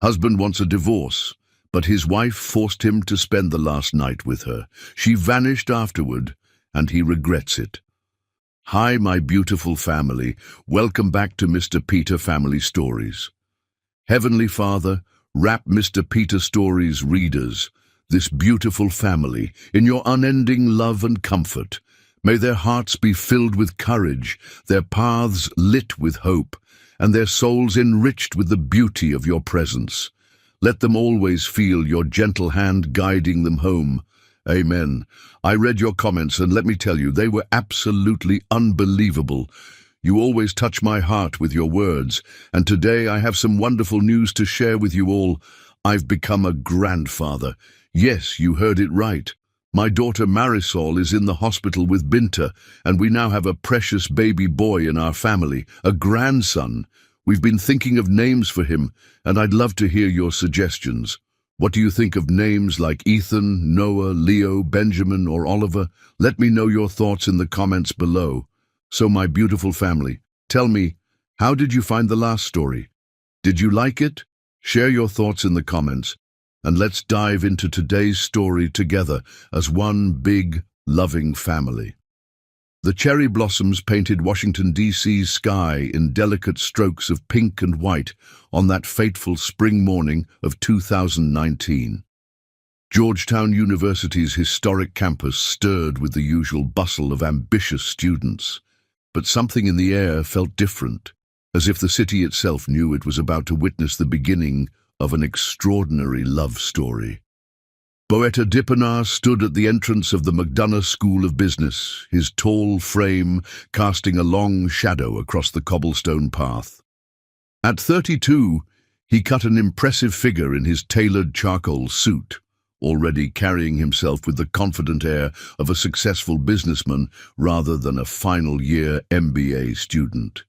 Husband wants a divorce, but his wife forced him to spend the last night with her. She vanished afterward, and he regrets it. Hi, my beautiful family. Welcome back to Mr. Peter Family Stories. Heavenly Father, wrap Mr. Peter Stories readers, this beautiful family, in your unending love and comfort. May their hearts be filled with courage, their paths lit with hope, and their souls enriched with the beauty of your presence. Let them always feel your gentle hand guiding them home. Amen. I read your comments, and let me tell you, they were absolutely unbelievable. You always touch my heart with your words, and today I have some wonderful news to share with you all. I've become a grandfather. Yes, you heard it right. My daughter Marisol is in the hospital with Binta, and we now have a precious baby boy in our family, a grandson. We've been thinking of names for him, and I'd love to hear your suggestions. What do you think of names like Ethan, Noah, Leo, Benjamin, or Oliver? Let me know your thoughts in the comments below. So, my beautiful family, tell me, how did you find the last story? Did you like it? Share your thoughts in the comments. And let's dive into today's story together as one big, loving family. The cherry blossoms painted Washington, D.C.'s sky in delicate strokes of pink and white on that fateful spring morning of 2019. Georgetown University's historic campus stirred with the usual bustle of ambitious students. But something in the air felt different, as if the city itself knew it was about to witness the beginning of an extraordinary love story. Boeta Dipanar stood at the entrance of the McDonough School of Business, his tall frame casting a long shadow across the cobblestone path. At 32, he cut an impressive figure in his tailored charcoal suit, already carrying himself with the confident air of a successful businessman rather than a final-year MBA student.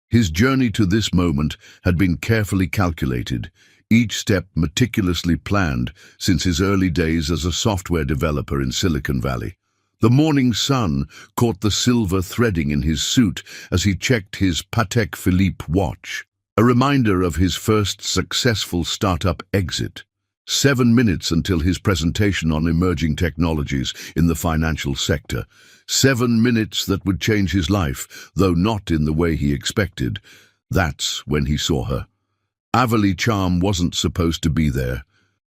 His journey to this moment had been carefully calculated, each step meticulously planned since his early days as a software developer in Silicon Valley. The morning sun caught the silver threading in his suit as he checked his Patek Philippe watch, a reminder of his first successful startup exit. 7 minutes until his presentation on emerging technologies in the financial sector. 7 minutes that would change his life, though not in the way he expected. That's when he saw her. Avalie Charm wasn't supposed to be there.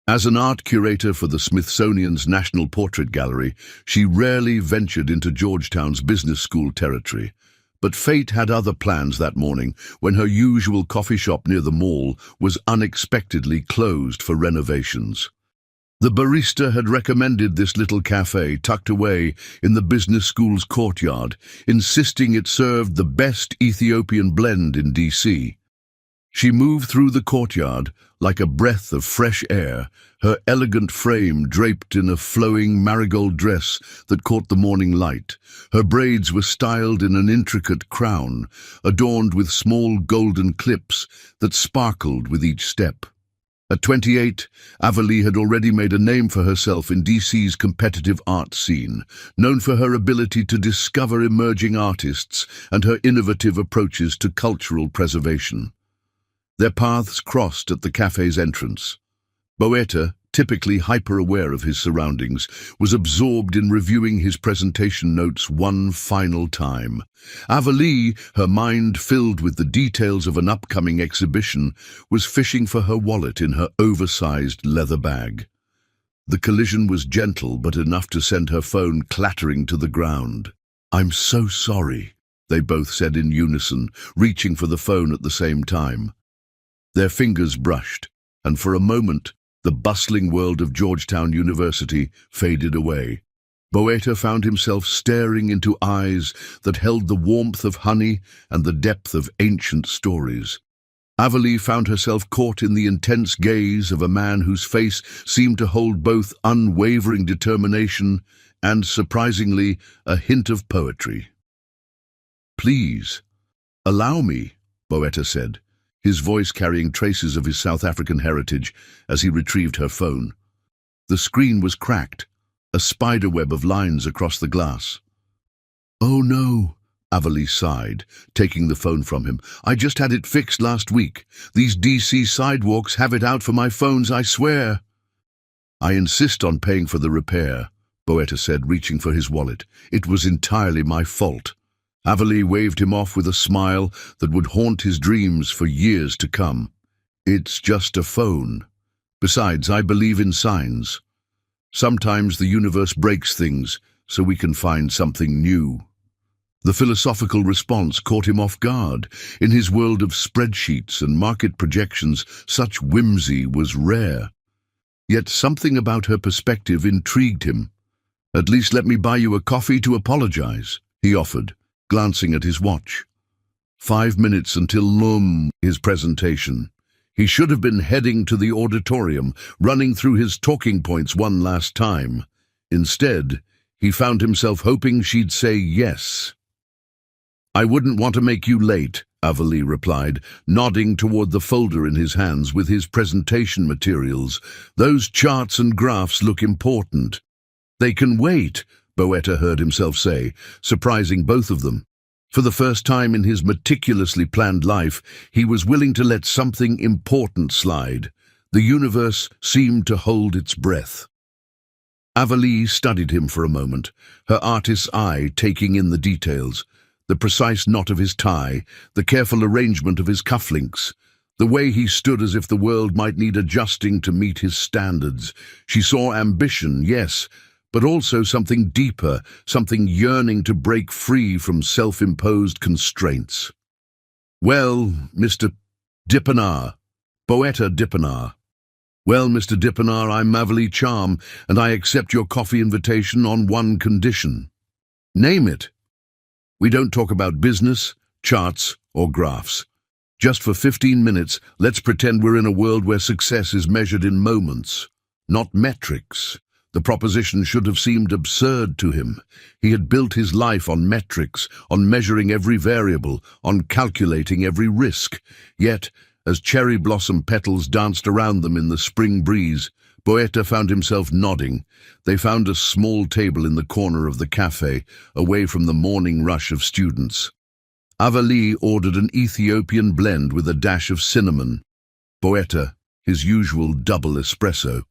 As an art curator for the Smithsonian's National Portrait Gallery, she rarely ventured into Georgetown's business school territory. But fate had other plans that morning when her usual coffee shop near the mall was unexpectedly closed for renovations. The barista had recommended this little cafe tucked away in the business school's courtyard, insisting it served the best Ethiopian blend in D.C. She moved through the courtyard like a breath of fresh air, her elegant frame draped in a flowing marigold dress that caught the morning light. Her braids were styled in an intricate crown, adorned with small golden clips that sparkled with each step. At 28, Avalie had already made a name for herself in DC's competitive art scene, known for her ability to discover emerging artists and her innovative approaches to cultural preservation. Their paths crossed at the cafe's entrance. Boeta, typically hyper-aware of his surroundings, was absorbed in reviewing his presentation notes one final time. Avalie, her mind filled with the details of an upcoming exhibition, was fishing for her wallet in her oversized leather bag. The collision was gentle but enough to send her phone clattering to the ground. "I'm so sorry," they both said in unison, reaching for the phone at the same time. Their fingers brushed, and for a moment, the bustling world of Georgetown University faded away. Boeta found himself staring into eyes that held the warmth of honey and the depth of ancient stories. Avalie found herself caught in the intense gaze of a man whose face seemed to hold both unwavering determination and, surprisingly, a hint of poetry. "Please, allow me," Boeta said, his voice carrying traces of his South African heritage as he retrieved her phone. The screen was cracked, a spiderweb of lines across the glass. "Oh no," Avalee sighed, taking the phone from him. "I just had it fixed last week. These DC sidewalks have it out for my phones, I swear." "I insist on paying for the repair," Boetta said, reaching for his wallet. "It was entirely my fault." Avalee waved him off with a smile that would haunt his dreams for years to come. "It's just a phone. Besides, I believe in signs. Sometimes the universe breaks things so we can find something new." The philosophical response caught him off guard. In his world of spreadsheets and market projections, such whimsy was rare. Yet something about her perspective intrigued him. "At least let me buy you a coffee to apologize," he offered, glancing at his watch. 5 minutes until his presentation. He should have been heading to the auditorium, running through his talking points one last time. Instead, he found himself hoping she'd say yes. "I wouldn't want to make you late," Avalee replied, nodding toward the folder in his hands with his presentation materials. "Those charts and graphs look important." "They can wait," Boetta heard himself say, surprising both of them. For the first time in his meticulously planned life, he was willing to let something important slide. The universe seemed to hold its breath. Avalee studied him for a moment, her artist's eye taking in the details. The precise knot of his tie, the careful arrangement of his cufflinks, the way he stood as if the world might need adjusting to meet his standards. She saw ambition, yes, but also something deeper, something yearning to break free from self-imposed constraints. "Well, Mr. Dippenaar, Boetta Dippenaar. Well, Mr. Dippenaar, I'm Avalee Charm, and I accept your coffee invitation on one condition." "Name it." "We don't talk about business, charts, or graphs. Just for 15 minutes, let's pretend we're in a world where success is measured in moments, not metrics." The proposition should have seemed absurd to him. He had built his life on metrics, on measuring every variable, on calculating every risk. Yet, as cherry blossom petals danced around them in the spring breeze, Boetta found himself nodding. They found a small table in the corner of the cafe, away from the morning rush of students. Avalee ordered an Ethiopian blend with a dash of cinnamon. Boetta, his usual double espresso.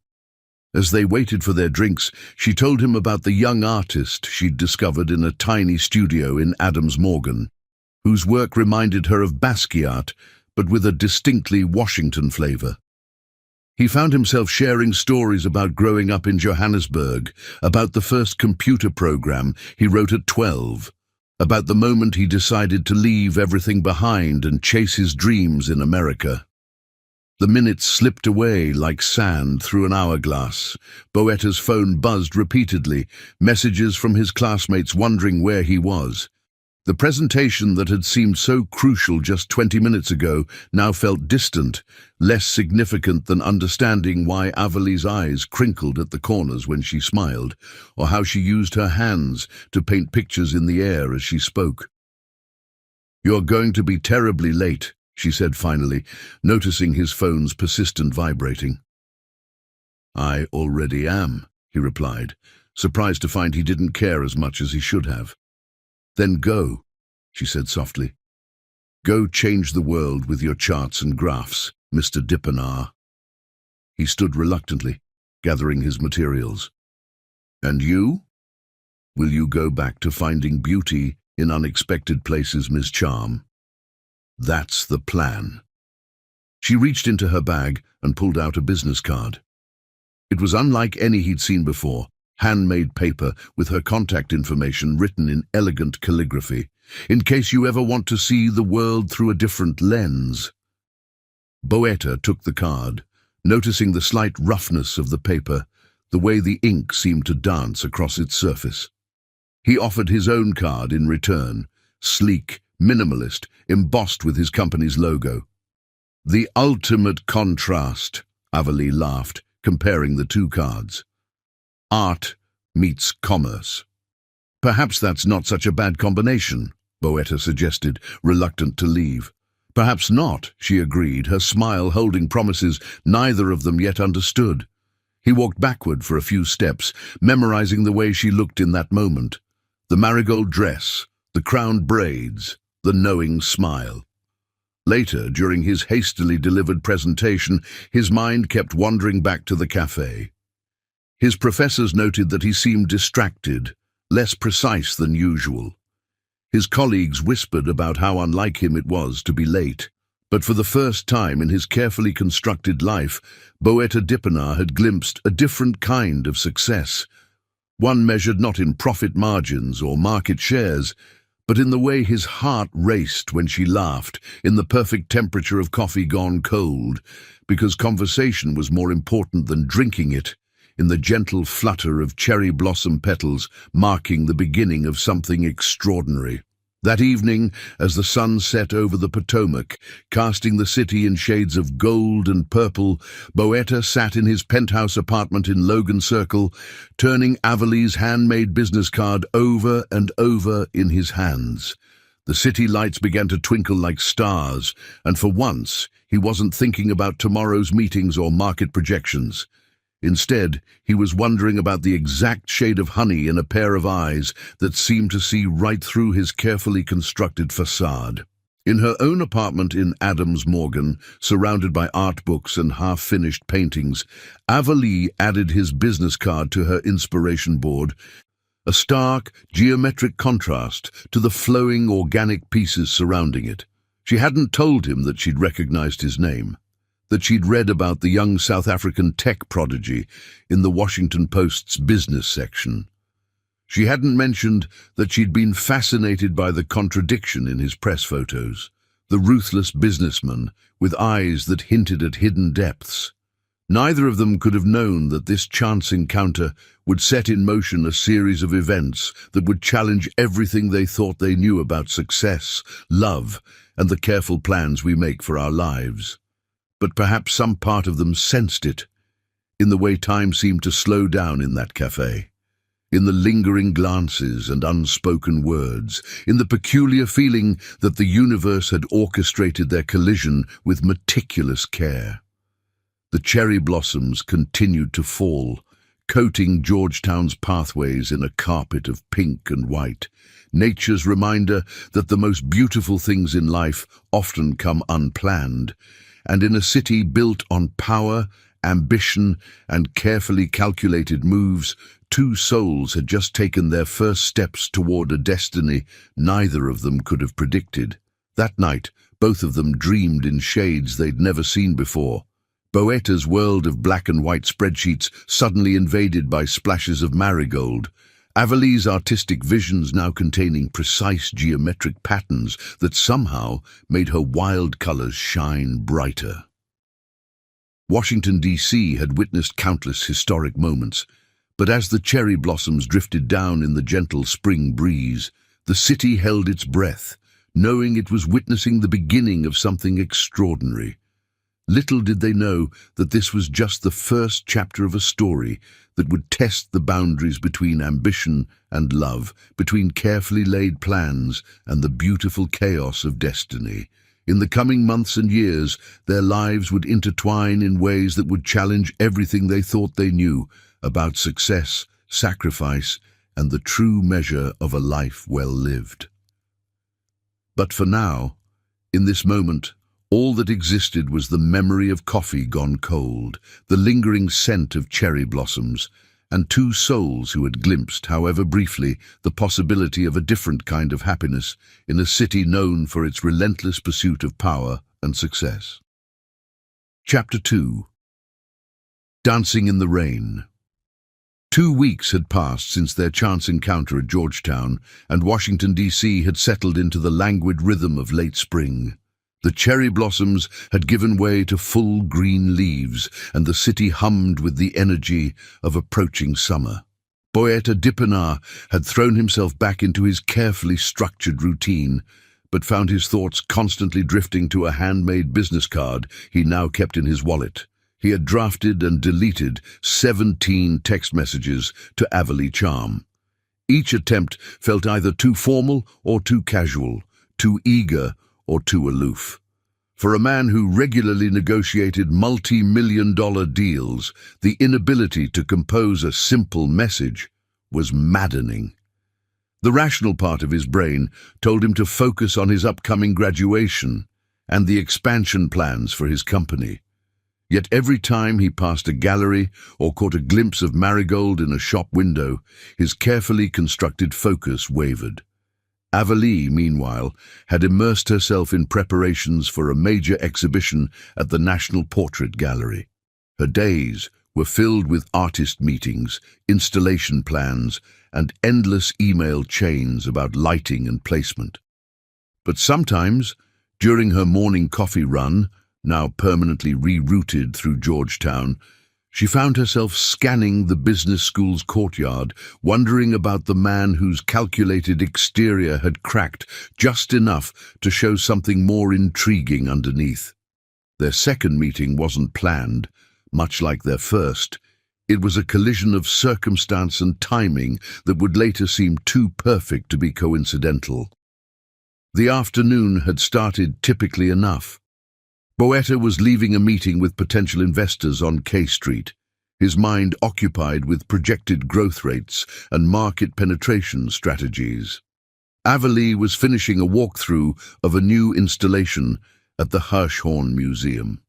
As they waited for their drinks, she told him about the young artist she'd discovered in a tiny studio in Adams Morgan, whose work reminded her of Basquiat, but with a distinctly Washington flavor. He found himself sharing stories about growing up in Johannesburg, about the first computer program he wrote at 12, about the moment he decided to leave everything behind and chase his dreams in America. The minutes slipped away like sand through an hourglass. Boetta's phone buzzed repeatedly, messages from his classmates wondering where he was. The presentation that had seemed so crucial just 20 minutes ago now felt distant, less significant than understanding why Avalee's eyes crinkled at the corners when she smiled, or how she used her hands to paint pictures in the air as she spoke. "You're going to be terribly late," she said finally, noticing his phone's persistent vibrating. "I already am," he replied, surprised to find he didn't care as much as he should have. "Then go," she said softly. "Go change the world with your charts and graphs, Mr. Dippenaar." He stood reluctantly, gathering his materials. "And you? Will you go back to finding beauty in unexpected places, Ms. Charm?" "That's the plan." She reached into her bag and pulled out a business card. It was unlike any he'd seen before, handmade paper with her contact information written in elegant calligraphy, in case you ever want to see the world through a different lens. Boetta took the card, noticing the slight roughness of the paper, the way the ink seemed to dance across its surface. He offered his own card in return, sleek, minimalist, embossed with his company's logo. "The ultimate contrast," Avalee laughed, comparing the two cards. "Art meets commerce." "Perhaps that's not such a bad combination," Boetta suggested, reluctant to leave. "Perhaps not," she agreed, her smile holding promises neither of them yet understood. He walked backward for a few steps, memorizing the way she looked in that moment. The marigold dress, the crowned braids, the knowing smile. Later, during his hastily delivered presentation, his mind kept wandering back to the cafe. His professors noted that he seemed distracted, less precise than usual. His colleagues whispered about how unlike him it was to be late. But for the first time in his carefully constructed life, Boeta-Dippenaar had glimpsed a different kind of success, one measured not in profit margins or market shares, but in the way his heart raced when she laughed, in the perfect temperature of coffee gone cold, because conversation was more important than drinking it, in the gentle flutter of cherry blossom petals marking the beginning of something extraordinary. That evening, as the sun set over the Potomac, casting the city in shades of gold and purple, Boeta sat in his penthouse apartment in Logan Circle, turning Avalee's handmade business card over and over in his hands. The city lights began to twinkle like stars, and for once, he wasn't thinking about tomorrow's meetings or market projections. Instead, he was wondering about the exact shade of honey in a pair of eyes that seemed to see right through his carefully constructed facade. In her own apartment in Adams Morgan, surrounded by art books and half-finished paintings, Avalee added his business card to her inspiration board, a stark, geometric contrast to the flowing, organic pieces surrounding it. She hadn't told him that she'd recognized his name, that she'd read about the young South African tech prodigy in the Washington Post's business section. She hadn't mentioned that she'd been fascinated by the contradiction in his press photos, the ruthless businessman with eyes that hinted at hidden depths. Neither of them could have known that this chance encounter would set in motion a series of events that would challenge everything they thought they knew about success, love, and the careful plans we make for our lives. But perhaps some part of them sensed it, in the way time seemed to slow down in that cafe, in the lingering glances and unspoken words, in the peculiar feeling that the universe had orchestrated their collision with meticulous care. The cherry blossoms continued to fall, coating Georgetown's pathways in a carpet of pink and white, nature's reminder that the most beautiful things in life often come unplanned, and in a city built on power, ambition, and carefully calculated moves, two souls had just taken their first steps toward a destiny neither of them could have predicted. That night, both of them dreamed in shades they'd never seen before. Boeta's world of black and white spreadsheets suddenly invaded by splashes of marigold, Avalee's artistic visions now containing precise geometric patterns that somehow made her wild colors shine brighter. Washington, D.C. had witnessed countless historic moments, but as the cherry blossoms drifted down in the gentle spring breeze, the city held its breath, knowing it was witnessing the beginning of something extraordinary. Little did they know that this was just the first chapter of a story that would test the boundaries between ambition and love, between carefully laid plans and the beautiful chaos of destiny. In the coming months and years, their lives would intertwine in ways that would challenge everything they thought they knew about success, sacrifice, and the true measure of a life well lived. But for now, in this moment, all that existed was the memory of coffee gone cold, the lingering scent of cherry blossoms, and two souls who had glimpsed, however briefly, the possibility of a different kind of happiness in a city known for its relentless pursuit of power and success. Chapter 2. Dancing in the Rain. 2 weeks had passed since their chance encounter at Georgetown, and Washington, D.C. had settled into the languid rhythm of late spring. The cherry blossoms had given way to full green leaves, and the city hummed with the energy of approaching summer. Boeta-Dippenaar had thrown himself back into his carefully structured routine, but found his thoughts constantly drifting to a handmade business card he now kept in his wallet. He had drafted and deleted 17 text messages to Avalee Charm. Each attempt felt either too formal or too casual, too eager or too aloof. For a man who regularly negotiated multi-million-dollar deals, the inability to compose a simple message was maddening. The rational part of his brain told him to focus on his upcoming graduation and the expansion plans for his company. Yet every time he passed a gallery or caught a glimpse of Marigold in a shop window, his carefully constructed focus wavered. Avalie, meanwhile, had immersed herself in preparations for a major exhibition at the National Portrait Gallery. Her days were filled with artist meetings, installation plans, and endless email chains about lighting and placement. But sometimes, during her morning coffee run, now permanently rerouted through Georgetown, she found herself scanning the business school's courtyard, wondering about the man whose calculated exterior had cracked just enough to show something more intriguing underneath. Their second meeting wasn't planned, much like their first. It was a collision of circumstance and timing that would later seem too perfect to be coincidental. The afternoon had started typically enough. Boetta was leaving a meeting with potential investors on K Street, his mind occupied with projected growth rates and market penetration strategies. Avalie was finishing a walkthrough of a new installation at the Hirshhorn Museum.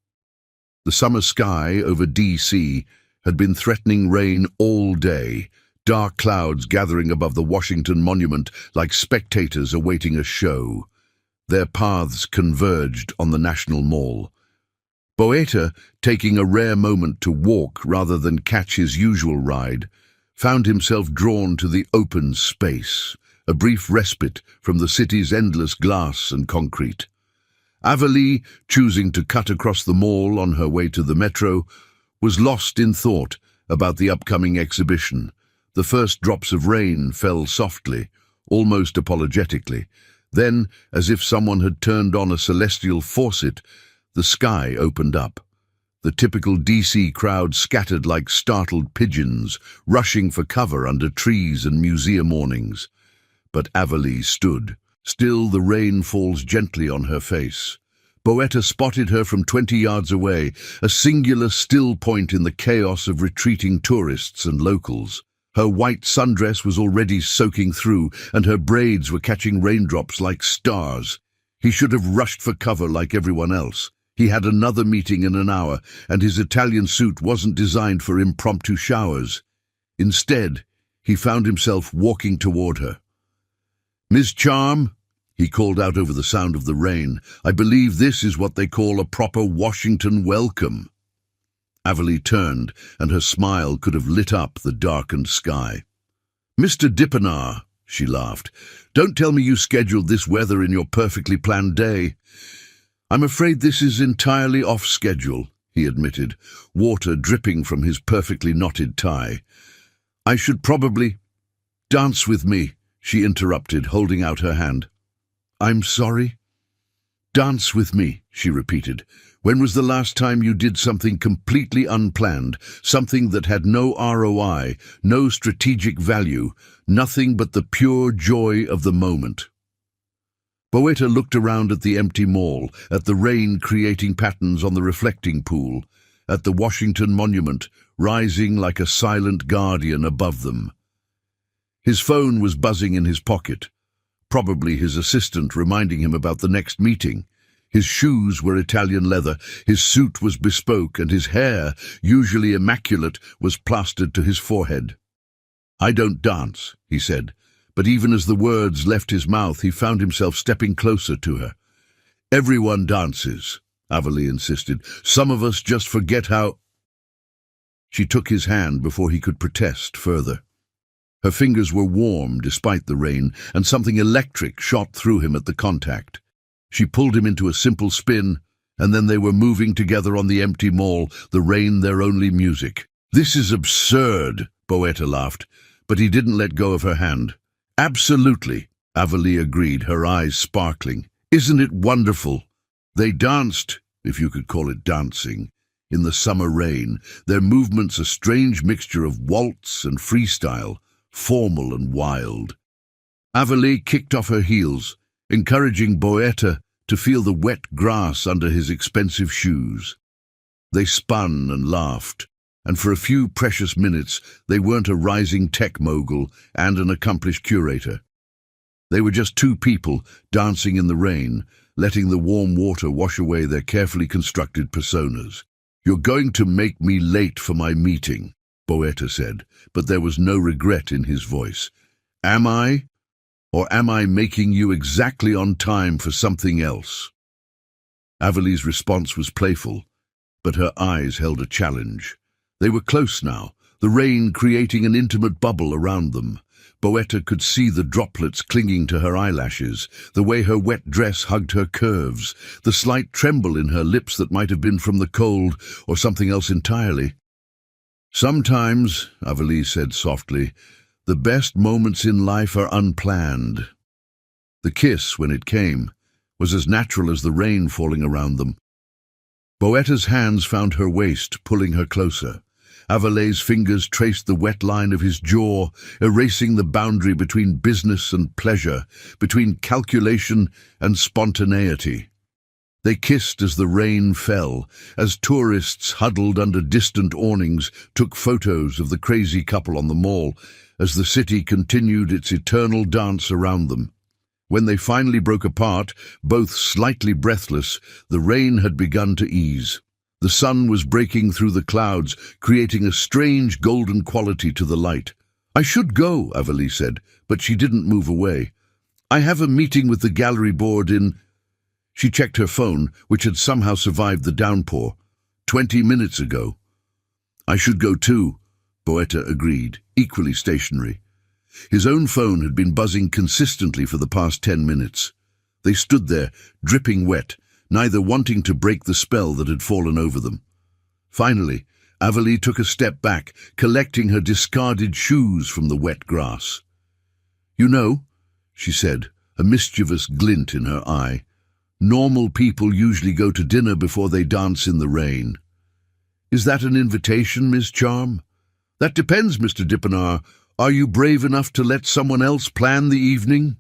The summer sky over D.C. had been threatening rain all day, dark clouds gathering above the Washington Monument like spectators awaiting a show. Their paths converged on the National Mall. Boetta, taking a rare moment to walk rather than catch his usual ride, found himself drawn to the open space, a brief respite from the city's endless glass and concrete. Avalie, choosing to cut across the mall on her way to the metro, was lost in thought about the upcoming exhibition. The first drops of rain fell softly, almost apologetically. Then, as if someone had turned on a celestial faucet, the sky opened up. The typical DC crowd scattered like startled pigeons, rushing for cover under trees and museum awnings. But Avalie stood. Still, the rain falls gently on her face. Boetta spotted her from 20 yards away, a singular still point in the chaos of retreating tourists and locals. Her white sundress was already soaking through, and her braids were catching raindrops like stars. He should have rushed for cover like everyone else. He had another meeting in an hour, and his Italian suit wasn't designed for impromptu showers. Instead, he found himself walking toward her. "Miss Charm," he called out over the sound of the rain, "I believe this is what they call a proper Washington welcome." Avalie turned, and her smile could have lit up the darkened sky. "Mr. Dippenaar," she laughed, "don't tell me you scheduled this weather in your perfectly planned day." "I'm afraid this is entirely off schedule," he admitted, water dripping from his perfectly knotted tie. "I should probably—" "Dance with me," she interrupted, holding out her hand. "I'm sorry?" "Dance with me," she repeated. "When was the last time you did something completely unplanned, something that had no ROI, no strategic value, nothing but the pure joy of the moment?" Boetta looked around at the empty mall, at the rain creating patterns on the reflecting pool, at the Washington Monument rising like a silent guardian above them. His phone was buzzing in his pocket, probably his assistant reminding him about the next meeting. His shoes were Italian leather, his suit was bespoke, and his hair, usually immaculate, was plastered to his forehead. "I don't dance," he said, but even as the words left his mouth, he found himself stepping closer to her. "Everyone dances," Avalie insisted. "Some of us just forget how—" She took his hand before he could protest further. Her fingers were warm despite the rain, and something electric shot through him at the contact. She pulled him into a simple spin, and then they were moving together on the empty mall, the rain their only music. "This is absurd," Boetta laughed, but he didn't let go of her hand. "Absolutely," Avalie agreed, her eyes sparkling. "Isn't it wonderful?" They danced, if you could call it dancing, in the summer rain, their movements a strange mixture of waltz and freestyle, formal and wild. Avalie kicked off her heels, encouraging Boetta to feel the wet grass under his expensive shoes. They spun and laughed, and for a few precious minutes they weren't a rising tech mogul and an accomplished curator. They were just two people dancing in the rain, letting the warm water wash away their carefully constructed personas. "You're going to make me late for my meeting," Boetta said, but there was no regret in his voice. "Am I? Or am I making you exactly on time for something else?" Avalee's response was playful, but her eyes held a challenge. They were close now, the rain creating an intimate bubble around them. Boetta could see the droplets clinging to her eyelashes, the way her wet dress hugged her curves, the slight tremble in her lips that might have been from the cold or something else entirely. "Sometimes," Avalee said softly, "the best moments in life are unplanned." The kiss, when it came, was as natural as the rain falling around them. Boetta's hands found her waist, pulling her closer. Avalee's fingers traced the wet line of his jaw, erasing the boundary between business and pleasure, between calculation and spontaneity. They kissed as the rain fell, as tourists huddled under distant awnings took photos of the crazy couple on the mall, as the city continued its eternal dance around them. When they finally broke apart, both slightly breathless, the rain had begun to ease. The sun was breaking through the clouds, creating a strange golden quality to the light. "I should go," Avalee said, but she didn't move away. "I have a meeting with the gallery board in—" She checked her phone, which had somehow survived the downpour. 20 minutes ago. "I should go too," Boetta agreed, equally stationary. His own phone had been buzzing consistently for the past 10 minutes. They stood there, dripping wet, neither wanting to break the spell that had fallen over them. Finally, Avalee took a step back, collecting her discarded shoes from the wet grass. "You know," she said, a mischievous glint in her eye, "normal people usually go to dinner before they dance in the rain." "Is that an invitation, Miss Charm?" "That depends, Mr. Dippenaar. Are you brave enough to let someone else plan the evening?"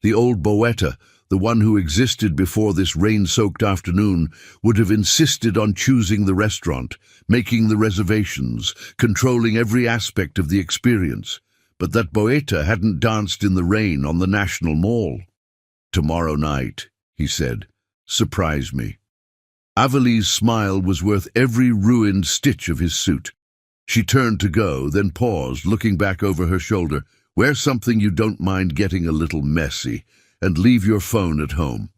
The old Boetta, the one who existed before this rain-soaked afternoon, would have insisted on choosing the restaurant, making the reservations, controlling every aspect of the experience. But that Boetta hadn't danced in the rain on the National Mall. "Tomorrow night," he said. "Surprise me." Avalee's smile was worth every ruined stitch of his suit. She turned to go, then paused, looking back over her shoulder. "Wear something you don't mind getting a little messy, and leave your phone at home."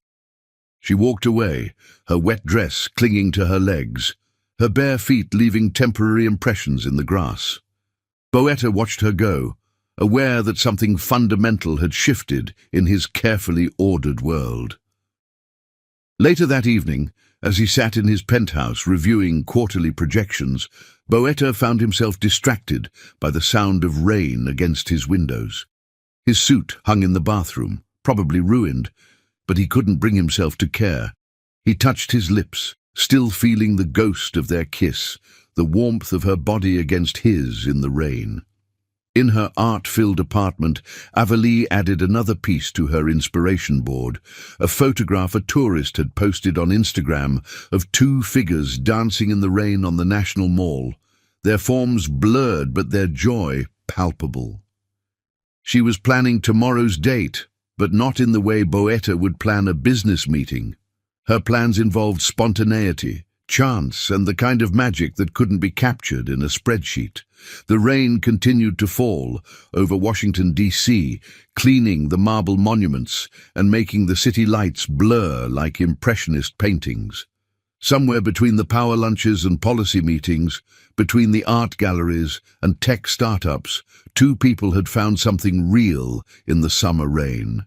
She walked away, her wet dress clinging to her legs, her bare feet leaving temporary impressions in the grass. Boetta watched her go, aware that something fundamental had shifted in his carefully ordered world. Later that evening, as he sat in his penthouse reviewing quarterly projections, Boetta found himself distracted by the sound of rain against his windows. His suit hung in the bathroom, probably ruined, but he couldn't bring himself to care. He touched his lips, still feeling the ghost of their kiss, the warmth of her body against his in the rain. In her art-filled apartment, Avalee added another piece to her inspiration board, a photograph a tourist had posted on Instagram of two figures dancing in the rain on the National Mall, their forms blurred but their joy palpable. She was planning tomorrow's date, but not in the way Boetta would plan a business meeting. Her plans involved spontaneity, chance, and the kind of magic that couldn't be captured in a spreadsheet. The rain continued to fall over Washington, D.C., cleaning the marble monuments and making the city lights blur like impressionist paintings. Somewhere between the power lunches and policy meetings, between the art galleries and tech startups, two people had found something real in the summer rain.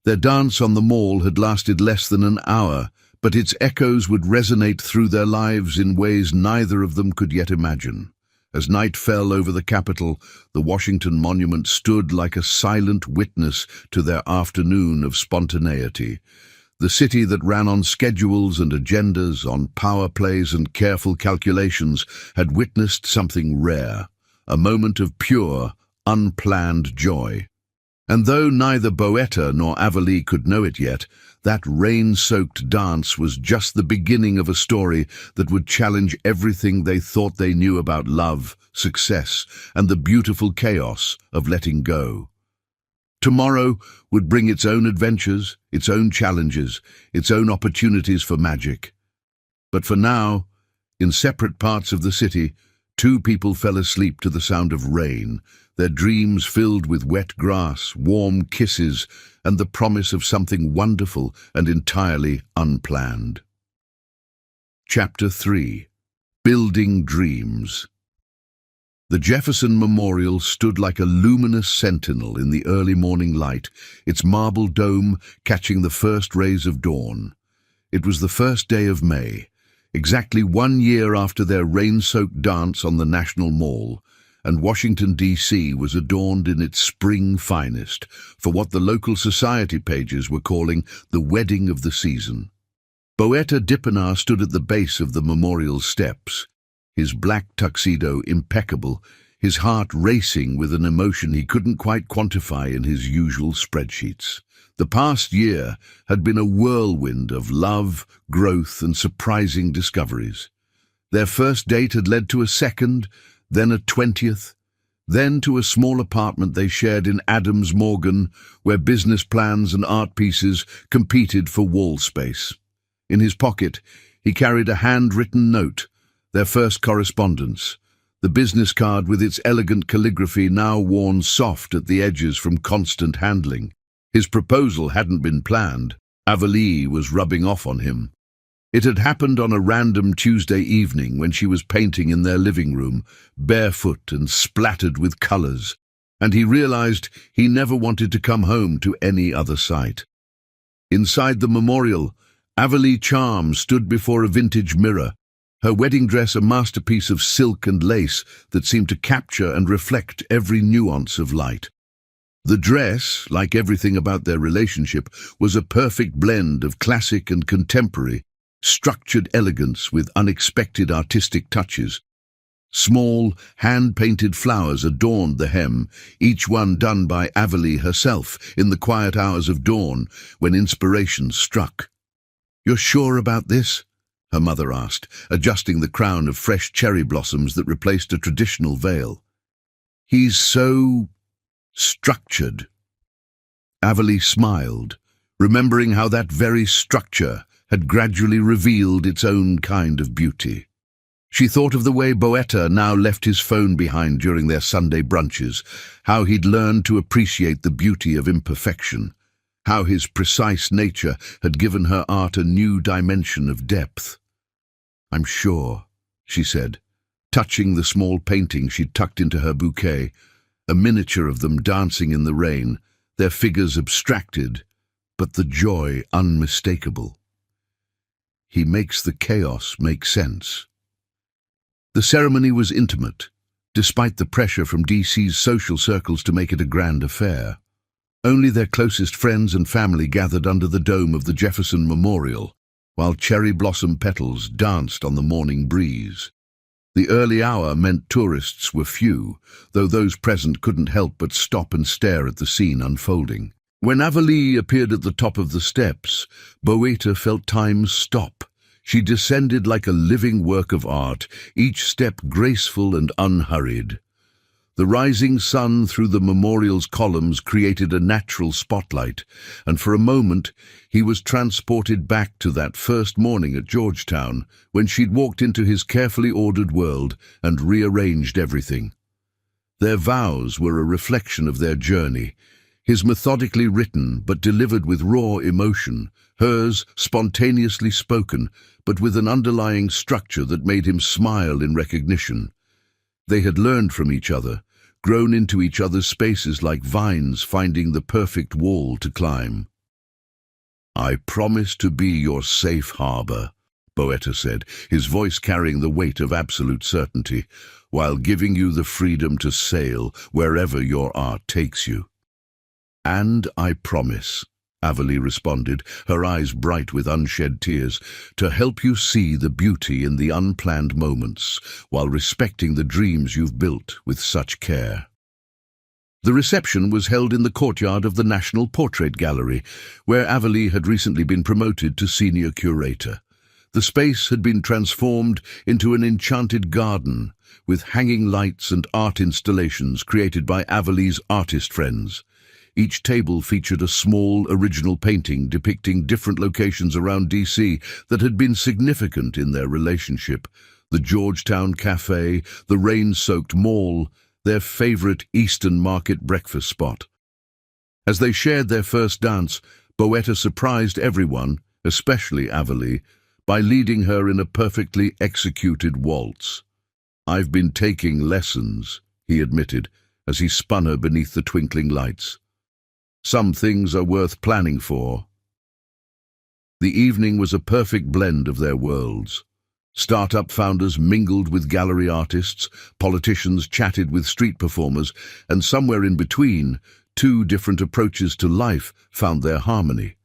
Their dance on the mall had lasted less than an hour, but its echoes would resonate through their lives in ways neither of them could yet imagine. As night fell over the Capitol, the Washington Monument stood like a silent witness to their afternoon of spontaneity. The city that ran on schedules and agendas, on power plays and careful calculations, had witnessed something rare, a moment of pure, unplanned joy. And though neither Boetta nor Avalee could know it yet, that rain-soaked dance was just the beginning of a story that would challenge everything they thought they knew about love, success, and the beautiful chaos of letting go. Tomorrow would bring its own adventures, its own challenges, its own opportunities for magic. But for now, in separate parts of the city, two people fell asleep to the sound of rain, their dreams filled with wet grass, warm kisses, and the promise of something wonderful and entirely unplanned. Chapter 3. Building Dreams. The Jefferson Memorial stood like a luminous sentinel in the early morning light, its marble dome catching the first rays of dawn. It was the first day of May, exactly 1 year after their rain-soaked dance on the National Mall, and Washington, D.C. was adorned in its spring finest for what the local society pages were calling the wedding of the season. Boetta Dippenaar stood at the base of the memorial steps, his black tuxedo impeccable, his heart racing with an emotion he couldn't quite quantify in his usual spreadsheets. The past year had been a whirlwind of love, growth, and surprising discoveries. Their first date had led to a second, then a 20th, then to a small apartment they shared in Adams Morgan, where business plans and art pieces competed for wall space. In his pocket, he carried a handwritten note, their first correspondence, the business card with its elegant calligraphy now worn soft at the edges from constant handling. His proposal hadn't been planned. Avalie was rubbing off on him. It had happened on a random Tuesday evening when she was painting in their living room, barefoot and splattered with colors, and he realized he never wanted to come home to any other sight. Inside the memorial, Avalie Charm stood before a vintage mirror, her wedding dress a masterpiece of silk and lace that seemed to capture and reflect every nuance of light. The dress, like everything about their relationship, was a perfect blend of classic and contemporary, structured elegance with unexpected artistic touches. Small, hand-painted flowers adorned the hem, each one done by Avalie herself in the quiet hours of dawn when inspiration struck. "You're sure about this?" her mother asked, adjusting the crown of fresh cherry blossoms that replaced a traditional veil. "He's so structured." Avalie smiled, remembering how that very structure had gradually revealed its own kind of beauty. She thought of the way Boetta now left his phone behind during their Sunday brunches, how he'd learned to appreciate the beauty of imperfection, how his precise nature had given her art a new dimension of depth. "I'm sure," she said, touching the small painting she'd tucked into her bouquet, a miniature of them dancing in the rain, their figures abstracted, but the joy unmistakable. "He makes the chaos make sense." The ceremony was intimate, despite the pressure from DC's social circles to make it a grand affair. Only their closest friends and family gathered under the dome of the Jefferson Memorial, while cherry blossom petals danced on the morning breeze. The early hour meant tourists were few, though those present couldn't help but stop and stare at the scene unfolding. When Avalie appeared at the top of the steps, Boetta felt time stop. She descended like a living work of art, each step graceful and unhurried. The rising sun through the memorial's columns created a natural spotlight, and for a moment he was transported back to that first morning at Georgetown, when she'd walked into his carefully ordered world and rearranged everything. Their vows were a reflection of their journey, his methodically written but delivered with raw emotion, hers spontaneously spoken but with an underlying structure that made him smile in recognition. They had learned from each other, grown into each other's spaces like vines finding the perfect wall to climb. "I promise to be your safe harbor," Boetta said, his voice carrying the weight of absolute certainty, "while giving you the freedom to sail wherever your art takes you." "And I promise," Avalie responded, her eyes bright with unshed tears, "to help you see the beauty in the unplanned moments, while respecting the dreams you've built with such care." The reception was held in the courtyard of the National Portrait Gallery, where Avalie had recently been promoted to senior curator. The space had been transformed into an enchanted garden, with hanging lights and art installations created by Avalie's artist friends. Each table featured a small, original painting depicting different locations around DC that had been significant in their relationship. The Georgetown Cafe, the rain-soaked mall, their favorite Eastern Market breakfast spot. As they shared their first dance, Boetta surprised everyone, especially Avalee, by leading her in a perfectly executed waltz. "I've been taking lessons," he admitted, as he spun her beneath the twinkling lights. "Some things are worth planning for." The evening was a perfect blend of their worlds. Startup founders mingled with gallery artists, politicians chatted with street performers, and somewhere in between, two different approaches to life found their harmony.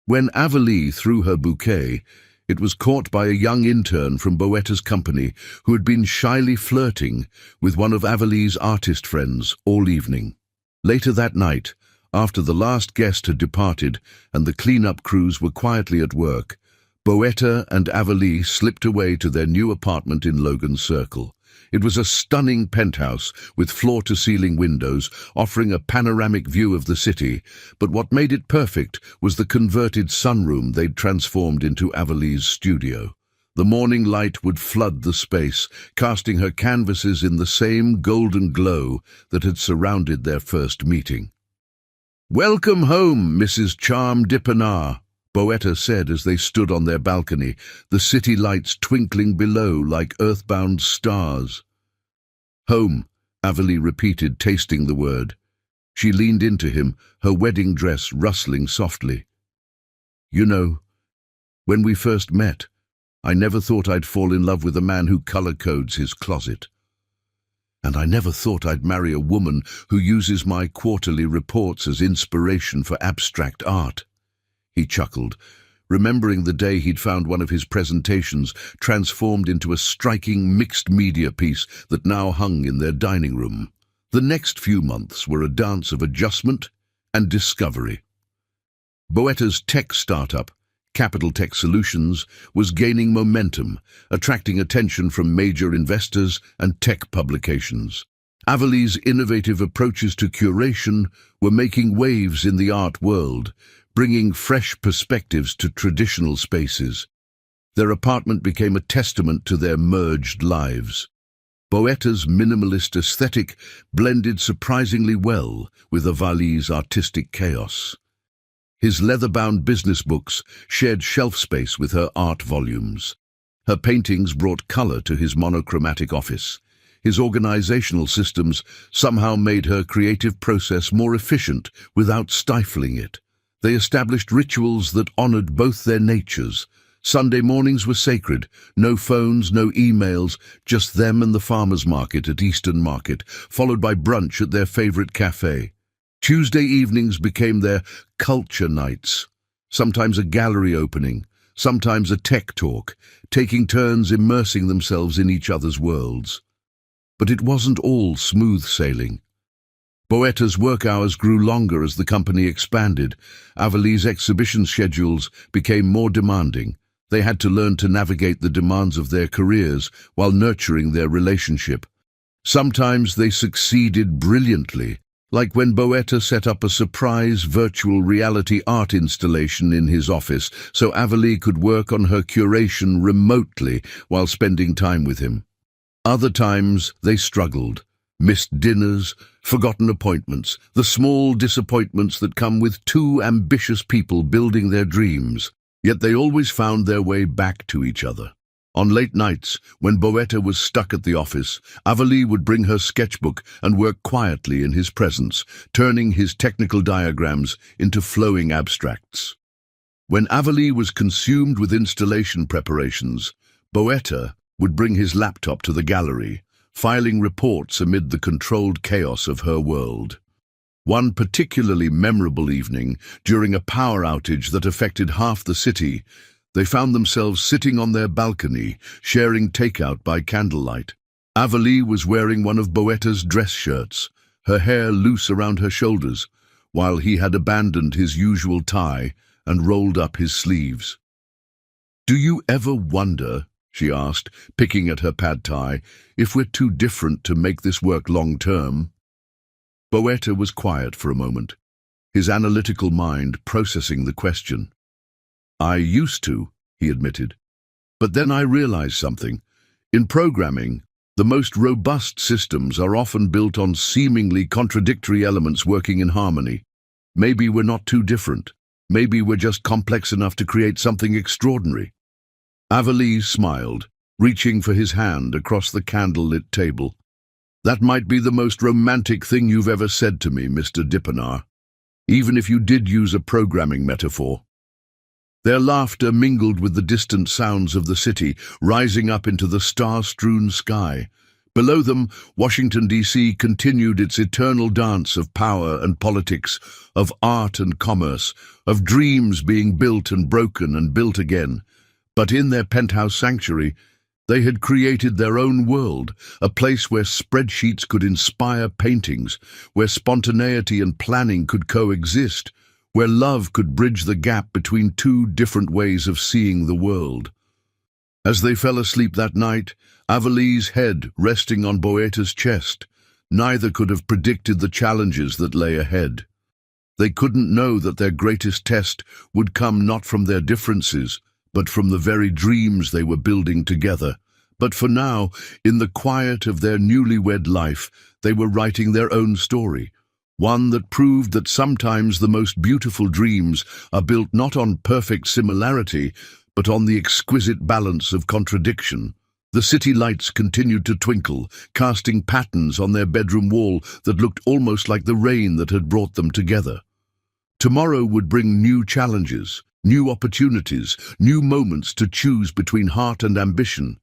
When Avalee threw her bouquet, it was caught by a young intern from Boetta's company who had been shyly flirting with one of Avalee's artist friends all evening. Later that night, after the last guest had departed and the clean-up crews were quietly at work, Boetta and Avalee slipped away to their new apartment in Logan Circle. It was a stunning penthouse with floor-to-ceiling windows offering a panoramic view of the city, but what made it perfect was the converted sunroom they'd transformed into Avalee's studio. The morning light would flood the space, casting her canvases in the same golden glow that had surrounded their first meeting. "Welcome home, Mrs. Charm Dippenar," Boetta said as they stood on their balcony, the city lights twinkling below like earthbound stars. "Home," Avalee repeated, tasting the word. She leaned into him, her wedding dress rustling softly. "You know, when we first met, I never thought I'd fall in love with a man who color-codes his closet. And I never thought I'd marry a woman who uses my quarterly reports as inspiration for abstract art." He chuckled, remembering the day he'd found one of his presentations transformed into a striking mixed-media piece that now hung in their dining room. The next few months were a dance of adjustment and discovery. Boetta's tech startup, Capital Tech Solutions, was gaining momentum, attracting attention from major investors and tech publications. Avalee's innovative approaches to curation were making waves in the art world, bringing fresh perspectives to traditional spaces. Their apartment became a testament to their merged lives. Boetta's minimalist aesthetic blended surprisingly well with Avalee's artistic chaos. His leather-bound business books shared shelf space with her art volumes. Her paintings brought color to his monochromatic office. His organizational systems somehow made her creative process more efficient without stifling it. They established rituals that honored both their natures. Sunday mornings were sacred, no phones, no emails, just them and the farmer's market at Eastern Market, followed by brunch at their favorite cafe. Tuesday evenings became their culture nights, sometimes a gallery opening, sometimes a tech talk, taking turns immersing themselves in each other's worlds. But it wasn't all smooth sailing. Boetta's work hours grew longer as the company expanded. Avalee's exhibition schedules became more demanding. They had to learn to navigate the demands of their careers while nurturing their relationship. Sometimes they succeeded brilliantly, like when Boetta set up a surprise virtual reality art installation in his office so Avalee could work on her curation remotely while spending time with him. Other times they struggled. Missed dinners, forgotten appointments, the small disappointments that come with two ambitious people building their dreams. Yet they always found their way back to each other. On late nights, when Boetta was stuck at the office, Avalee would bring her sketchbook and work quietly in his presence, turning his technical diagrams into flowing abstracts. When Avalee was consumed with installation preparations, Boetta would bring his laptop to the gallery, filing reports amid the controlled chaos of her world. One particularly memorable evening, during a power outage that affected half the city, they found themselves sitting on their balcony, sharing takeout by candlelight. Avalee was wearing one of Boetta's dress shirts, her hair loose around her shoulders, while he had abandoned his usual tie and rolled up his sleeves. "Do you ever wonder," she asked, picking at her pad thai, "if we're too different to make this work long-term?" Boetta was quiet for a moment. his analytical mind processing the question. "I used to," he admitted. "But then I realized something. In programming, the most robust systems are often built on seemingly contradictory elements working in harmony. Maybe we're not too different. Maybe we're just complex enough to create something extraordinary." Avalise smiled, reaching for his hand across the candle-lit table. "That might be the most romantic thing you've ever said to me, Mr. Dippenar, even if you did use a programming metaphor." Their laughter mingled with the distant sounds of the city, rising up into the star-strewn sky. Below them, Washington, D.C. continued its eternal dance of power and politics, of art and commerce, of dreams being built and broken and built again. But in their penthouse sanctuary, they had created their own world, a place where spreadsheets could inspire paintings, where spontaneity and planning could coexist, where love could bridge the gap between two different ways of seeing the world. As they fell asleep that night, Avalise's head resting on Boeta's chest, neither could have predicted the challenges that lay ahead. They couldn't know that their greatest test would come not from their differences, but from the very dreams they were building together. But for now, in the quiet of their newlywed life, they were writing their own story, one that proved that sometimes the most beautiful dreams are built not on perfect similarity, but on the exquisite balance of contradiction. The city lights continued to twinkle, casting patterns on their bedroom wall that looked almost like the rain that had brought them together. Tomorrow would bring new challenges, new opportunities, new moments to choose between heart and ambition.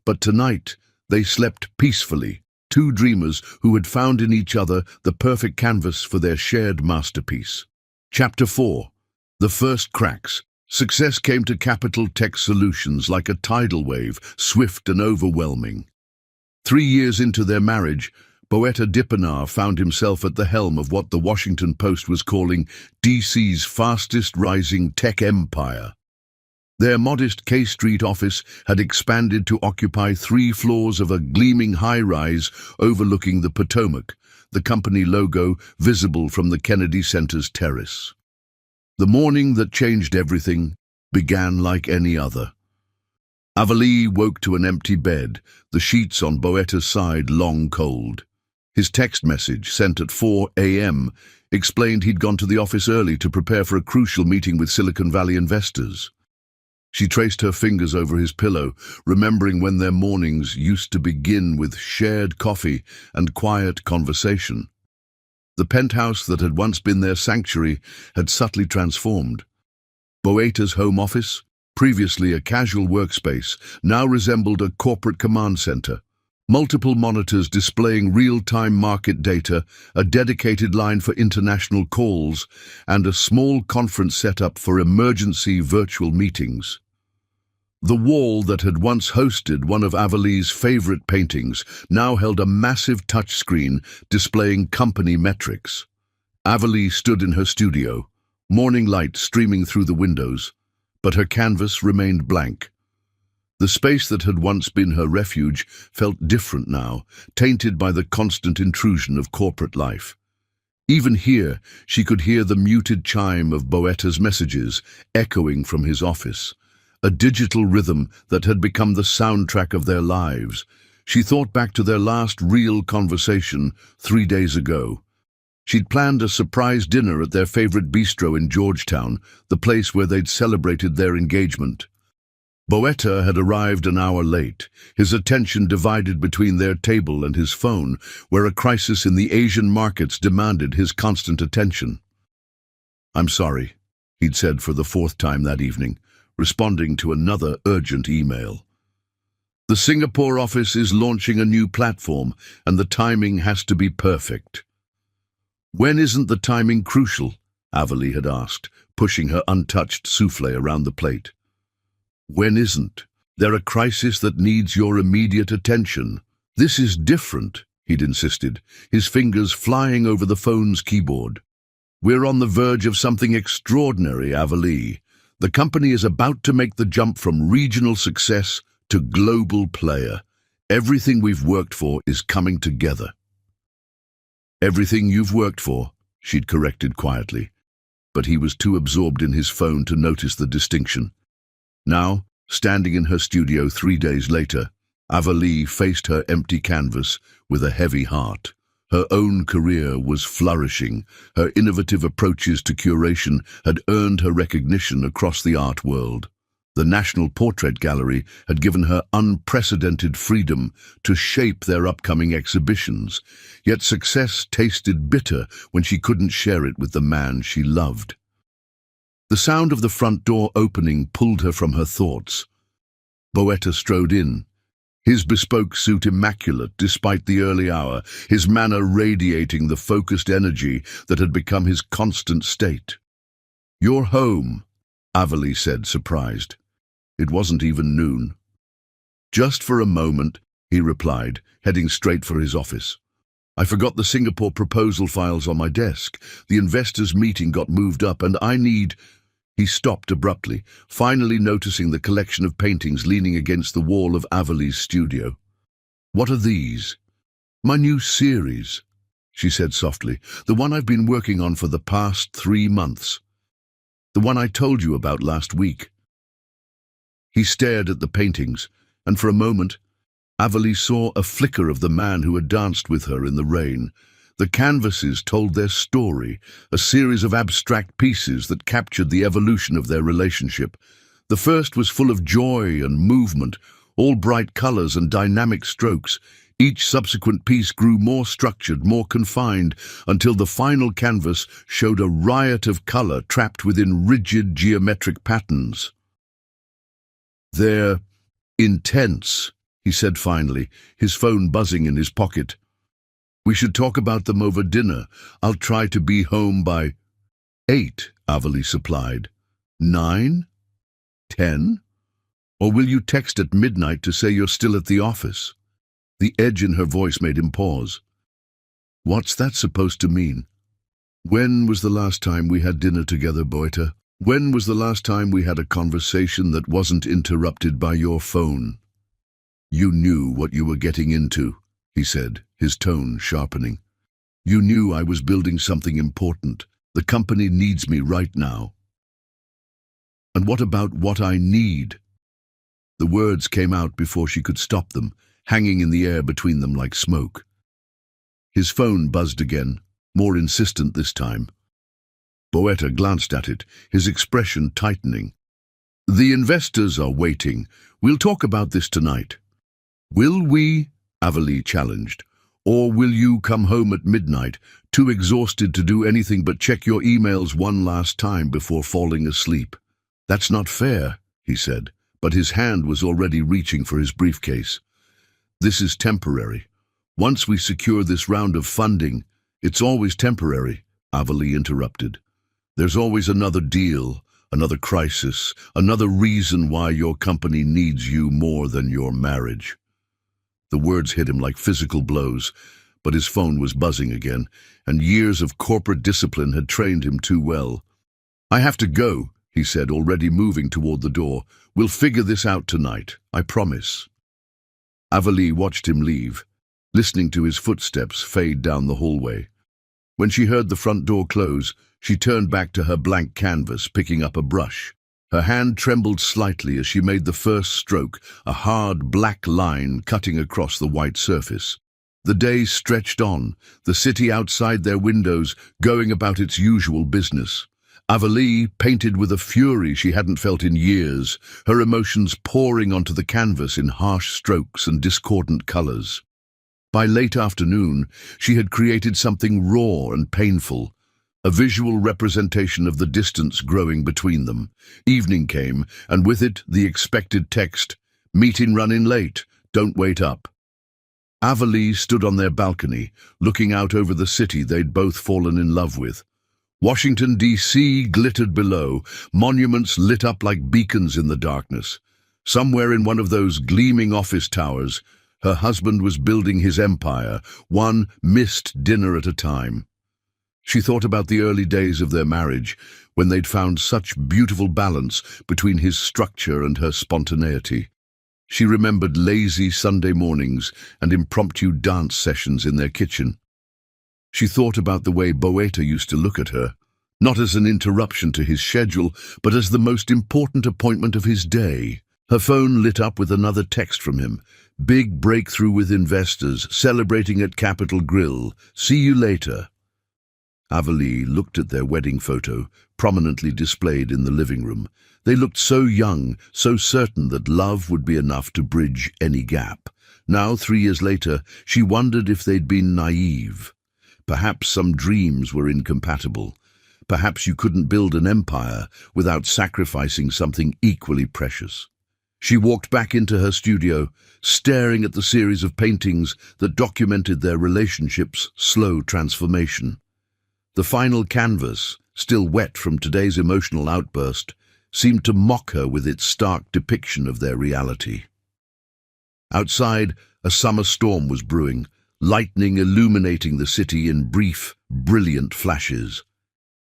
But tonight, they slept peacefully, two dreamers who had found in each other the perfect canvas for their shared masterpiece. Chapter 4. The First Cracks. Success came to Capital Tech Solutions like a tidal wave, swift and overwhelming. 3 years into their marriage, Boeta Dippenar found himself at the helm of what the Washington Post was calling DC's fastest-rising tech empire. Their modest K Street office had expanded to occupy 3 floors of a gleaming high-rise overlooking the Potomac, the company logo visible from the Kennedy Center's terrace. The morning that changed everything began like any other. Avalise woke to an empty bed, the sheets on Boeta's side long cold. His text message, sent at 4 a.m., explained he'd gone to the office early to prepare for a crucial meeting with Silicon Valley investors. She traced her fingers over his pillow, remembering when their mornings used to begin with shared coffee and quiet conversation. The penthouse that had once been their sanctuary had subtly transformed. Boeta's home office, previously a casual workspace, now resembled a corporate command center. Multiple monitors displaying real-time market data, a dedicated line for international calls, and a small conference setup for emergency virtual meetings. The wall that had once hosted one of Avalise's favorite paintings now held a massive touchscreen displaying company metrics. Avalise stood in her studio, morning light streaming through the windows, but her canvas remained blank. The space that had once been her refuge felt different now, tainted by the constant intrusion of corporate life. Even here, she could hear the muted chime of Boeta's messages echoing from his office, a digital rhythm that had become the soundtrack of their lives. She thought back to their last real conversation 3 days ago. She'd planned a surprise dinner at their favorite bistro in Georgetown, the place where they'd celebrated their engagement. Boeta had arrived an hour late, his attention divided between their table and his phone, where a crisis in the Asian markets demanded his constant attention. "I'm sorry," he'd said for the 4th time that evening, responding to another urgent email. "The Singapore office is launching a new platform, and the timing has to be perfect." "When isn't the timing crucial?" Avalise had asked, pushing her untouched soufflé around the plate. "When isn't? They're a crisis that needs your immediate attention." "This is different," he'd insisted, his fingers flying over the phone's keyboard. "We're on the verge of something extraordinary, Avalise. The company is about to make the jump from regional success to global player. Everything we've worked for is coming together." "Everything you've worked for," she'd corrected quietly. but he was too absorbed in his phone to notice the distinction. Now, standing in her studio 3 days later, Avalee faced her empty canvas with a heavy heart. Her own career was flourishing. Her innovative approaches to curation had earned her recognition across the art world. The National Portrait Gallery had given her unprecedented freedom to shape their upcoming exhibitions, yet success tasted bitter when she couldn't share it with the man she loved. The sound of the front door opening pulled her from her thoughts. Boetta strode in, his bespoke suit immaculate despite the early hour, his manner radiating the focused energy that had become his constant state. "You're home," Avalee said, surprised. It wasn't even noon. "Just for a moment," he replied, heading straight for his office. "I forgot the Singapore proposal files on my desk. The investors' meeting got moved up and I need—" He stopped abruptly, finally noticing the collection of paintings leaning against the wall of Avalee's studio. "What are these?" "My new series," she said softly. "The one I've been working on for the past 3 months. The one I told you about last week." He stared at the paintings, and for a moment, Avalee saw a flicker of the man who had danced with her in the rain. The canvases told their story, a series of abstract pieces that captured the evolution of their relationship. The first was full of joy and movement, all bright colors and dynamic strokes. Each subsequent piece grew more structured, more confined, until the final canvas showed a riot of color trapped within rigid geometric patterns. "They're intense," he said finally, his phone buzzing in his pocket. "We should talk about them over dinner. I'll try to be home by—" 8, Avalee supplied. 9? 10? Or will you text at midnight to say you're still at the office? The edge in her voice made him pause. What's that supposed to mean? When was the last time we had dinner together, Boetta? When was the last time we had a conversation that wasn't interrupted by your phone? You knew what you were getting into, he said, his tone sharpening. You knew I was building something important. The company needs me right now. And what about what I need? The words came out before she could stop them, hanging in the air between them like smoke. His phone buzzed again, more insistent this time. Boetta glanced at it, his expression tightening. The investors are waiting. We'll talk about this tonight. Will we? Avalee challenged. Or will you come home at midnight, too exhausted to do anything but check your emails one last time before falling asleep? That's not fair, he said, but his hand was already reaching for his briefcase. This is temporary. Once we secure this round of funding, it's always temporary, Avalee interrupted. There's always another deal, another crisis, another reason why your company needs you more than your marriage. The words hit him like physical blows, but his phone was buzzing again, and years of corporate discipline had trained him too well. I have to go, he said, already moving toward the door. We'll figure this out tonight, I promise. Avalee watched him leave, listening to his footsteps fade down the hallway. When she heard the front door close, she turned back to her blank canvas, picking up a brush. Her hand trembled slightly as she made the first stroke, a hard black line cutting across the white surface. The day stretched on, the city outside their windows going about its usual business. Avalee painted with a fury she hadn't felt in years, her emotions pouring onto the canvas in harsh strokes and discordant colors. By late afternoon, she had created something raw and painful, a visual representation of the distance growing between them. Evening came, and with it the expected text, "Meeting running late, don't wait up." Avalee stood on their balcony, looking out over the city they'd both fallen in love with. Washington, D.C. glittered below, monuments lit up like beacons in the darkness. Somewhere in one of those gleaming office towers, her husband was building his empire, one missed dinner at a time. She thought about the early days of their marriage, when they'd found such beautiful balance between his structure and her spontaneity. She remembered lazy Sunday mornings and impromptu dance sessions in their kitchen. She thought about the way Boetta used to look at her, not as an interruption to his schedule, but as the most important appointment of his day. Her phone lit up with another text from him. Big breakthrough with investors, celebrating at Capitol Grill. See you later. Avalee looked at their wedding photo, prominently displayed in the living room. They looked so young, so certain that love would be enough to bridge any gap. Now, 3 years later, she wondered if they'd been naive. Perhaps some dreams were incompatible. Perhaps you couldn't build an empire without sacrificing something equally precious. She walked back into her studio, staring at the series of paintings that documented their relationship's slow transformation. The final canvas, still wet from today's emotional outburst, seemed to mock her with its stark depiction of their reality. Outside, a summer storm was brewing, lightning illuminating the city in brief, brilliant flashes.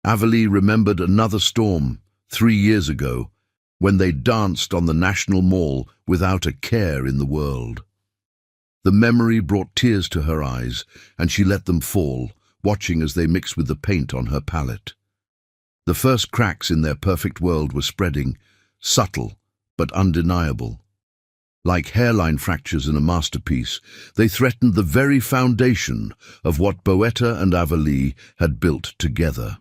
Avalee remembered another storm, 3 years ago, when they danced on the National Mall without a care in the world. The memory brought tears to her eyes, and she let them fall, watching as they mixed with the paint on her palette. The first cracks in their perfect world were spreading, subtle but undeniable. Like hairline fractures in a masterpiece, they threatened the very foundation of what Boetta and Avalee had built together.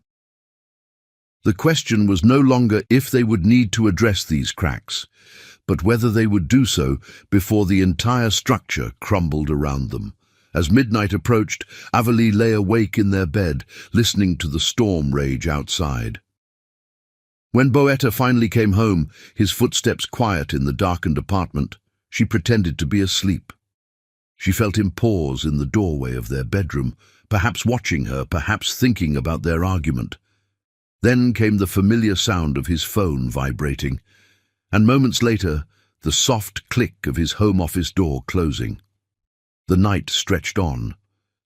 The question was no longer if they would need to address these cracks, but whether they would do so before the entire structure crumbled around them. As midnight approached, Avalee lay awake in their bed, listening to the storm rage outside. When Boetta finally came home, his footsteps quiet in the darkened apartment, she pretended to be asleep. She felt him pause in the doorway of their bedroom, perhaps watching her, perhaps thinking about their argument. Then came the familiar sound of his phone vibrating, and moments later, the soft click of his home office door closing. The night stretched on,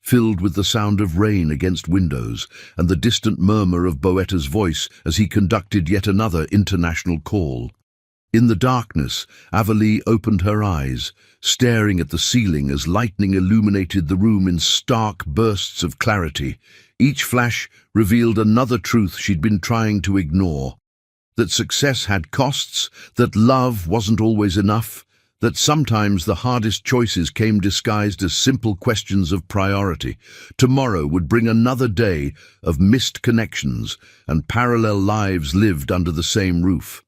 filled with the sound of rain against windows and the distant murmur of Boetta's voice as he conducted yet another international call. In the darkness, Avalee opened her eyes, staring at the ceiling as lightning illuminated the room in stark bursts of clarity. Each flash revealed another truth she'd been trying to ignore: that success had costs, that love wasn't always enough, that sometimes the hardest choices came disguised as simple questions of priority. Tomorrow would bring another day of missed connections and parallel lives lived under the same roof.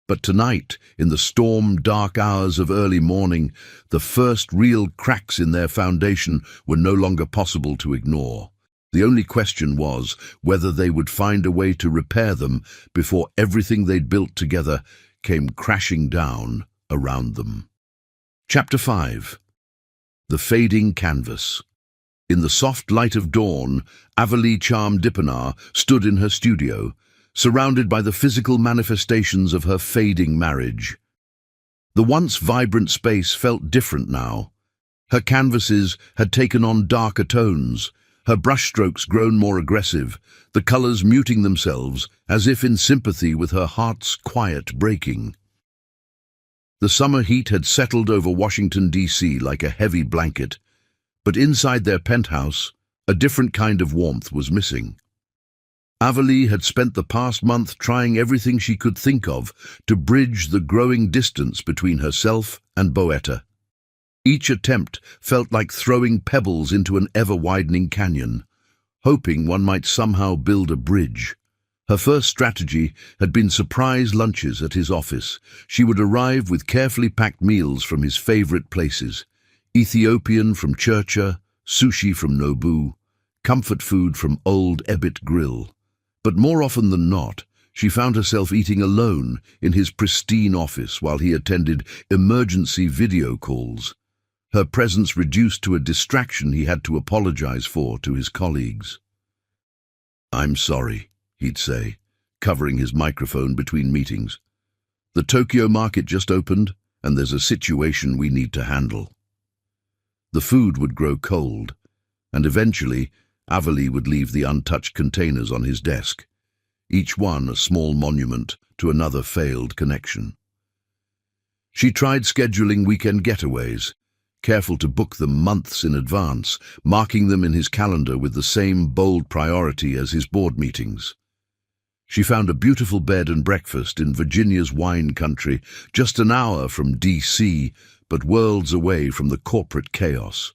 But tonight, in the storm-dark hours of early morning, the first real cracks in their foundation were no longer possible to ignore. The only question was whether they would find a way to repair them before everything they'd built together came crashing down around them. Chapter 5. The Fading Canvas. In the soft light of dawn, Avalee Charm-Dipanar stood in her studio, surrounded by the physical manifestations of her fading marriage. The once vibrant space felt different now. Her canvases had taken on darker tones, her brushstrokes grown more aggressive, the colors muting themselves as if in sympathy with her heart's quiet breaking. The summer heat had settled over Washington, D.C. like a heavy blanket, but inside their penthouse, a different kind of warmth was missing. Avalee had spent the past month trying everything she could think of to bridge the growing distance between herself and Boetta. Each attempt felt like throwing pebbles into an ever-widening canyon, hoping one might somehow build a bridge. Her first strategy had been surprise lunches at his office. She would arrive with carefully packed meals from his favorite places: Ethiopian from Churcha, sushi from Nobu, comfort food from Old Ebbitt Grill. But more often than not, she found herself eating alone in his pristine office while he attended emergency video calls. Her presence reduced to a distraction he had to apologize for to his colleagues. "I'm sorry," he'd say, covering his microphone between meetings. "The Tokyo market just opened, and there's a situation we need to handle." The food would grow cold, and eventually Avalee would leave the untouched containers on his desk, each one a small monument to another failed connection. She tried scheduling weekend getaways, careful to book them months in advance, marking them in his calendar with the same bold priority as his board meetings. She found a beautiful bed and breakfast in Virginia's wine country, just an hour from D.C., but worlds away from the corporate chaos.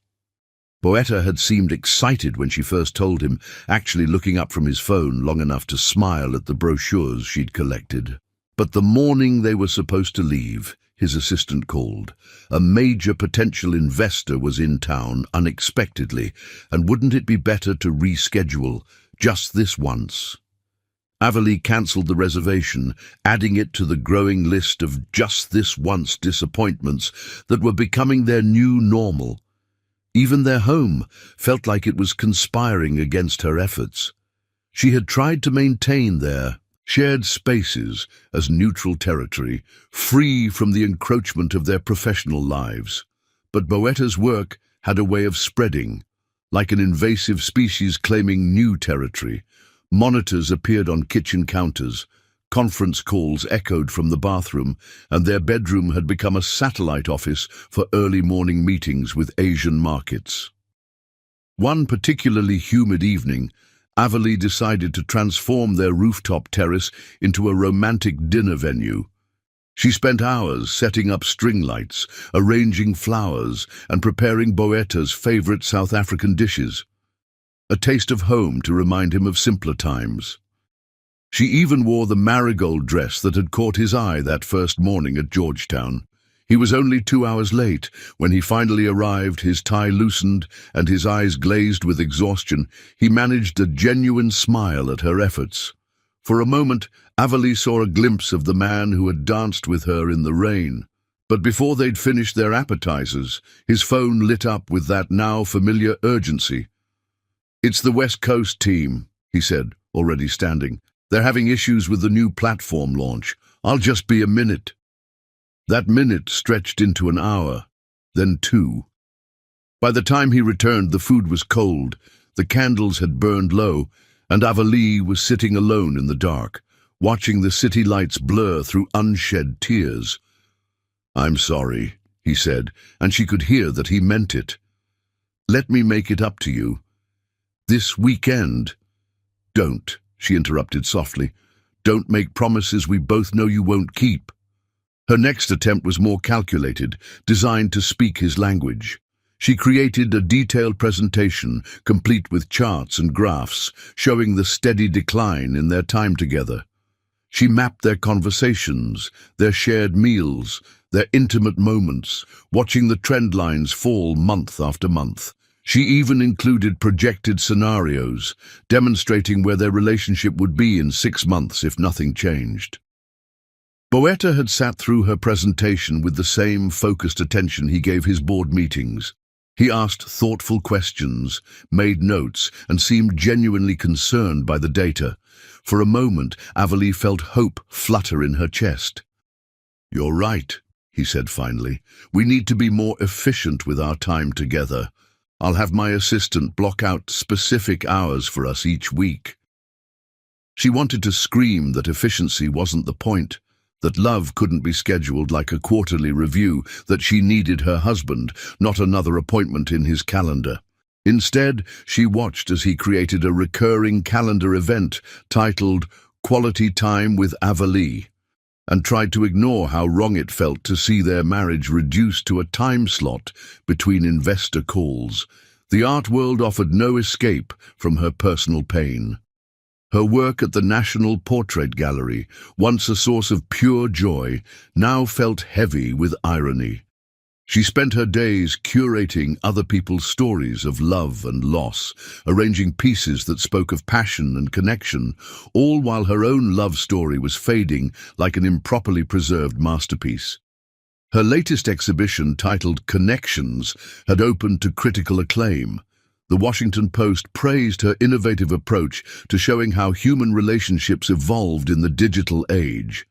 Boetta had seemed excited when she first told him, actually looking up from his phone long enough to smile at the brochures she'd collected. But the morning they were supposed to leave, his assistant called. A major potential investor was in town unexpectedly, and wouldn't it be better to reschedule just this once? Avalee cancelled the reservation, adding it to the growing list of just this once disappointments that were becoming their new normal. Even their home felt like it was conspiring against her efforts. She had tried to maintain their shared spaces as neutral territory, free from the encroachment of their professional lives. But Boetta's work had a way of spreading, like an invasive species claiming new territory. Monitors appeared on kitchen counters, conference calls echoed from the bathroom, and their bedroom had become a satellite office for early morning meetings with Asian markets. One particularly humid evening, Avalee decided to transform their rooftop terrace into a romantic dinner venue. She spent hours setting up string lights, arranging flowers, and preparing Boetta's favorite South African dishes. A taste of home to remind him of simpler times. She even wore the marigold dress that had caught his eye that first morning at Georgetown. He was only 2 hours late. When he finally arrived, his tie loosened and his eyes glazed with exhaustion. He managed a genuine smile at her efforts. For a moment, Avalee saw a glimpse of the man who had danced with her in the rain. But before they'd finished their appetizers, his phone lit up with that now familiar urgency. "It's the West Coast team," he said, already standing. "They're having issues with the new platform launch. I'll just be a minute." That minute stretched into an hour, then 2. By the time he returned, the food was cold, the candles had burned low, and Avalee was sitting alone in the dark, watching the city lights blur through unshed tears. "I'm sorry," he said, and she could hear that he meant it. "Let me make it up to you. This weekend." "Don't," she interrupted softly. "Don't make promises we both know you won't keep." Her next attempt was more calculated, designed to speak his language. She created a detailed presentation, complete with charts and graphs, showing the steady decline in their time together. She mapped their conversations, their shared meals, their intimate moments, watching the trend lines fall month after month. She even included projected scenarios, demonstrating where their relationship would be in 6 months if nothing changed. Boetta had sat through her presentation with the same focused attention he gave his board meetings. He asked thoughtful questions, made notes, and seemed genuinely concerned by the data. For a moment, Avalee felt hope flutter in her chest. "You're right," he said finally. "We need to be more efficient with our time together. I'll have my assistant block out specific hours for us each week." She wanted to scream that efficiency wasn't the point, that love couldn't be scheduled like a quarterly review, that she needed her husband, not another appointment in his calendar. Instead, she watched as he created a recurring calendar event titled Quality Time with Avalee, and tried to ignore how wrong it felt to see their marriage reduced to a time slot between investor calls. The art world offered no escape from her personal pain. Her work at the National Portrait Gallery, once a source of pure joy, now felt heavy with irony. She spent her days curating other people's stories of love and loss, arranging pieces that spoke of passion and connection, all while her own love story was fading like an improperly preserved masterpiece. Her latest exhibition, titled Connections, had opened to critical acclaim. The Washington Post praised her innovative approach to showing how human relationships evolved in the digital age.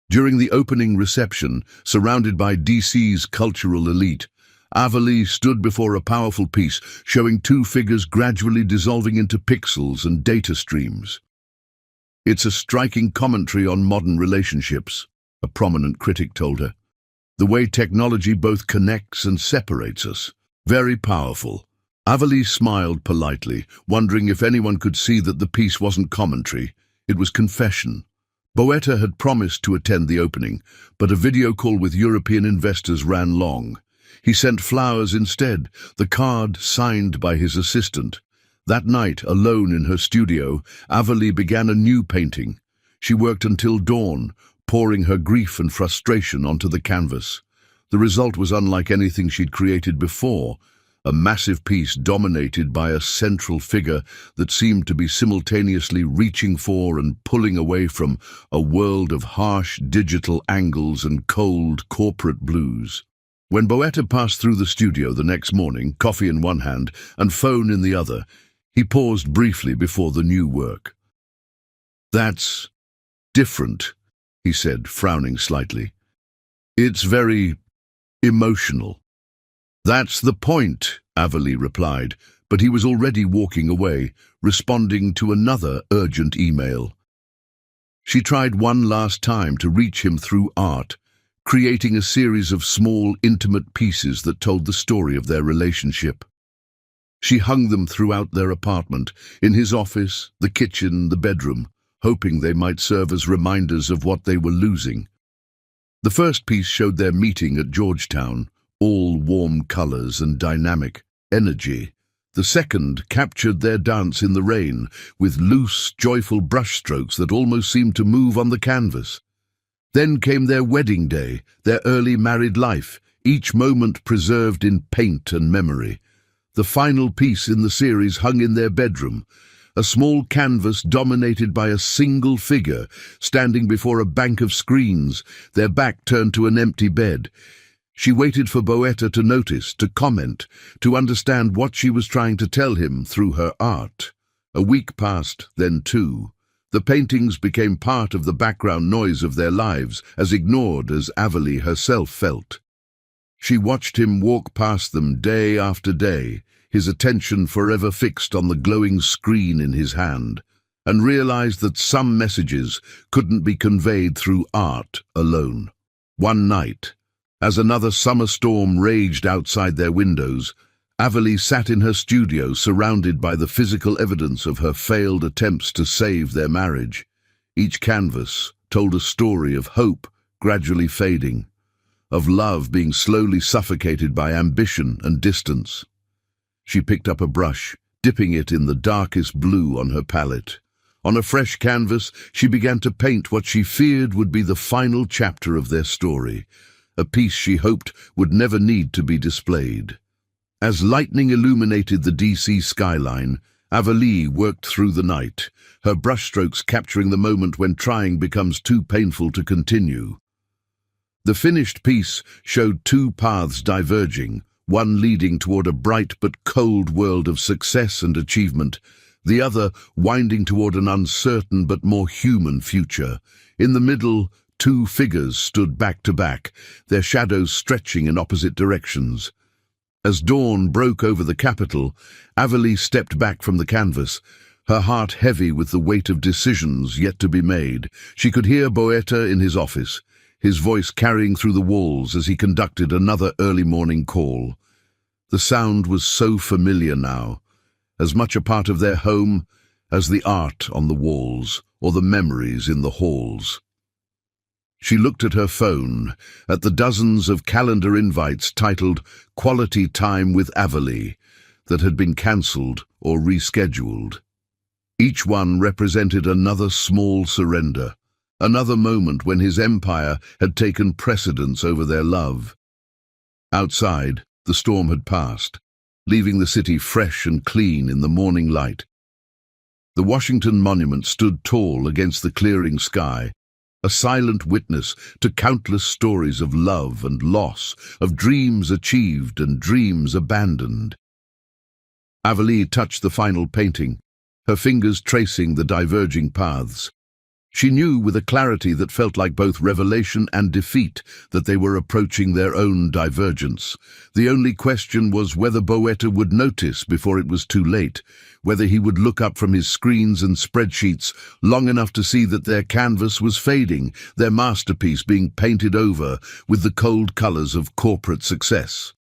During the opening reception, surrounded by DC's cultural elite, Avalee stood before a powerful piece showing 2 figures gradually dissolving into pixels and data streams. "It's a striking commentary on modern relationships," a prominent critic told her. "The way technology both connects and separates us. Very powerful." Avalee smiled politely, wondering if anyone could see that the piece wasn't commentary. It was confession. Boetta had promised to attend the opening, but a video call with European investors ran long. He sent flowers instead, the card signed by his assistant. That night, alone in her studio, Avalie began a new painting. She worked until dawn, pouring her grief and frustration onto the canvas. The result was unlike anything she'd created before, a massive piece dominated by a central figure that seemed to be simultaneously reaching for and pulling away from a world of harsh digital angles and cold corporate blues. When Boetta passed through the studio the next morning, coffee in one hand and phone in the other, he paused briefly before the new work. "That's different," he said, frowning slightly. "It's very emotional." "That's the point," Avalie replied, but he was already walking away, responding to another urgent email. She tried one last time to reach him through art, creating a series of small, intimate pieces that told the story of their relationship. She hung them throughout their apartment, in his office, the kitchen, the bedroom, hoping they might serve as reminders of what they were losing. The first piece showed their meeting at Georgetown, all warm colors and dynamic energy. The second captured their dance in the rain, with loose, joyful brushstrokes that almost seemed to move on the canvas. Then came their wedding day, their early married life, each moment preserved in paint and memory. The final piece in the series hung in their bedroom, a small canvas dominated by a single figure, standing before a bank of screens, their back turned to an empty bed. She waited for Boetta to notice, to comment, to understand what she was trying to tell him through her art. A week passed, then two. The paintings became part of the background noise of their lives, as ignored as Avalie herself felt. She watched him walk past them day after day, his attention forever fixed on the glowing screen in his hand, and realized that some messages couldn't be conveyed through art alone. One night, as another summer storm raged outside their windows, Avalie sat in her studio surrounded by the physical evidence of her failed attempts to save their marriage. Each canvas told a story of hope gradually fading, of love being slowly suffocated by ambition and distance. She picked up a brush, dipping it in the darkest blue on her palette. On a fresh canvas, she began to paint what she feared would be the final chapter of their story, a piece she hoped would never need to be displayed. As lightning illuminated the DC skyline, Avalie worked through the night, her brushstrokes capturing the moment when trying becomes too painful to continue. The finished piece showed two paths diverging, one leading toward a bright but cold world of success and achievement, the other winding toward an uncertain but more human future. In the middle, two figures stood back to back, their shadows stretching in opposite directions. As dawn broke over the capital, Avalie stepped back from the canvas, her heart heavy with the weight of decisions yet to be made. She could hear Boetta in his office, his voice carrying through the walls as he conducted another early morning call. The sound was so familiar now, as much a part of their home as the art on the walls or the memories in the halls. She looked at her phone, at the dozens of calendar invites titled "Quality Time with Avalie" that had been cancelled or rescheduled. Each one represented another small surrender, another moment when his empire had taken precedence over their love. Outside, the storm had passed, leaving the city fresh and clean in the morning light. The Washington Monument stood tall against the clearing sky, a silent witness to countless stories of love and loss, of dreams achieved and dreams abandoned. Avalie touched the final painting, her fingers tracing the diverging paths. She knew with a clarity that felt like both revelation and defeat that they were approaching their own divergence. The only question was whether Boetta would notice before it was too late, whether he would look up from his screens and spreadsheets long enough to see that their canvas was fading, their masterpiece being painted over with the cold colors of corporate success.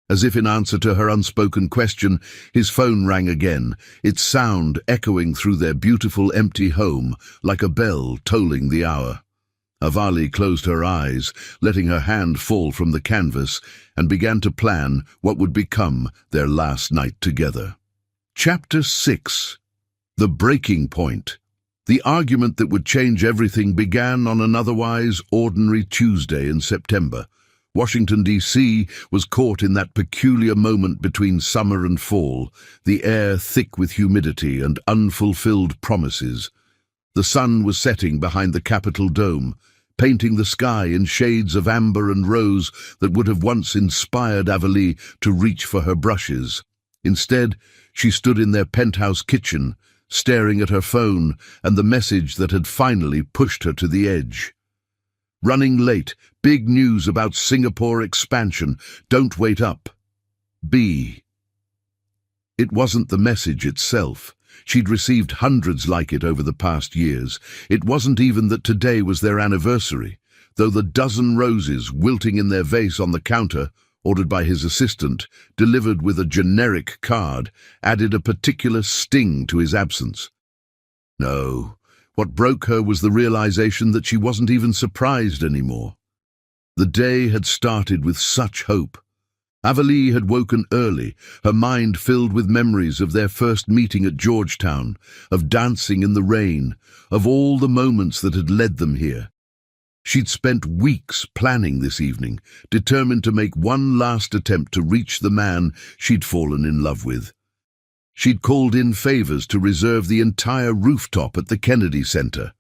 As if in answer to her unspoken question, his phone rang again, its sound echoing through their beautiful empty home like a bell tolling the hour. Avali closed her eyes, letting her hand fall from the canvas, and began to plan what would become their last night together. Chapter 6. The Breaking Point. The argument that would change everything began on an otherwise ordinary Tuesday in September. Washington, D.C. was caught in that peculiar moment between summer and fall, the air thick with humidity and unfulfilled promises. The sun was setting behind the Capitol dome, painting the sky in shades of amber and rose that would have once inspired Avali to reach for her brushes. Instead, she stood in their penthouse kitchen, staring at her phone and the message that had finally pushed her to the edge. Running late, big news about Singapore expansion, don't wait up. B. It wasn't the message itself. She'd received hundreds like it over the past years. It wasn't even that today was their anniversary, though the dozen roses wilting in their vase on the counter, ordered by his assistant, delivered with a generic card, added a particular sting to his absence. No. What broke her was the realization that she wasn't even surprised anymore. The day had started with such hope. Avali had woken early, her mind filled with memories of their first meeting at Georgetown, of dancing in the rain, of all the moments that had led them here. She'd spent weeks planning this evening, determined to make one last attempt to reach the man she'd fallen in love with. She'd called in favors to reserve the entire rooftop at the Kennedy Center,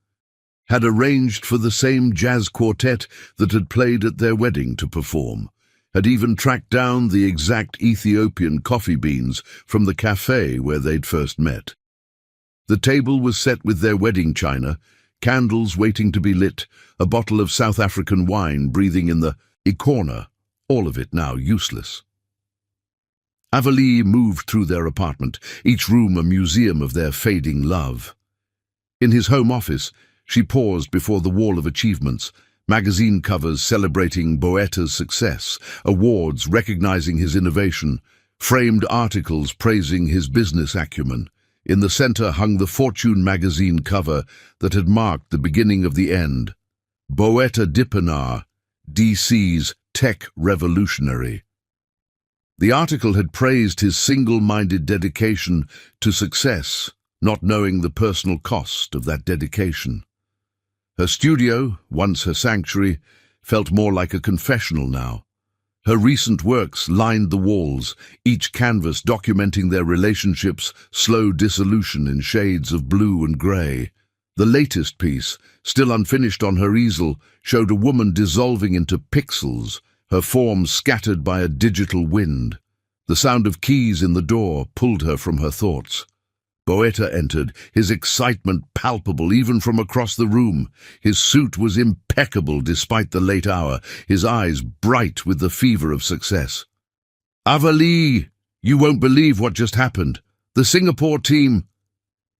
had arranged for the same jazz quartet that had played at their wedding to perform, had even tracked down the exact Ethiopian coffee beans from the cafe where they'd first met. The table was set with their wedding china, candles waiting to be lit, a bottle of South African wine breathing in the corner, all of it now useless. Avali moved through their apartment, each room a museum of their fading love. In his home office, she paused before the wall of achievements, magazine covers celebrating Boeta's success, awards recognizing his innovation, framed articles praising his business acumen. In the center hung the Fortune magazine cover that had marked the beginning of the end. Boeta Dipanar, DC's tech revolutionary. The article had praised his single-minded dedication to success, not knowing the personal cost of that dedication. Her studio, once her sanctuary, felt more like a confessional now. Her recent works lined the walls, each canvas documenting their relationship's slow dissolution in shades of blue and grey. The latest piece, still unfinished on her easel, showed a woman dissolving into pixels, her form scattered by a digital wind. The sound of keys in the door pulled her from her thoughts. Boeta entered, his excitement palpable even from across the room. His suit was impeccable despite the late hour, his eyes bright with the fever of success. "Avali, you won't believe what just happened. The Singapore team—"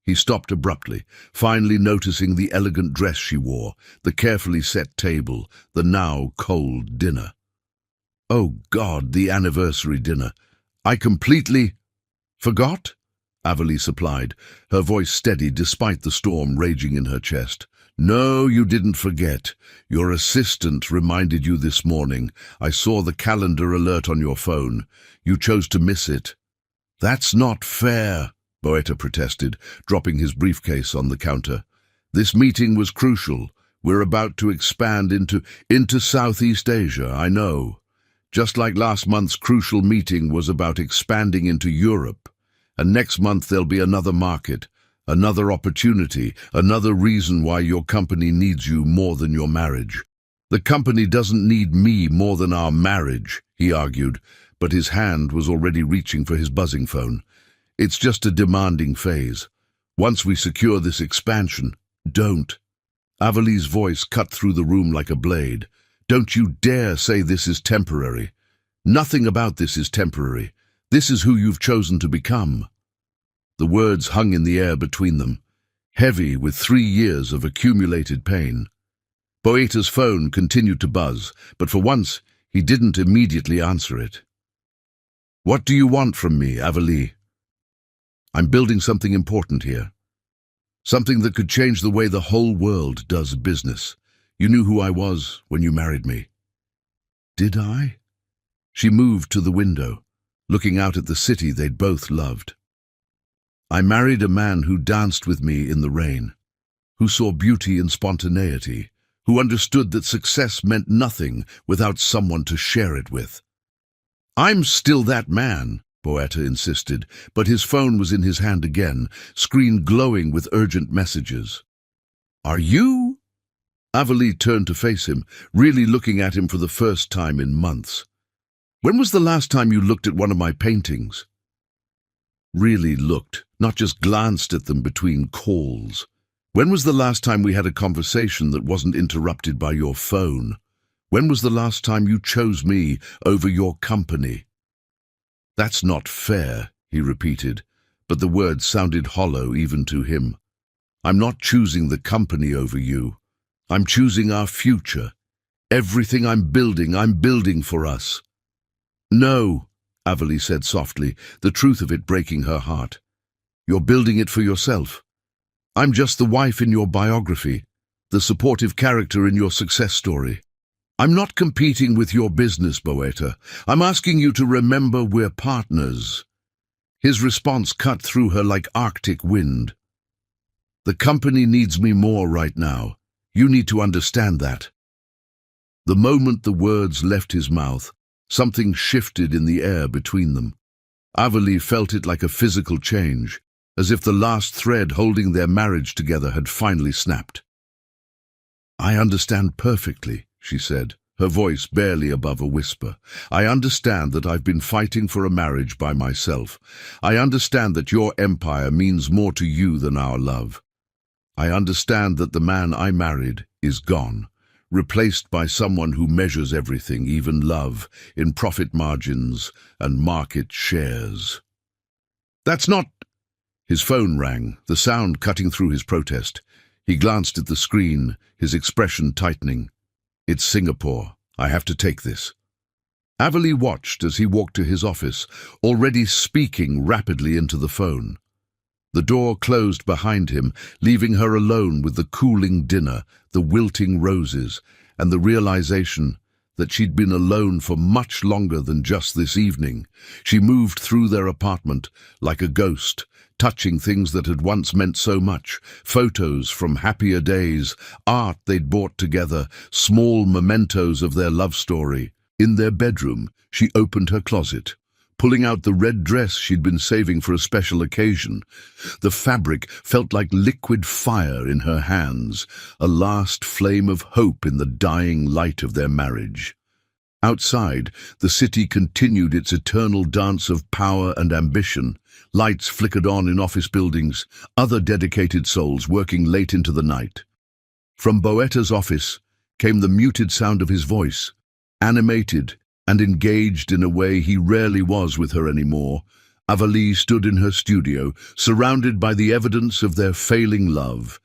He stopped abruptly, finally noticing the elegant dress she wore, the carefully set table, the now cold dinner. "Oh God, the anniversary dinner. I completely forgot?" Avali supplied, her voice steady despite the storm raging in her chest. "No, you didn't forget. Your assistant reminded you this morning. I saw the calendar alert on your phone. You chose to miss it." "That's not fair," Boeta protested, dropping his briefcase on the counter. "This meeting was crucial. We're about to expand into Southeast Asia, I know. Just like last month's crucial meeting was about expanding into Europe. And next month there'll be another market, another opportunity, another reason why your company needs you more than your marriage." "The company doesn't need me more than our marriage," he argued, but his hand was already reaching for his buzzing phone. "It's just a demanding phase. Once we secure this expansion, don't." Avali's voice cut through the room like a blade. "Don't you dare say this is temporary. Nothing about this is temporary. This is who you've chosen to become." The words hung in the air between them, heavy with 3 years of accumulated pain. Boeta's phone continued to buzz, but for once he didn't immediately answer it. What do you want from me, Avalee? I'm building something important here. Something that could change the way the whole world does business. You knew who I was when you married me. Did I? She moved to the window, looking out at the city they'd both loved. I married a man who danced with me in the rain, who saw beauty in spontaneity, who understood that success meant nothing without someone to share it with. I'm still that man, Boetta insisted, but his phone was in his hand again, screen glowing with urgent messages. Are you? Avalee turned to face him, really looking at him for the first time in months. When was the last time you looked at one of my paintings? Really looked, not just glanced at them between calls. When was the last time we had a conversation that wasn't interrupted by your phone? When was the last time you chose me over your company? That's not fair, he repeated, but the words sounded hollow even to him. I'm not choosing the company over you. I'm choosing our future. Everything I'm building for us. No, Avalee said softly, the truth of it breaking her heart. You're building it for yourself. I'm just the wife in your biography, the supportive character in your success story. I'm not competing with your business, Boetta. I'm asking you to remember we're partners. His response cut through her like Arctic wind. The company needs me more right now. You need to understand that. The moment the words left his mouth, something shifted in the air between them. Avalee felt it like a physical change, as if the last thread holding their marriage together had finally snapped. I understand perfectly, she said, her voice barely above a whisper. I understand that I've been fighting for a marriage by myself. I understand that your empire means more to you than our love. I understand that the man I married is gone, replaced by someone who measures everything, even love, in profit margins and market shares. That's not... His phone rang, the sound cutting through his protest. He glanced at the screen, his expression tightening. It's Singapore. I have to take this. Avalee watched as he walked to his office, already speaking rapidly into the phone. The door closed behind him, leaving her alone with the cooling dinner, the wilting roses, and the realization that she'd been alone for much longer than just this evening. She moved through their apartment like a ghost, touching things that had once meant so much, photos from happier days, art they'd bought together, small mementos of their love story. In their bedroom, she opened her closet, pulling out the red dress she'd been saving for a special occasion. The fabric felt like liquid fire in her hands, a last flame of hope in the dying light of their marriage. Outside, the city continued its eternal dance of power and ambition. Lights flickered on in office buildings, other dedicated souls working late into the night. From Boetta's office came the muted sound of his voice, animated and engaged in a way he rarely was with her anymore. Avalee stood in her studio, surrounded by the evidence of their failing love.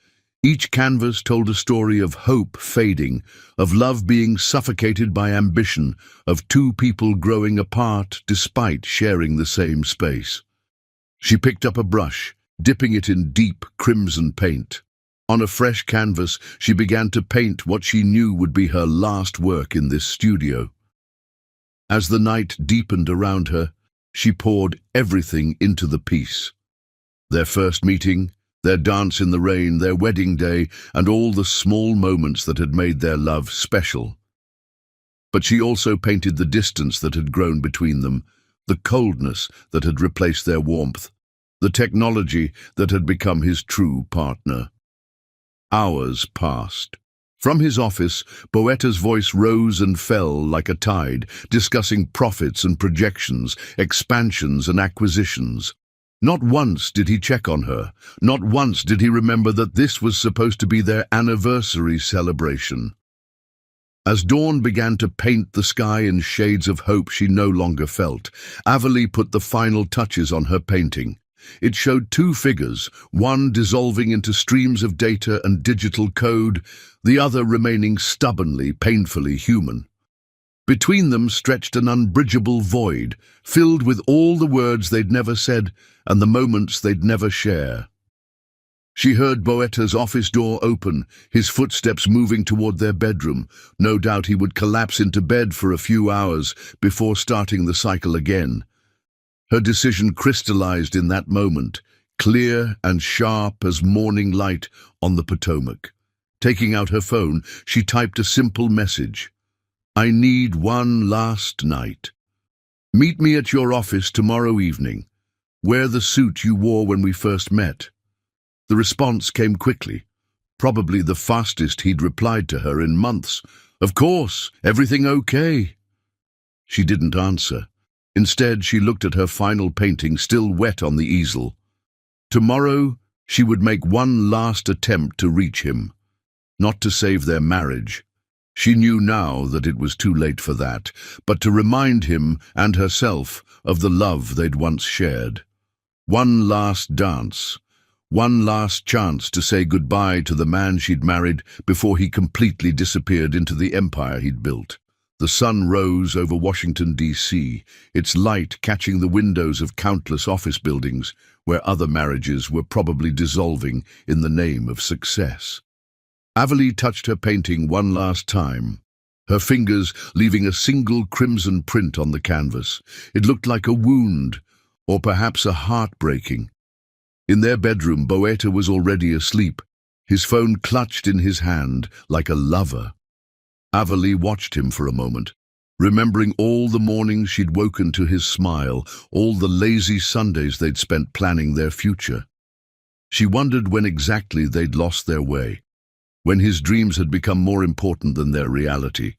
Each canvas told a story of hope fading, of love being suffocated by ambition, of two people growing apart despite sharing the same space. She picked up a brush, dipping it in deep crimson paint. On a fresh canvas, she began to paint what she knew would be her last work in this studio. As the night deepened around her, she poured everything into the piece. Their first meeting, their dance in the rain, their wedding day, and all the small moments that had made their love special. But she also painted the distance that had grown between them, the coldness that had replaced their warmth, the technology that had become his true partner. Hours passed. From his office, Boetta's voice rose and fell like a tide, discussing profits and projections, expansions and acquisitions. Not once did he check on her. Not once did he remember that this was supposed to be their anniversary celebration. As dawn began to paint the sky in shades of hope she no longer felt, Avalee put the final touches on her painting. It showed two figures, one dissolving into streams of data and digital code, the other remaining stubbornly, painfully human. Between them stretched an unbridgeable void, filled with all the words they'd never said and the moments they'd never share. She heard Boetta's office door open, his footsteps moving toward their bedroom. No doubt he would collapse into bed for a few hours before starting the cycle again. Her decision crystallized in that moment, clear and sharp as morning light on the Potomac. Taking out her phone, she typed a simple message. "I need one last night. Meet me at your office tomorrow evening. Wear the suit you wore when we first met." The response came quickly, probably the fastest he'd replied to her in months. "Of course, everything okay?" She didn't answer. Instead, she looked at her final painting still wet on the easel. Tomorrow, she would make one last attempt to reach him, not to save their marriage. She knew now that it was too late for that, but to remind him and herself of the love they'd once shared. One last dance. One last chance to say goodbye to the man she'd married before he completely disappeared into the empire he'd built. The sun rose over Washington, D.C., its light catching the windows of countless office buildings where other marriages were probably dissolving in the name of success. Avalie touched her painting one last time, her fingers leaving a single crimson print on the canvas. It looked like a wound, or perhaps a heartbreaking. In their bedroom, Boetta was already asleep, his phone clutched in his hand like a lover. Avalie watched him for a moment, remembering all the mornings she'd woken to his smile, all the lazy Sundays they'd spent planning their future. She wondered when exactly they'd lost their way, when his dreams had become more important than their reality.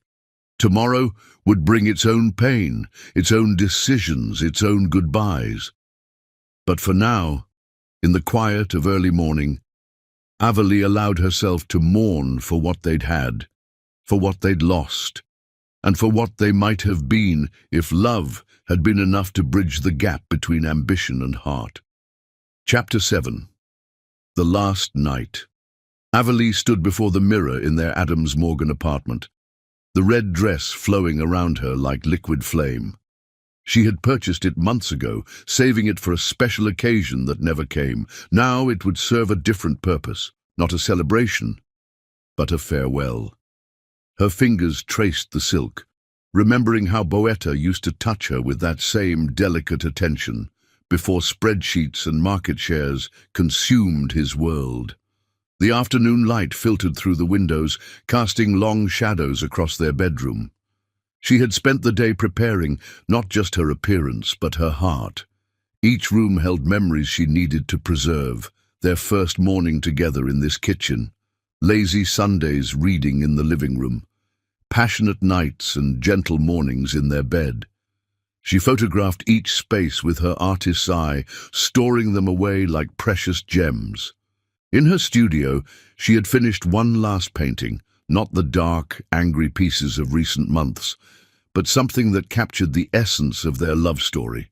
Tomorrow would bring its own pain, its own decisions, its own goodbyes. But for now, in the quiet of early morning, Avalie allowed herself to mourn for what they'd had, for what they'd lost, and for what they might have been if love had been enough to bridge the gap between ambition and heart. Chapter 7. The Last Night. Avalie stood before the mirror in their Adams Morgan apartment, the red dress flowing around her like liquid flame. She had purchased it months ago, saving it for a special occasion that never came. Now it would serve a different purpose, not a celebration, but a farewell. Her fingers traced the silk, remembering how Boetta used to touch her with that same delicate attention before spreadsheets and market shares consumed his world. The afternoon light filtered through the windows, casting long shadows across their bedroom. She had spent the day preparing not just her appearance, but her heart. Each room held memories she needed to preserve, their first morning together in this kitchen, lazy Sundays reading in the living room, passionate nights and gentle mornings in their bed. She photographed each space with her artist's eye, storing them away like precious gems. In her studio, she had finished one last painting, not the dark, angry pieces of recent months, but something that captured the essence of their love story.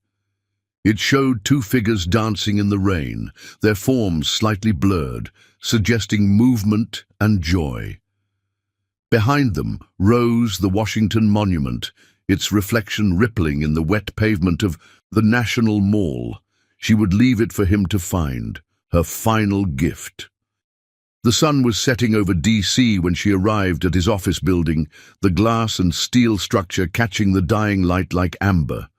It showed two figures dancing in the rain, their forms slightly blurred, suggesting movement and joy. Behind them rose the Washington Monument, its reflection rippling in the wet pavement of the National Mall. She would leave it for him to find, her final gift. The sun was setting over D.C. when she arrived at his office building, the glass and steel structure catching the dying light like amber.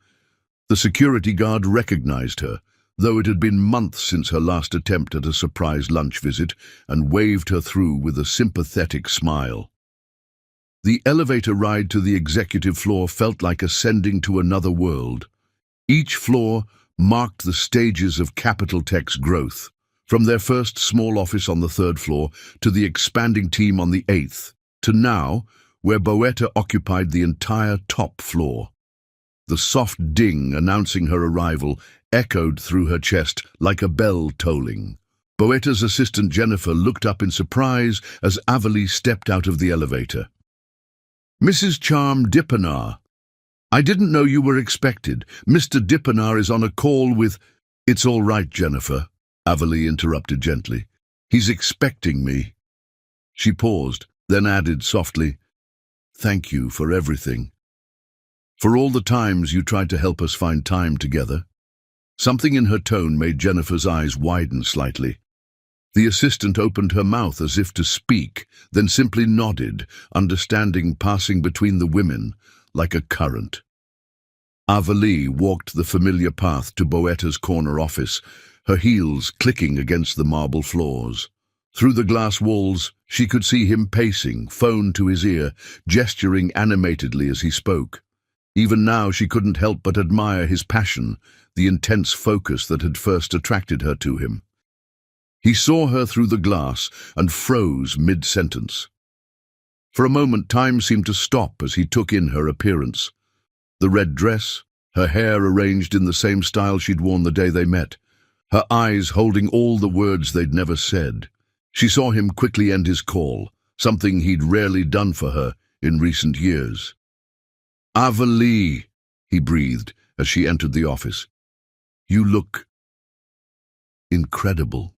The security guard recognized her, though it had been months since her last attempt at a surprise lunch visit, and waved her through with a sympathetic smile. The elevator ride to the executive floor felt like ascending to another world. Each floor marked the stages of Capital Tech's growth, from their first small office on the 3rd floor to the expanding team on the 8th, to now, where Boetta occupied the entire top floor. The soft ding announcing her arrival echoed through her chest like a bell tolling. Boetta's assistant Jennifer looked up in surprise as Avalie stepped out of the elevator. "Mrs. Charm Dippenar, I didn't know you were expected. Mr. Dippenar is on a call with—" "It's all right, Jennifer," Avalie interrupted gently. "He's expecting me." She paused, then added softly, "Thank you for everything." For all the times you tried to help us find time together." Something in her tone made Jennifer's eyes widen slightly. The assistant opened her mouth as if to speak, then simply nodded, understanding passing between the women like a current. Avalee walked the familiar path to Boetta's corner office, her heels clicking against the marble floors. Through the glass walls, she could see him pacing, phone to his ear, gesturing animatedly as he spoke. Even now she couldn't help but admire his passion, the intense focus that had first attracted her to him. He saw her through the glass and froze mid-sentence. For a moment, time seemed to stop as he took in her appearance. The red dress, her hair arranged in the same style she'd worn the day they met, her eyes holding all the words they'd never said. She saw him quickly end his call, something he'd rarely done for her in recent years. "Avalee," he breathed as she entered the office. "You look incredible."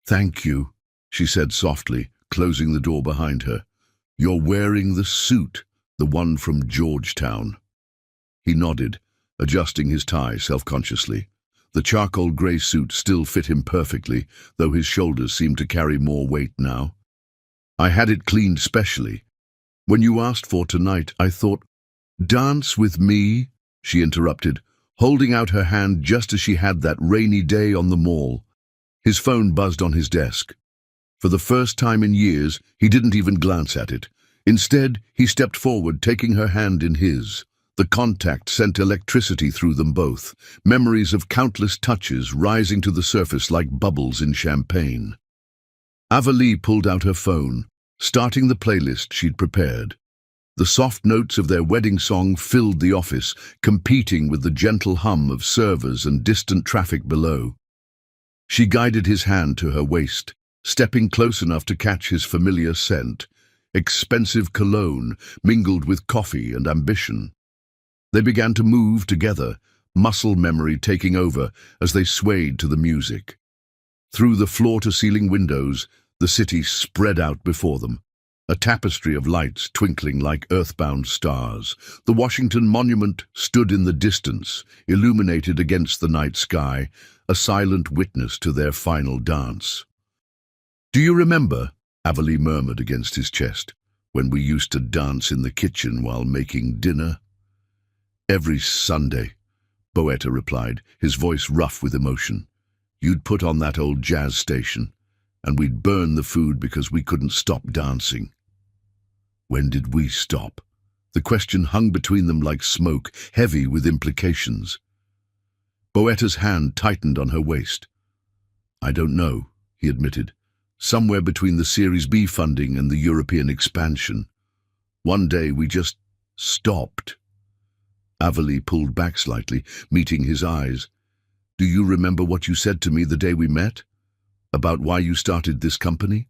"Thank you," she said softly, closing the door behind her. "You're wearing the suit, the one from Georgetown." He nodded, adjusting his tie self-consciously. The charcoal grey suit still fit him perfectly, though his shoulders seemed to carry more weight now. "I had it cleaned specially. When you asked for tonight, I thought—" "Dance with me?" she interrupted, holding out her hand just as she had that rainy day on the mall. His phone buzzed on his desk. For the first time in years, he didn't even glance at it. Instead, he stepped forward, taking her hand in his. The contact sent electricity through them both, memories of countless touches rising to the surface like bubbles in champagne. Avalee pulled out her phone, starting the playlist she'd prepared. The soft notes of their wedding song filled the office, competing with the gentle hum of servers and distant traffic below. She guided his hand to her waist, stepping close enough to catch his familiar scent, expensive cologne mingled with coffee and ambition. They began to move together, muscle memory taking over as they swayed to the music. Through the floor-to-ceiling windows, the city spread out before them, a tapestry of lights twinkling like earthbound stars. The Washington Monument stood in the distance, illuminated against the night sky, a silent witness to their final dance. "Do you remember," Avalee murmured against his chest, "when we used to dance in the kitchen while making dinner?" "Every Sunday," Boetta replied, his voice rough with emotion. "You'd put on that old jazz station, and we'd burn the food because we couldn't stop dancing." When did we stop? The question hung between them like smoke, heavy with implications. Boetta's hand tightened on her waist. "I don't know," he admitted. "Somewhere between the Series B funding and the European expansion. One day we just stopped." Avalee pulled back slightly, meeting his eyes. "Do you remember what you said to me the day we met? About why you started this company?"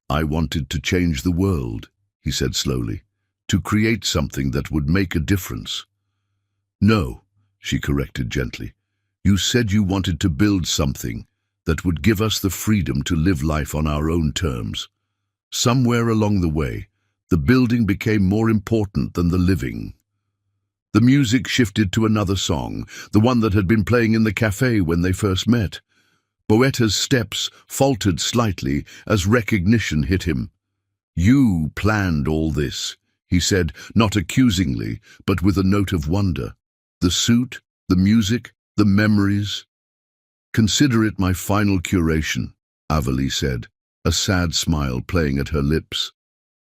"I wanted to change the world," he said slowly, "to create something that would make a difference." "No," she corrected gently. "You said you wanted to build something that would give us the freedom to live life on our own terms. Somewhere along the way, the building became more important than the living." The music shifted to another song, the one that had been playing in the cafe when they first met. Boetta's steps faltered slightly as recognition hit him. "You planned all this," he said, not accusingly, but with a note of wonder. "The suit, the music, the memories." "Consider it my final curation," Avalee said, a sad smile playing at her lips.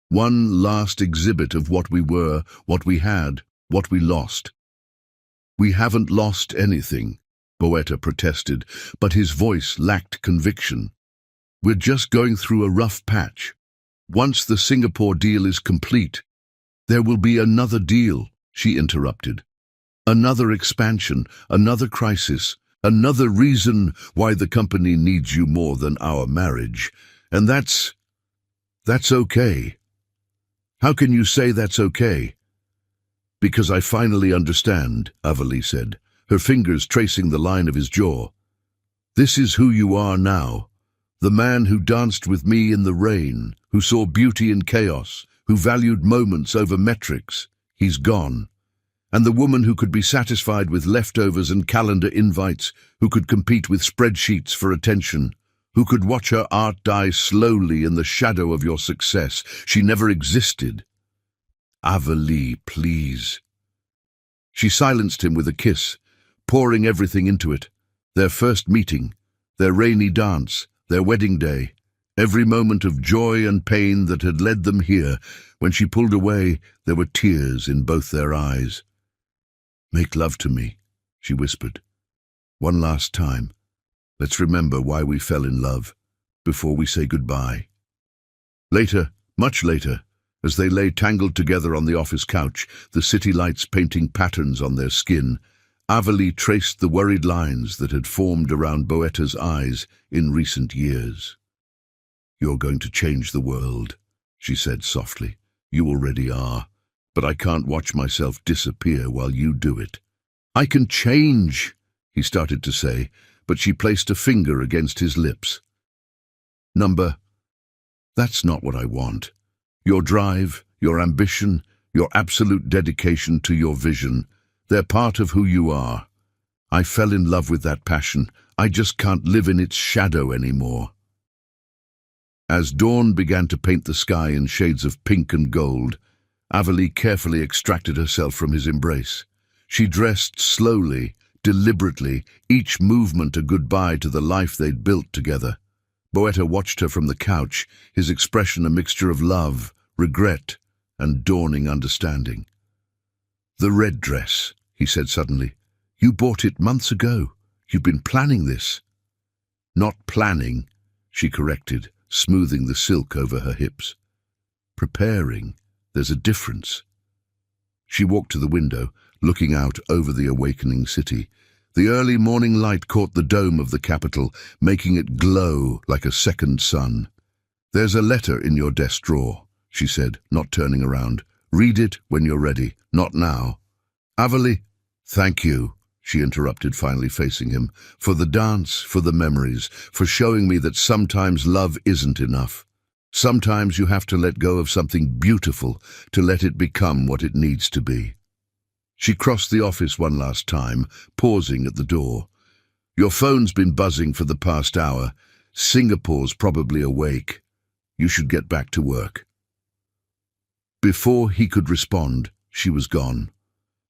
"One last exhibit of what we were, what we had, what we lost." "We haven't lost anything," Boetta protested, but his voice lacked conviction. "We're just going through a rough patch. Once the Singapore deal is complete—" "There will be another deal," she interrupted. "Another expansion, another crisis, another reason why the company needs you more than our marriage. And that's okay." "How can you say that's okay?" "Because I finally understand," Avalee said, her fingers tracing the line of his jaw. "This is who you are now. The man who danced with me in the rain, who saw beauty in chaos, who valued moments over metrics. He's gone. And the woman who could be satisfied with leftovers and calendar invites, who could compete with spreadsheets for attention, who could watch her art die slowly in the shadow of your success, she never existed. Avalee, please. She silenced him with a kiss, pouring everything into it. Their first meeting, their rainy dance, their wedding day, every moment of joy and pain that had led them here. When she pulled away, there were tears in both their eyes. "Make love to me," she whispered. "One last time. Let's remember why we fell in love, before we say goodbye." Later, much later, as they lay tangled together on the office couch, the city lights painting patterns on their skin, Avalee traced the worried lines that had formed around Boetta's eyes in recent years. "You're going to change the world," she said softly. "You already are, but I can't watch myself disappear while you do it." "I can change," he started to say, but she placed a finger against his lips. "That's not what I want. Your drive, your ambition, your absolute dedication to your vision, they're part of who you are. I fell in love with that passion. I just can't live in its shadow anymore." As dawn began to paint the sky in shades of pink and gold, Avalee carefully extracted herself from his embrace. She dressed slowly, deliberately, each movement a goodbye to the life they'd built together. Boetta watched her from the couch, his expression a mixture of love, regret, and dawning understanding. "The red dress," he said suddenly. "You bought it months ago. You've been planning this." "Not planning," she corrected, smoothing the silk over her hips. "Preparing. There's a difference." She walked to the window, looking out over the awakening city. The early morning light caught the dome of the capital, making it glow like a second sun. "There's a letter in your desk drawer," she said, not turning around. "Read it when you're ready, not now." "Avalee—" "Thank you," she interrupted, finally facing him, "for the dance, for the memories, for showing me that sometimes love isn't enough. Sometimes you have to let go of something beautiful to let it become what it needs to be." She crossed the office one last time, pausing at the door. "Your phone's been buzzing for the past hour. Singapore's probably awake. You should get back to work." Before he could respond, she was gone,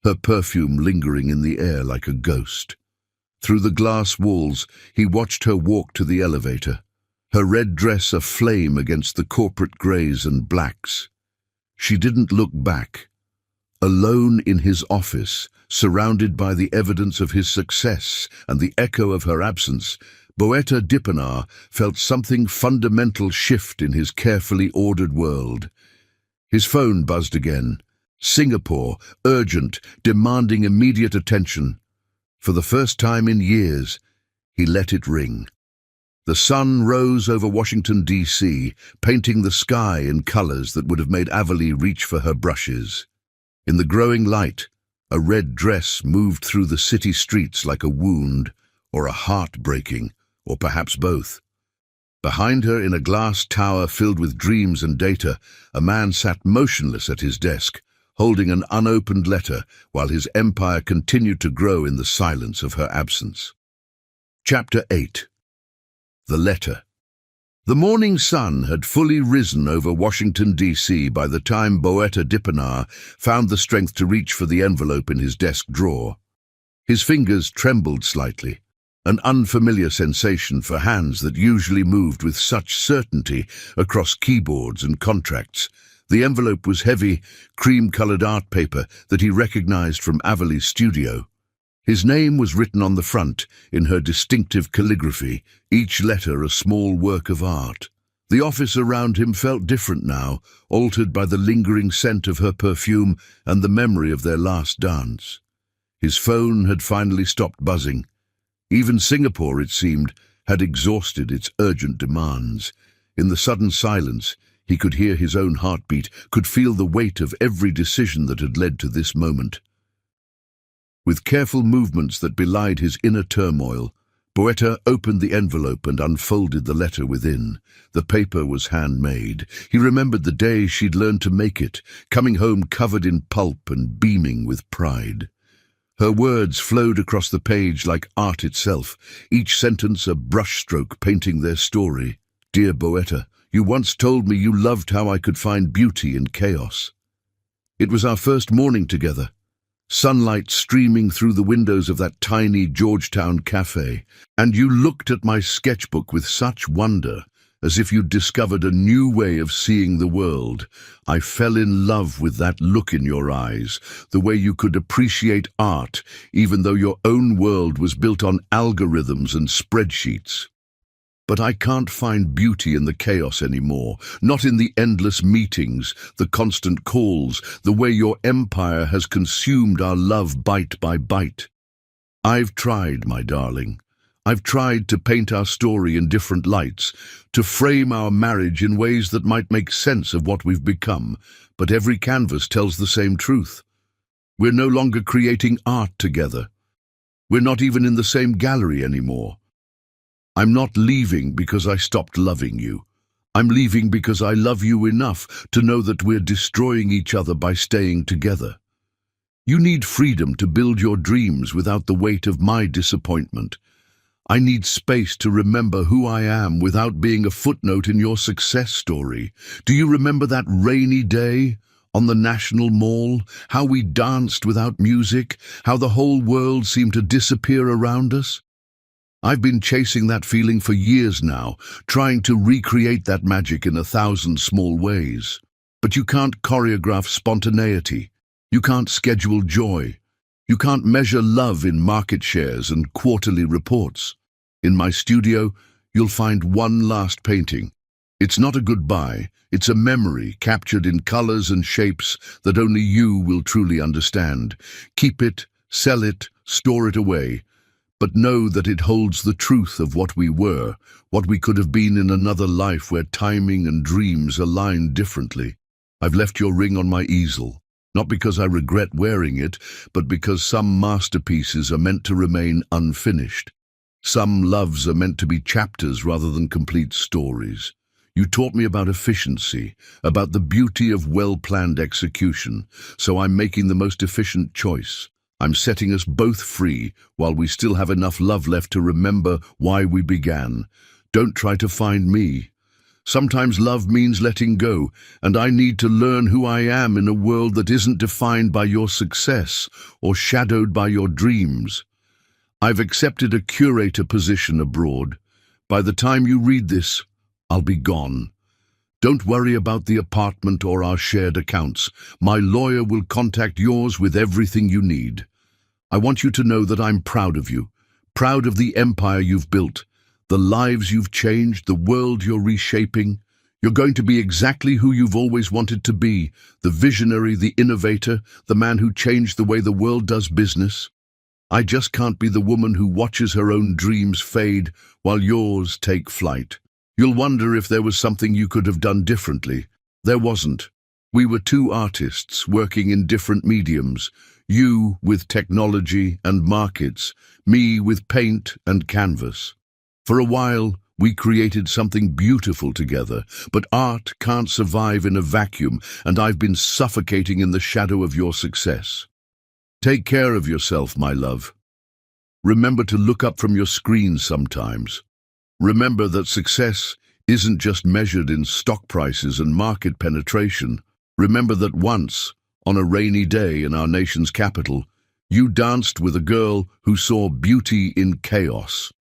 her perfume lingering in the air like a ghost. Through the glass walls, he watched her walk to the elevator, her red dress aflame against the corporate greys and blacks. She didn't look back. Alone in his office, surrounded by the evidence of his success and the echo of her absence, Boetta Dipanar felt something fundamental shift in his carefully ordered world. His phone buzzed again. Singapore, urgent, demanding immediate attention. For the first time in years, he let it ring. The sun rose over Washington, D.C., painting the sky in colors that would have made Avalee reach for her brushes. In the growing light, a red dress moved through the city streets like a wound, or a heart breaking, or perhaps both. Behind her, in a glass tower filled with dreams and data, a man sat motionless at his desk, holding an unopened letter while his empire continued to grow in the silence of her absence. Chapter 8. The Letter. The morning sun had fully risen over Washington, D.C. by the time Boetta Dipanar found the strength to reach for the envelope in his desk drawer. His fingers trembled slightly, an unfamiliar sensation for hands that usually moved with such certainty across keyboards and contracts. The envelope was heavy, cream-colored art paper that he recognized from Avalee's studio. His name was written on the front in her distinctive calligraphy, each letter a small work of art. The office around him felt different now, altered by the lingering scent of her perfume and the memory of their last dance. His phone had finally stopped buzzing. Even Singapore, it seemed, had exhausted its urgent demands. In the sudden silence, he could hear his own heartbeat, could feel the weight of every decision that had led to this moment. With careful movements that belied his inner turmoil, Boetta opened the envelope and unfolded the letter within. The paper was handmade. He remembered the day she'd learned to make it, coming home covered in pulp and beaming with pride. Her words flowed across the page like art itself, each sentence a brushstroke painting their story. Dear Boetta, you once told me you loved how I could find beauty in chaos. It was our first morning together. Sunlight streaming through the windows of that tiny Georgetown cafe, and you looked at my sketchbook with such wonder, as if you'd discovered a new way of seeing the world. I fell in love with that look in your eyes, the way you could appreciate art, even though your own world was built on algorithms and spreadsheets. But I can't find beauty in the chaos anymore, not in the endless meetings, the constant calls, the way your empire has consumed our love bite by bite. I've tried, my darling. I've tried to paint our story in different lights, to frame our marriage in ways that might make sense of what we've become, but every canvas tells the same truth. We're no longer creating art together. We're not even in the same gallery anymore. I'm not leaving because I stopped loving you. I'm leaving because I love you enough to know that we're destroying each other by staying together. You need freedom to build your dreams without the weight of my disappointment. I need space to remember who I am without being a footnote in your success story. Do you remember that rainy day on the National Mall? How we danced without music? How the whole world seemed to disappear around us? I've been chasing that feeling for years now, trying to recreate that magic in 1,000 small ways. But you can't choreograph spontaneity. You can't schedule joy. You can't measure love in market shares and quarterly reports. In my studio, you'll find one last painting. It's not a goodbye, it's a memory captured in colors and shapes that only you will truly understand. Keep it, sell it, store it away. But know that it holds the truth of what we were, what we could have been in another life where timing and dreams aligned differently. I've left your ring on my easel, not because I regret wearing it, but because some masterpieces are meant to remain unfinished. Some loves are meant to be chapters rather than complete stories. You taught me about efficiency, about the beauty of well-planned execution, so I'm making the most efficient choice. I'm setting us both free while we still have enough love left to remember why we began. Don't try to find me. Sometimes love means letting go, and I need to learn who I am in a world that isn't defined by your success or shadowed by your dreams. I've accepted a curator position abroad. By the time you read this, I'll be gone. Don't worry about the apartment or our shared accounts. My lawyer will contact yours with everything you need. I want you to know that I'm proud of you, proud of the empire you've built, the lives you've changed, the world you're reshaping. You're going to be exactly who you've always wanted to be, the visionary, the innovator, the man who changed the way the world does business. I just can't be the woman who watches her own dreams fade while yours take flight. You'll wonder if there was something you could have done differently. There wasn't. We were two artists working in different mediums, you with technology and markets, me with paint and canvas. For a while, we created something beautiful together, but art can't survive in a vacuum, and I've been suffocating in the shadow of your success. Take care of yourself, my love. Remember to look up from your screen sometimes. Remember that success isn't just measured in stock prices and market penetration. Remember that once, on a rainy day in our nation's capital, you danced with a girl who saw beauty in chaos.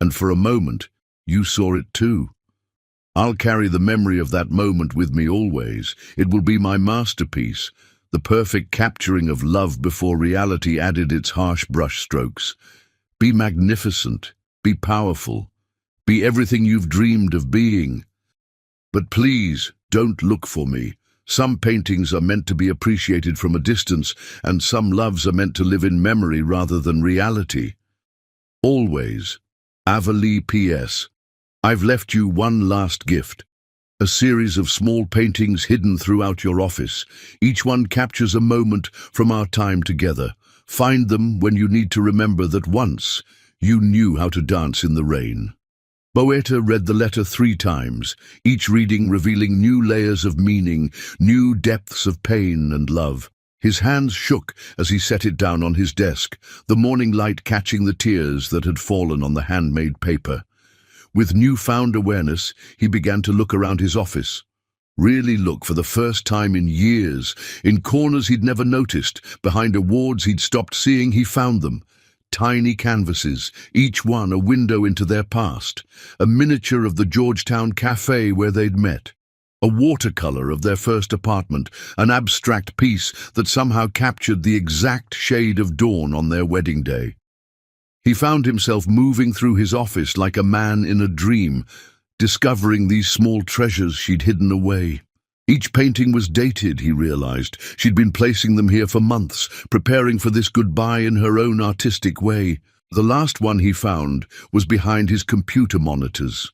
And for a moment, you saw it too. I'll carry the memory of that moment with me always. It will be my masterpiece, the perfect capturing of love before reality added its harsh brushstrokes. Be magnificent, be powerful, be everything you've dreamed of being. But please, don't look for me. Some paintings are meant to be appreciated from a distance, and some loves are meant to live in memory rather than reality. Always, Avalie P.S. I've left you one last gift. A series of small paintings hidden throughout your office. Each one captures a moment from our time together. Find them when you need to remember that once, You knew how to dance in the rain. Boeta read the letter 3 times, each reading revealing new layers of meaning, new depths of pain and love. His hands shook as he set it down on his desk, the morning light catching the tears that had fallen on the handmade paper. With newfound awareness, he began to look around his office. Really look for the first time in years. In corners he'd never noticed, behind awards he'd stopped seeing, he found them. Tiny canvases, each one a window into their past, a miniature of the Georgetown cafe where they'd met, a watercolor of their first apartment, an abstract piece that somehow captured the exact shade of dawn on their wedding day. He found himself moving through his office like a man in a dream, discovering these small treasures she'd hidden away. Each painting was dated, he realized. She'd been placing them here for months, preparing for this goodbye in her own artistic way. The last one he found was behind his computer monitors.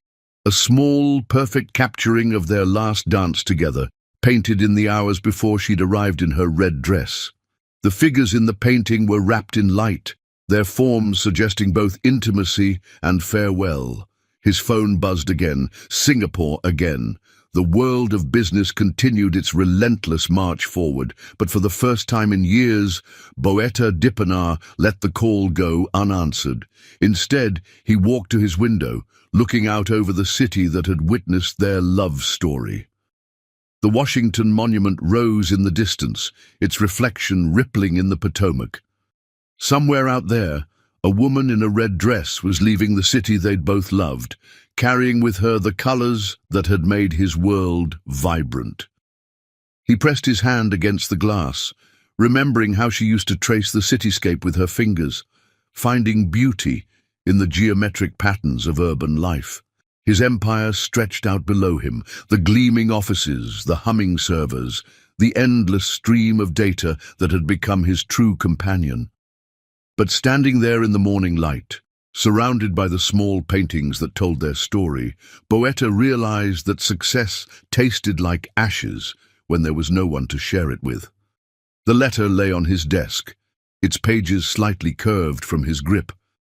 A small, perfect capturing of their last dance together, painted in the hours before she'd arrived in her red dress. The figures in the painting were wrapped in light, their forms suggesting both intimacy and farewell. His phone buzzed again. Singapore again. The world of business continued its relentless march forward, but for the first time in years, Boeta Dipanar let the call go unanswered. Instead, he walked to his window, looking out over the city that had witnessed their love story. The Washington Monument rose in the distance, its reflection rippling in the Potomac. Somewhere out there, a woman in a red dress was leaving the city they'd both loved, carrying with her the colors that had made his world vibrant. He pressed his hand against the glass, remembering how she used to trace the cityscape with her fingers, finding beauty in the geometric patterns of urban life. His empire stretched out below him, the gleaming offices, the humming servers, the endless stream of data that had become his true companion. But standing there in the morning light, surrounded by the small paintings that told their story, Boeta realized that success tasted like ashes when there was no one to share it with. The letter lay on his desk, its pages slightly curved from his grip,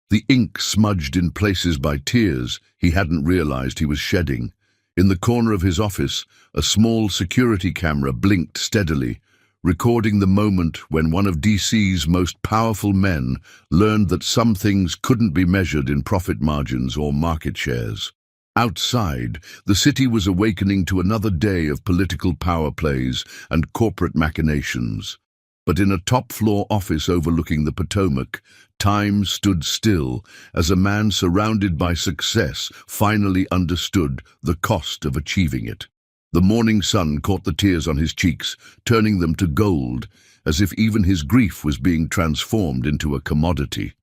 the ink smudged in places by tears he hadn't realized he was shedding. In the corner of his office, a small security camera blinked steadily, recording the moment when one of DC's most powerful men learned that some things couldn't be measured in profit margins or market shares. Outside, the city was awakening to another day of political power plays and corporate machinations. But in a top-floor office overlooking the Potomac, time stood still as a man surrounded by success finally understood the cost of achieving it. The morning sun caught the tears on his cheeks, turning them to gold, as if even his grief was being transformed into a commodity.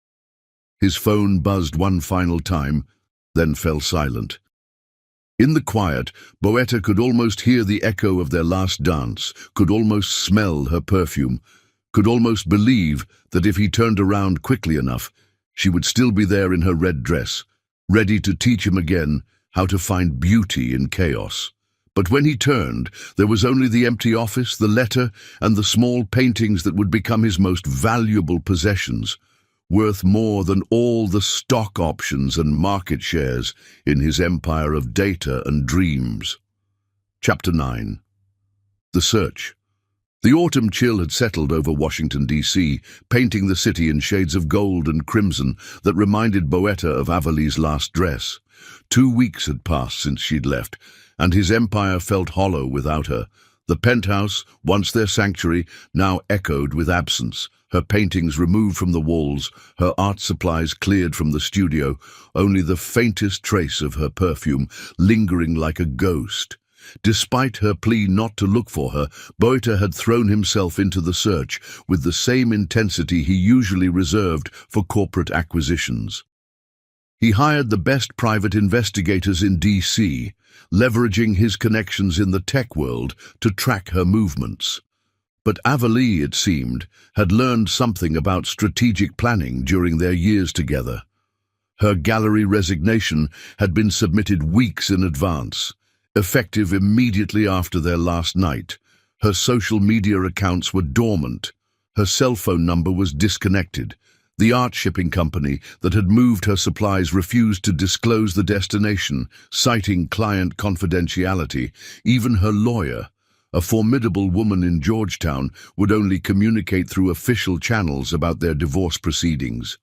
His phone buzzed one final time, then fell silent. In the quiet, Boeta could almost hear the echo of their last dance, could almost smell her perfume, could almost believe that if he turned around quickly enough, she would still be there in her red dress, ready to teach him again how to find beauty in chaos. But when he turned, there was only the empty office, the letter, and the small paintings that would become his most valuable possessions, worth more than all the stock options and market shares in his empire of data and dreams. Chapter 9. The Search. The autumn chill had settled over Washington, D.C., painting the city in shades of gold and crimson that reminded Boeta of Avali's last dress. 2 weeks had passed since she'd left, and his empire felt hollow without her. The penthouse, once their sanctuary, now echoed with absence, her paintings removed from the walls, her art supplies cleared from the studio, only the faintest trace of her perfume lingering like a ghost. Despite her plea not to look for her, Boeta had thrown himself into the search with the same intensity he usually reserved for corporate acquisitions. He hired the best private investigators in D.C., leveraging his connections in the tech world to track her movements. But Avali, it seemed, had learned something about strategic planning during their years together. Her gallery resignation had been submitted weeks in advance, effective immediately after their last night. Her social media accounts were dormant. Her cell phone number was disconnected. The art shipping company that had moved her supplies refused to disclose the destination, citing client confidentiality. Even her lawyer, a formidable woman in Georgetown, would only communicate through official channels about their divorce proceedings.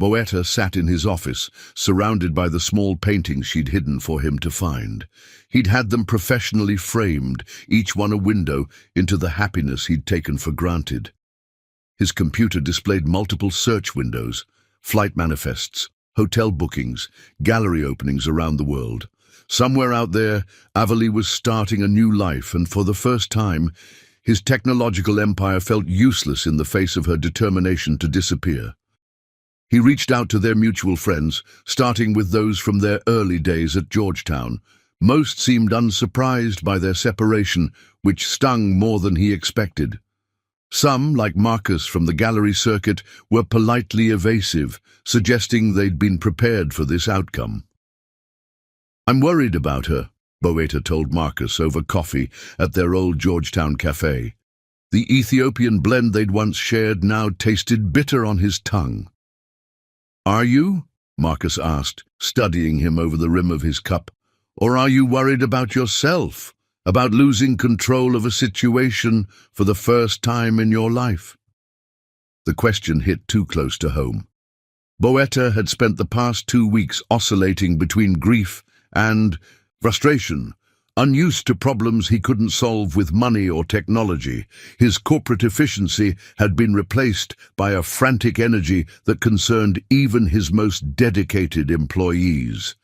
Boetta sat in his office, surrounded by the small paintings she'd hidden for him to find. He'd had them professionally framed, each one a window into the happiness he'd taken for granted. His computer displayed multiple search windows, flight manifests, hotel bookings, gallery openings around the world. Somewhere out there, Avali was starting a new life, and for the first time, his technological empire felt useless in the face of her determination to disappear. He reached out to their mutual friends, starting with those from their early days at Georgetown. Most seemed unsurprised by their separation, which stung more than he expected. Some, like Marcus from the gallery circuit, were politely evasive, suggesting they'd been prepared for this outcome. "I'm worried about her," Boetta told Marcus over coffee at their old Georgetown cafe. The Ethiopian blend they'd once shared now tasted bitter on his tongue. "Are you?" Marcus asked, studying him over the rim of his cup. "Or are you worried about yourself? About losing control of a situation for the first time in your life?" The question hit too close to home. Boetta had spent the past 2 weeks oscillating between grief and frustration. Unused to problems he couldn't solve with money or technology, his corporate efficiency had been replaced by a frantic energy that concerned even his most dedicated employees.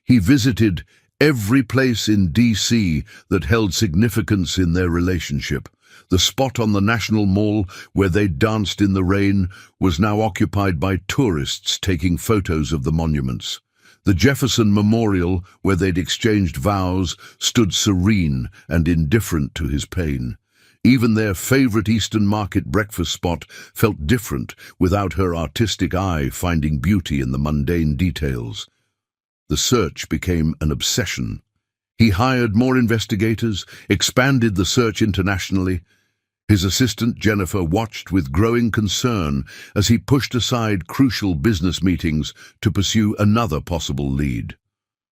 He visited every place in D.C. that held significance in their relationship. The spot on the National Mall where they danced in the rain was now occupied by tourists taking photos of the monuments. The Jefferson Memorial, where they'd exchanged vows, stood serene and indifferent to his pain. Even their favorite Eastern Market breakfast spot felt different without her artistic eye finding beauty in the mundane details. The search became an obsession. He hired more investigators, expanded the search internationally. His assistant Jennifer watched with growing concern as he pushed aside crucial business meetings to pursue another possible lead.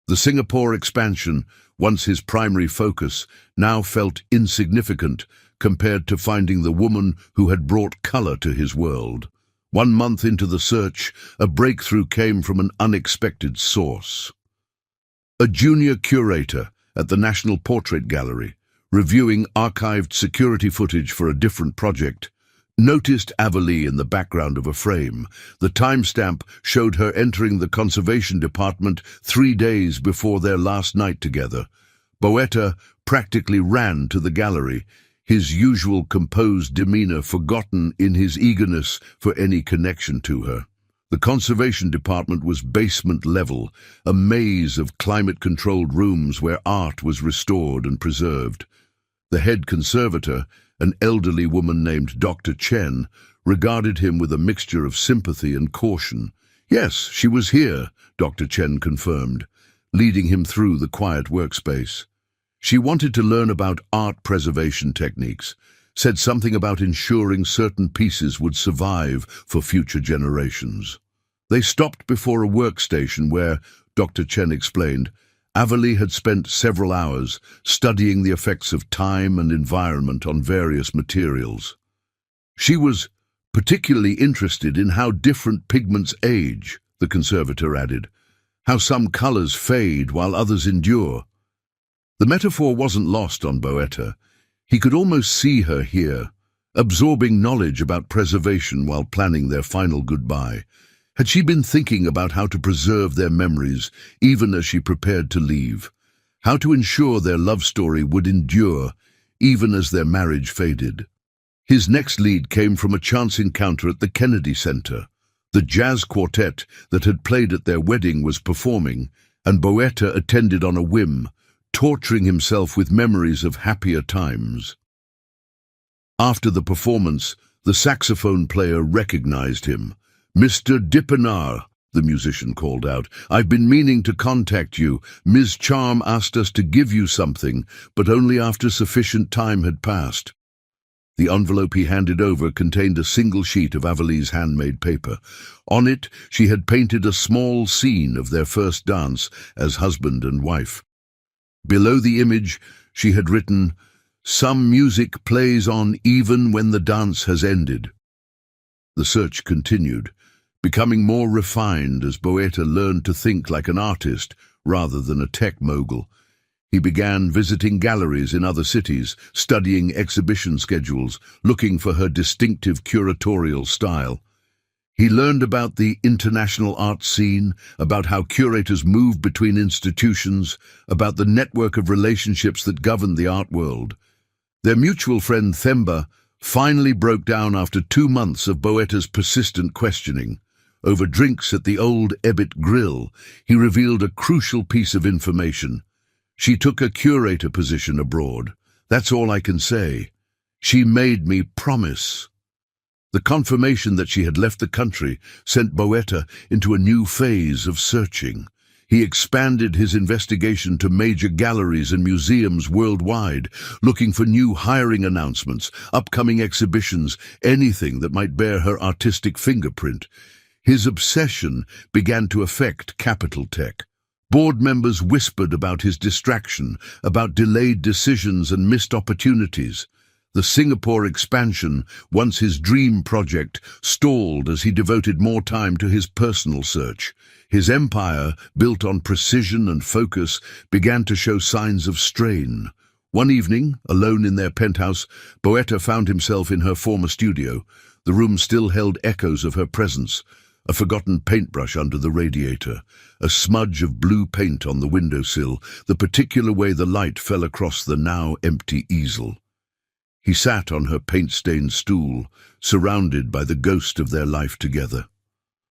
The Singapore expansion, once his primary focus, now felt insignificant compared to finding the woman who had brought color to his world. 1 month into the search, a breakthrough came from an unexpected source. A junior curator at the National Portrait Gallery, reviewing archived security footage for a different project, noticed Avali in the background of a frame. The timestamp showed her entering the conservation department 3 days before their last night together. Boetta practically ran to the gallery, his usual composed demeanor forgotten in his eagerness for any connection to her. The conservation department was basement level, a maze of climate-controlled rooms where art was restored and preserved. The head conservator, an elderly woman named Dr. Chen, regarded him with a mixture of sympathy and caution. "Yes, she was here," Dr. Chen confirmed, leading him through the quiet workspace. She wanted to learn about art preservation techniques, said something about ensuring certain pieces would survive for future generations. They stopped before a workstation where, Dr. Chen explained, Avali had spent several hours studying the effects of time and environment on various materials. She was particularly interested in how different pigments age, the conservator added, how some colors fade while others endure. The metaphor wasn't lost on Boetta. He could almost see her here, absorbing knowledge about preservation while planning their final goodbye. Had she been thinking about how to preserve their memories, even as she prepared to leave? How to ensure their love story would endure, even as their marriage faded? His next lead came from a chance encounter at the Kennedy Center. The jazz quartet that had played at their wedding was performing, and Boetta attended on a whim, torturing himself with memories of happier times. After the performance, the saxophone player recognized him. "Mr. Dippenaar," the musician called out, "I've been meaning to contact you. Ms. Charm asked us to give you something, but only after sufficient time had passed." The envelope he handed over contained a single sheet of Avalee's handmade paper. On it, she had painted a small scene of their first dance as husband and wife. Below the image, she had written, "Some music plays on even when the dance has ended." The search continued, becoming more refined as Boeta learned to think like an artist rather than a tech mogul. He began visiting galleries in other cities, studying exhibition schedules, looking for her distinctive curatorial style. He learned about the international art scene, about how curators move between institutions, about the network of relationships that govern the art world. Their mutual friend Themba finally broke down after 2 months of Boeta's persistent questioning. Over drinks at the old Ebbet Grill, he revealed a crucial piece of information. She took a curator position abroad. That's all I can say. She made me promise. The confirmation that she had left the country sent Boeta into a new phase of searching. He expanded his investigation to major galleries and museums worldwide, looking for new hiring announcements, upcoming exhibitions, anything that might bear her artistic fingerprint. His obsession began to affect Capital Tech. Board members whispered about his distraction, about delayed decisions and missed opportunities. The Singapore expansion, once his dream project, stalled as he devoted more time to his personal search. His empire, built on precision and focus, began to show signs of strain. One evening, alone in their penthouse, Boeta found himself in her former studio. The room still held echoes of her presence. A forgotten paintbrush under the radiator, a smudge of blue paint on the windowsill, the particular way the light fell across the now empty easel. He sat on her paint-stained stool, surrounded by the ghost of their life together.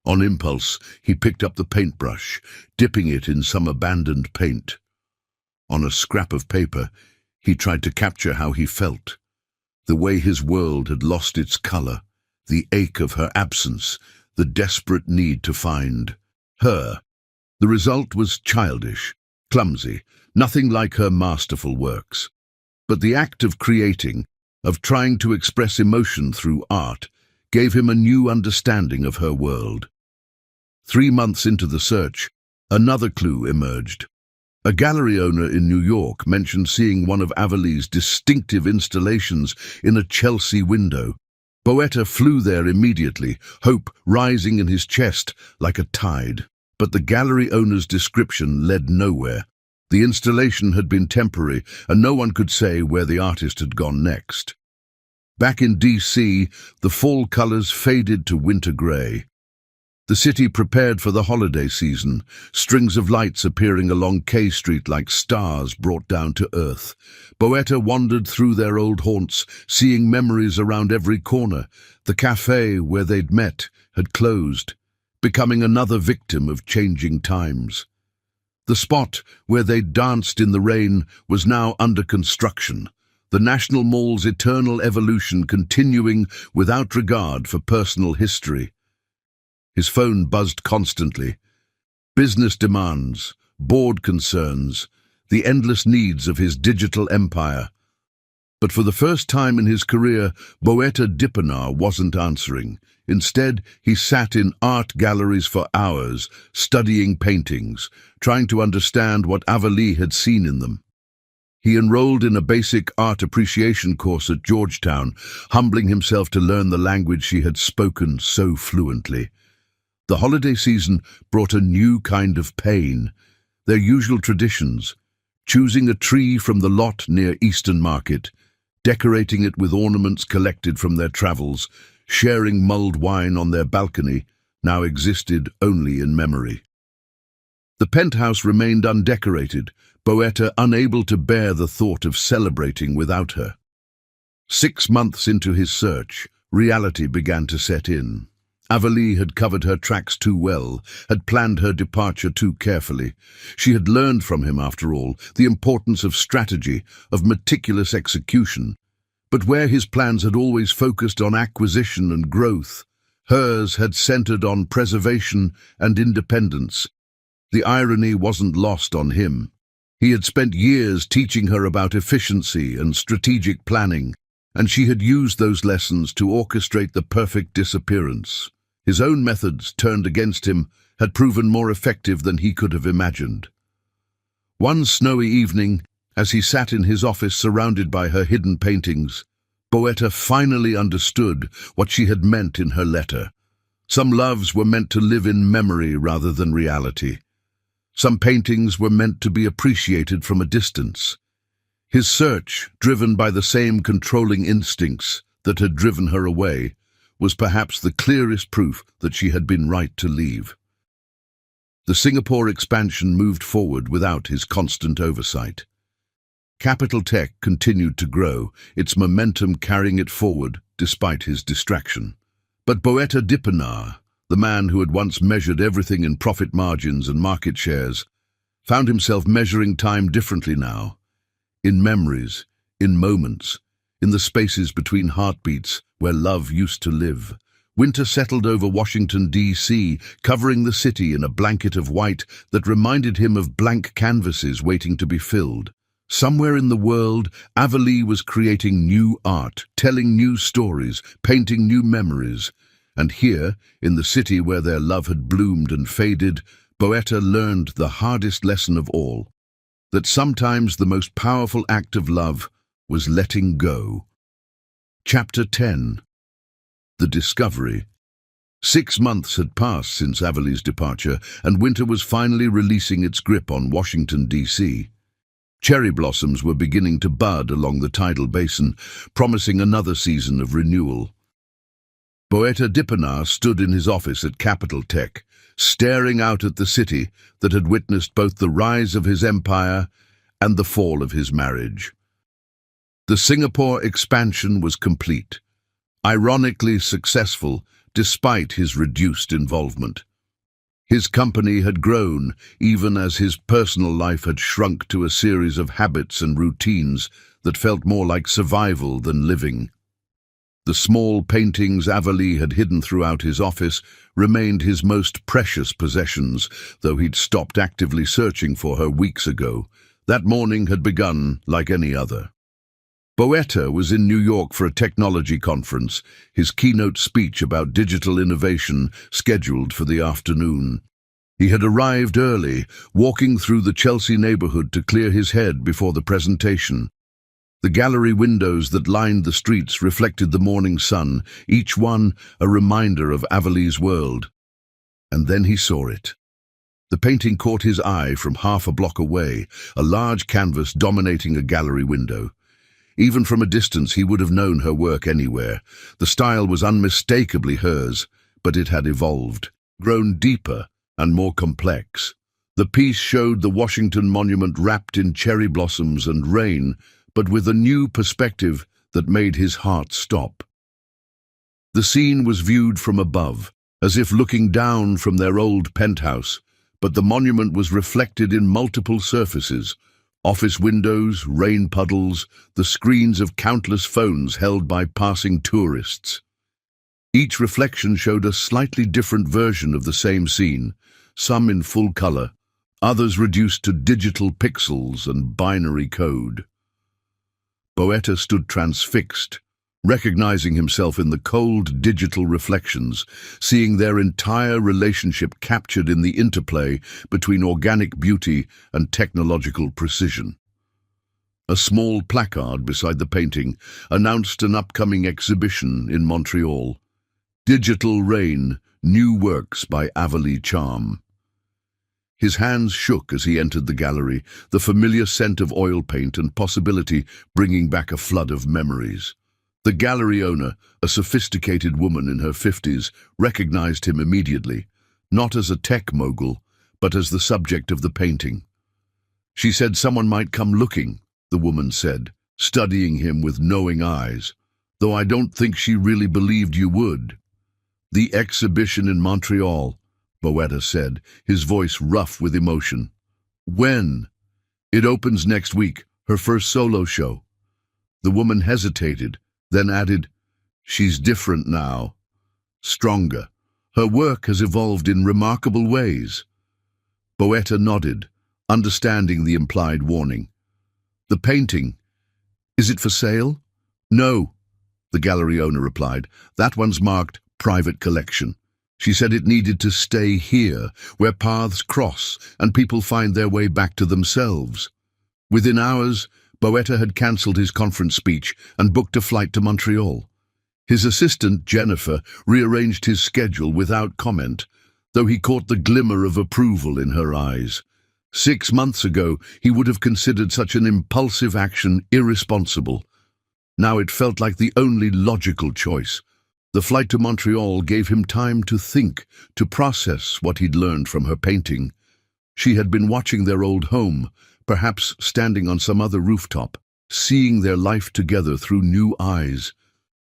On impulse, he picked up the paintbrush, dipping it in some abandoned paint. On a scrap of paper, he tried to capture how he felt, the way his world had lost its color, the ache of her absence, the desperate need to find her. The result was childish, clumsy, nothing like her masterful works. But the act of creating, of trying to express emotion through art, gave him a new understanding of her world. 3 months into the search, another clue emerged. A gallery owner in New York mentioned seeing one of Avalee's distinctive installations in a Chelsea window. Boeta flew there immediately, hope rising in his chest like a tide. But the gallery owner's description led nowhere. The installation had been temporary, and no one could say where the artist had gone next. Back in D.C., the fall colors faded to winter gray. The city prepared for the holiday season, strings of lights appearing along K Street like stars brought down to earth. Boeta wandered through their old haunts, seeing memories around every corner. The cafe where they'd met had closed, becoming another victim of changing times. The spot where they'd danced in the rain was now under construction, the National Mall's eternal evolution continuing without regard for personal history. His phone buzzed constantly. Business demands, board concerns, the endless needs of his digital empire. But for the first time in his career, Boeta Dipanar wasn't answering. Instead, he sat in art galleries for hours, studying paintings, trying to understand what Avalee had seen in them. He enrolled in a basic art appreciation course at Georgetown, humbling himself to learn the language she had spoken so fluently. The holiday season brought a new kind of pain. Their usual traditions, choosing a tree from the lot near Eastern Market, decorating it with ornaments collected from their travels, sharing mulled wine on their balcony, now existed only in memory. The penthouse remained undecorated, Boeta unable to bear the thought of celebrating without her. 6 months into his search, reality began to set in. Avalee had covered her tracks too well, had planned her departure too carefully. She had learned from him, after all, the importance of strategy, of meticulous execution. But where his plans had always focused on acquisition and growth, hers had centered on preservation and independence. The irony wasn't lost on him. He had spent years teaching her about efficiency and strategic planning, and she had used those lessons to orchestrate the perfect disappearance. His own methods, turned against him, had proven more effective than he could have imagined. One snowy evening, as he sat in his office surrounded by her hidden paintings, Boetta finally understood what she had meant in her letter. Some loves were meant to live in memory rather than reality. Some paintings were meant to be appreciated from a distance. His search, driven by the same controlling instincts that had driven her away, was perhaps the clearest proof that she had been right to leave. The Singapore expansion moved forward without his constant oversight. Capital Tech continued to grow, its momentum carrying it forward despite his distraction. But Boetta Dipinar, the man who had once measured everything in profit margins and market shares, found himself measuring time differently now. In memories, in moments, in the spaces between heartbeats where love used to live. Winter settled over Washington, D.C., covering the city in a blanket of white that reminded him of blank canvases waiting to be filled. Somewhere in the world, Avalee was creating new art, telling new stories, painting new memories. And here, in the city where their love had bloomed and faded, Boetta learned the hardest lesson of all, that sometimes the most powerful act of love was letting go. Chapter 10. The Discovery. 6 months had passed since Avalee's departure, and winter was finally releasing its grip on Washington, D.C. Cherry blossoms were beginning to bud along the tidal basin, promising another season of renewal. Boetta Dipinar stood in his office at Capital Tech, staring out at the city that had witnessed both the rise of his empire and the fall of his marriage. The Singapore expansion was complete, ironically successful despite his reduced involvement. His company had grown, even as his personal life had shrunk to a series of habits and routines that felt more like survival than living. The small paintings Avalee had hidden throughout his office remained his most precious possessions, though he'd stopped actively searching for her weeks ago. That morning had begun like any other. Boetta was in New York for a technology conference, his keynote speech about digital innovation scheduled for the afternoon. He had arrived early, walking through the Chelsea neighborhood to clear his head before the presentation. The gallery windows that lined the streets reflected the morning sun, each one a reminder of Avalee's world. And then he saw it. The painting caught his eye from half a block away, a large canvas dominating a gallery window. Even from a distance he would have known her work anywhere. The style was unmistakably hers, but it had evolved, grown deeper and more complex. The piece showed the Washington Monument wrapped in cherry blossoms and rain, but with a new perspective that made his heart stop. The scene was viewed from above, as if looking down from their old penthouse, but the monument was reflected in multiple surfaces: office windows, rain puddles, the screens of countless phones held by passing tourists. Each reflection showed a slightly different version of the same scene, some in full color, others reduced to digital pixels and binary code. Boetta stood transfixed, recognizing himself in the cold digital reflections, seeing their entire relationship captured in the interplay between organic beauty and technological precision. A small placard beside the painting announced an upcoming exhibition in Montreal. Digital Rain, New Works by Avalee Charm. His hands shook as he entered the gallery, the familiar scent of oil paint and possibility bringing back a flood of memories. The gallery owner, a sophisticated woman in her 50s, recognized him immediately, not as a tech mogul, but as the subject of the painting. She said someone might come looking, the woman said, studying him with knowing eyes, though I don't think she really believed you would. The exhibition in Montreal, Boetta said, his voice rough with emotion. When? It opens next week, her first solo show. The woman hesitated, then added, she's different now. Stronger. Her work has evolved in remarkable ways. Boetta nodded, understanding the implied warning. The painting, is it for sale? No, the gallery owner replied. That one's marked private collection. She said it needed to stay here, where paths cross and people find their way back to themselves. Within hours, Boetta had cancelled his conference speech and booked a flight to Montreal. His assistant, Jennifer, rearranged his schedule without comment, though he caught the glimmer of approval in her eyes. 6 months ago, he would have considered such an impulsive action irresponsible. Now it felt like the only logical choice. The flight to Montreal gave him time to think, to process what he'd learned from her painting. She had been watching their old home, perhaps standing on some other rooftop, seeing their life together through new eyes.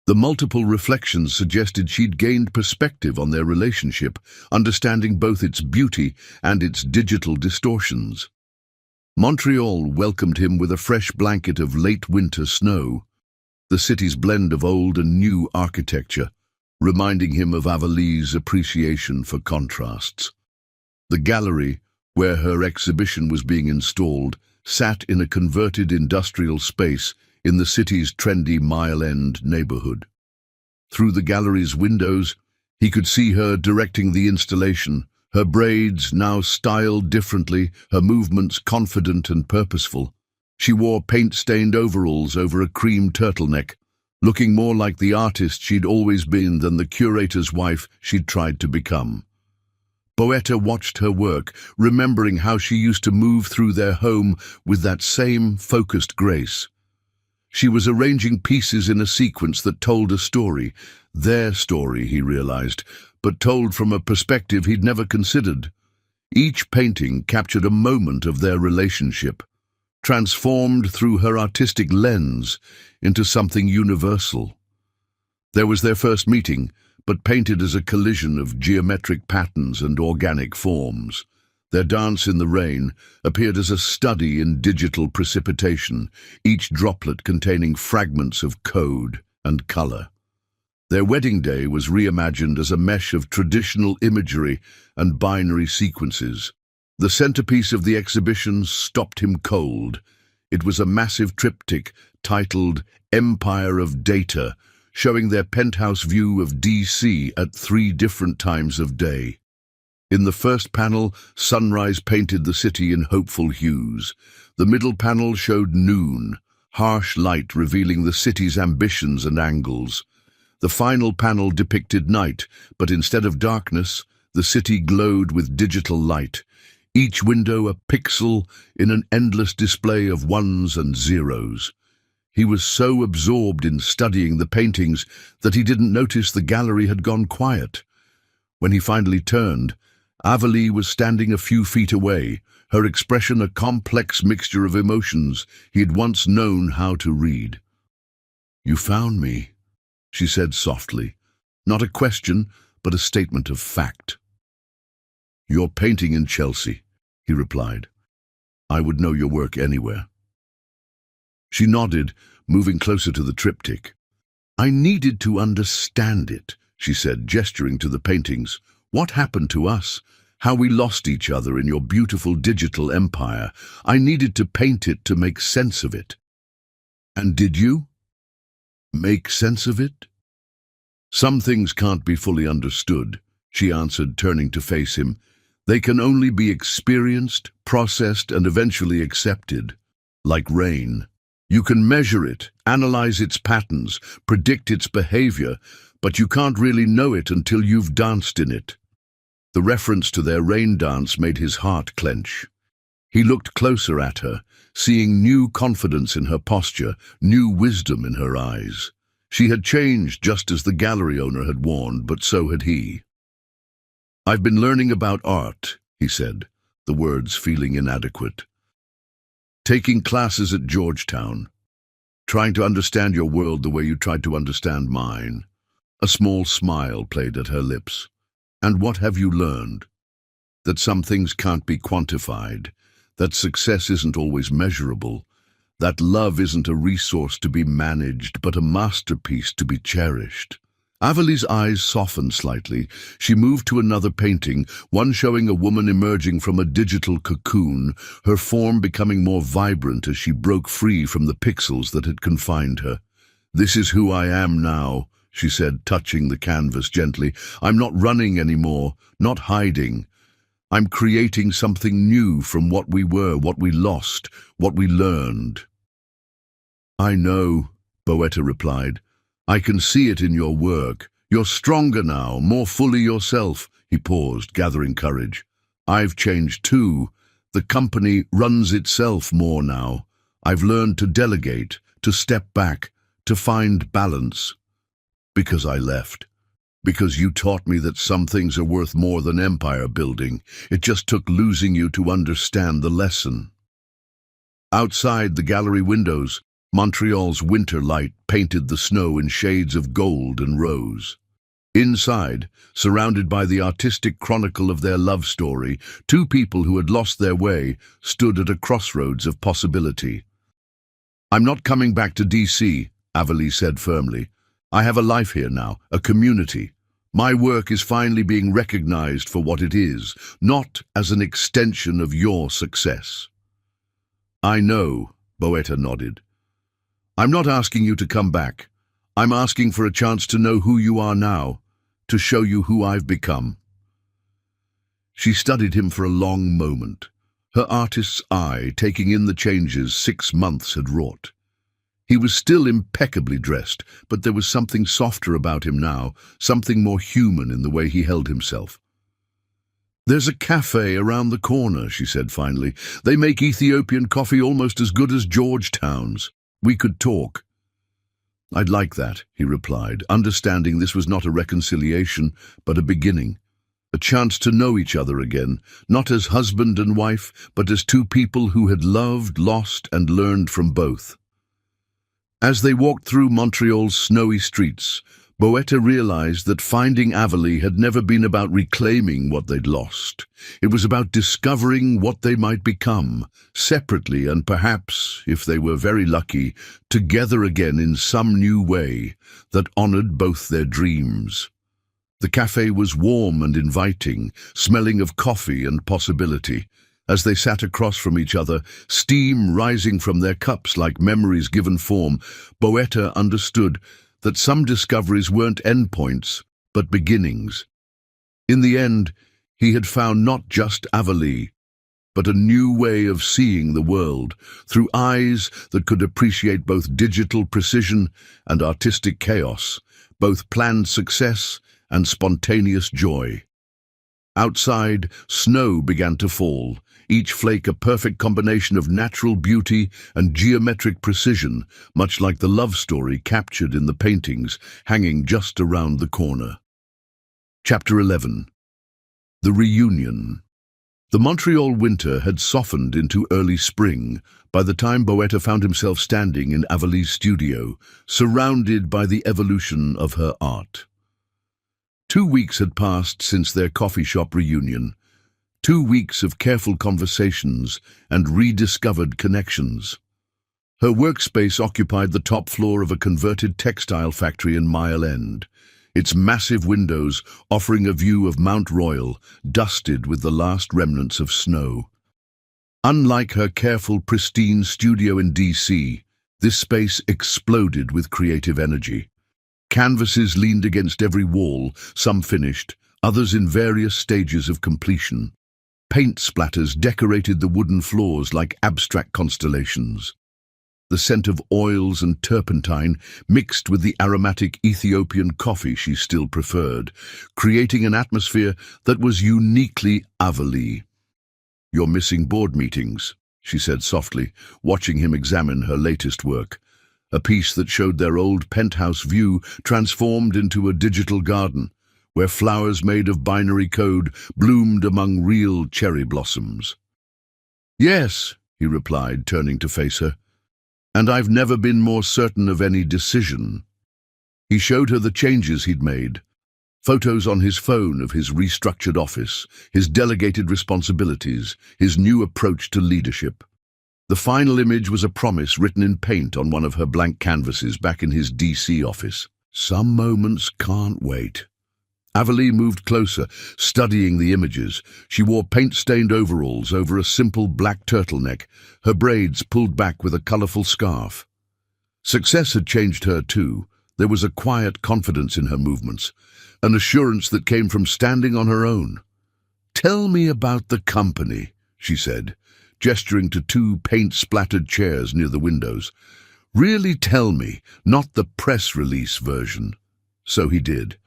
The multiple reflections suggested she'd gained perspective on their relationship, understanding both its beauty and its digital distortions. Montreal welcomed him with a fresh blanket of late winter snow, the city's blend of old and new architecture, reminding him of Avali's appreciation for contrasts. The gallery, where her exhibition was being installed, sat in a converted industrial space in the city's trendy Mile End neighborhood. Through the gallery's windows, he could see her directing the installation, her braids now styled differently, her movements confident and purposeful. She wore paint-stained overalls over a cream turtleneck, looking more like the artist she'd always been than the curator's wife she'd tried to become. Boetta watched her work, remembering how she used to move through their home with that same focused grace. She was arranging pieces in a sequence that told a story, their story, he realized, but told from a perspective he'd never considered. Each painting captured a moment of their relationship, transformed through her artistic lens into something universal. There was their first meeting, but painted as a collision of geometric patterns and organic forms. Their dance in the rain appeared as a study in digital precipitation, each droplet containing fragments of code and color. Their wedding day was reimagined as a mesh of traditional imagery and binary sequences. The centerpiece of the exhibition stopped him cold. It was a massive triptych titled Empire of Data, showing their penthouse view of DC at 3 different times of day. In the first panel, sunrise painted the city in hopeful hues. The middle panel showed noon, harsh light revealing the city's ambitions and angles. The final panel depicted night, but instead of darkness, the city glowed with digital light, each window a pixel in an endless display of ones and zeros. He was so absorbed in studying the paintings that he didn't notice the gallery had gone quiet. When he finally turned, Avali was standing a few feet away, her expression a complex mixture of emotions he had once known how to read. "You found me," she said softly, not a question, but a statement of fact. "You're painting in Chelsea," he replied. "I would know your work anywhere." She nodded, moving closer to the triptych. "I needed to understand it," she said, gesturing to the paintings. "What happened to us? How we lost each other in your beautiful digital empire. I needed to paint it to make sense of it." "And did you? Make sense of it?" "Some things can't be fully understood," she answered, turning to face him. "They can only be experienced, processed, and eventually accepted. Like rain. You can measure it, analyze its patterns, predict its behavior, but you can't really know it until you've danced in it." The reference to their rain dance made his heart clench. He looked closer at her, seeing new confidence in her posture, new wisdom in her eyes. She had changed just as the gallery owner had warned, but so had he. "I've been learning about art," he said, the words feeling inadequate. "Taking classes at Georgetown. Trying to understand your world the way you tried to understand mine." A small smile played at her lips. "And what have you learned?" "That some things can't be quantified, that success isn't always measurable, that love isn't a resource to be managed, but a masterpiece to be cherished." Avali's eyes softened slightly. She moved to another painting, one showing a woman emerging from a digital cocoon, her form becoming more vibrant as she broke free from the pixels that had confined her. "This is who I am now," she said, touching the canvas gently. "I'm not running anymore, not hiding. I'm creating something new from what we were, what we lost, what we learned." "I know," Boetta replied. "I can see it in your work. You're stronger now, more fully yourself." He paused, gathering courage. "I've changed too. The company runs itself more now. I've learned to delegate, to step back, to find balance. Because I left. Because you taught me that some things are worth more than empire building. It just took losing you to understand the lesson." Outside the gallery windows, Montreal's winter light painted the snow in shades of gold and rose. Inside, surrounded by the artistic chronicle of their love story, two people who had lost their way stood at a crossroads of possibility. "I'm not coming back to DC," Averly said firmly. "I have a life here now, a community. My work is finally being recognized for what it is, not as an extension of your success." "I know," Boetta nodded. "I'm not asking you to come back. I'm asking for a chance to know who you are now, to show you who I've become." She studied him for a long moment, her artist's eye taking in the changes 6 months had wrought. He was still impeccably dressed, but there was something softer about him now, something more human in the way he held himself. "There's a cafe around the corner," she said finally. "They make Ethiopian coffee almost as good as Georgetown's. We could talk." "I'd like that," he replied, understanding this was not a reconciliation, but a beginning. A chance to know each other again, not as husband and wife, but as two people who had loved, lost, and learned from both. As they walked through Montreal's snowy streets, Boetta realized that finding Averly had never been about reclaiming what they'd lost. It was about discovering what they might become, separately and perhaps, if they were very lucky, together again in some new way that honored both their dreams. The cafe was warm and inviting, smelling of coffee and possibility. As they sat across from each other, steam rising from their cups like memories given form, Boetta understood that some discoveries weren't endpoints, but beginnings. In the end, he had found not just Averly, but a new way of seeing the world, through eyes that could appreciate both digital precision and artistic chaos, both planned success and spontaneous joy. Outside, snow began to fall, each flake a perfect combination of natural beauty and geometric precision, much like the love story captured in the paintings hanging just around the corner. Chapter 11. The Reunion. The Montreal winter had softened into early spring by the time Boetta found himself standing in Averly's studio, surrounded by the evolution of her art. 2 weeks had passed since their coffee shop reunion. 2 weeks of careful conversations and rediscovered connections. Her workspace occupied the top floor of a converted textile factory in Mile End, its massive windows offering a view of Mount Royal, dusted with the last remnants of snow. Unlike her careful, pristine studio in DC, this space exploded with creative energy. Canvases leaned against every wall, some finished, others in various stages of completion. Paint splatters decorated the wooden floors like abstract constellations. The scent of oils and turpentine mixed with the aromatic Ethiopian coffee she still preferred, creating an atmosphere that was uniquely Averly. "You're missing board meetings," she said softly, watching him examine her latest work. A piece that showed their old penthouse view transformed into a digital garden, where flowers made of binary code bloomed among real cherry blossoms. "Yes," he replied, turning to face her, "and I've never been more certain of any decision." He showed her the changes he'd made, photos on his phone of his restructured office, his delegated responsibilities, his new approach to leadership. The final image was a promise written in paint on one of her blank canvases back in his DC office. "Some moments can't wait." Averly moved closer, studying the images. She wore paint-stained overalls over a simple black turtleneck, her braids pulled back with a colorful scarf. Success had changed her too. There was a quiet confidence in her movements, an assurance that came from standing on her own. "Tell me about the company," she said, gesturing to two paint-splattered chairs near the windows. "Really tell me, not the press release version." So he did.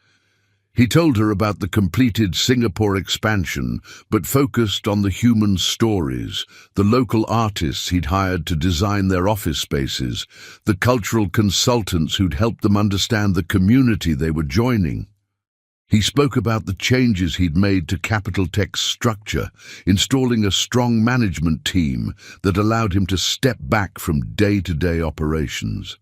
He told her about the completed Singapore expansion, but focused on the human stories, the local artists he'd hired to design their office spaces, the cultural consultants who'd helped them understand the community they were joining. He spoke about the changes he'd made to Capital Tech's structure, installing a strong management team that allowed him to step back from day-to-day operations.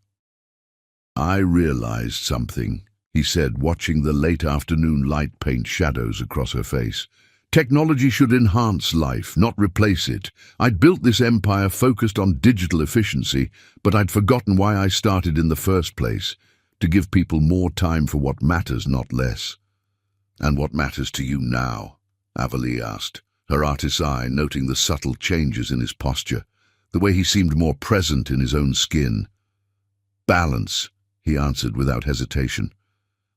"I realized something," he said, watching the late afternoon light paint shadows across her face. "Technology should enhance life, not replace it. I'd built this empire focused on digital efficiency, but I'd forgotten why I started in the first place, to give people more time for what matters, not less." "And what matters to you now?" Avalee asked, her artist's eye noting the subtle changes in his posture, the way he seemed more present in his own skin. "Balance," he answered without hesitation.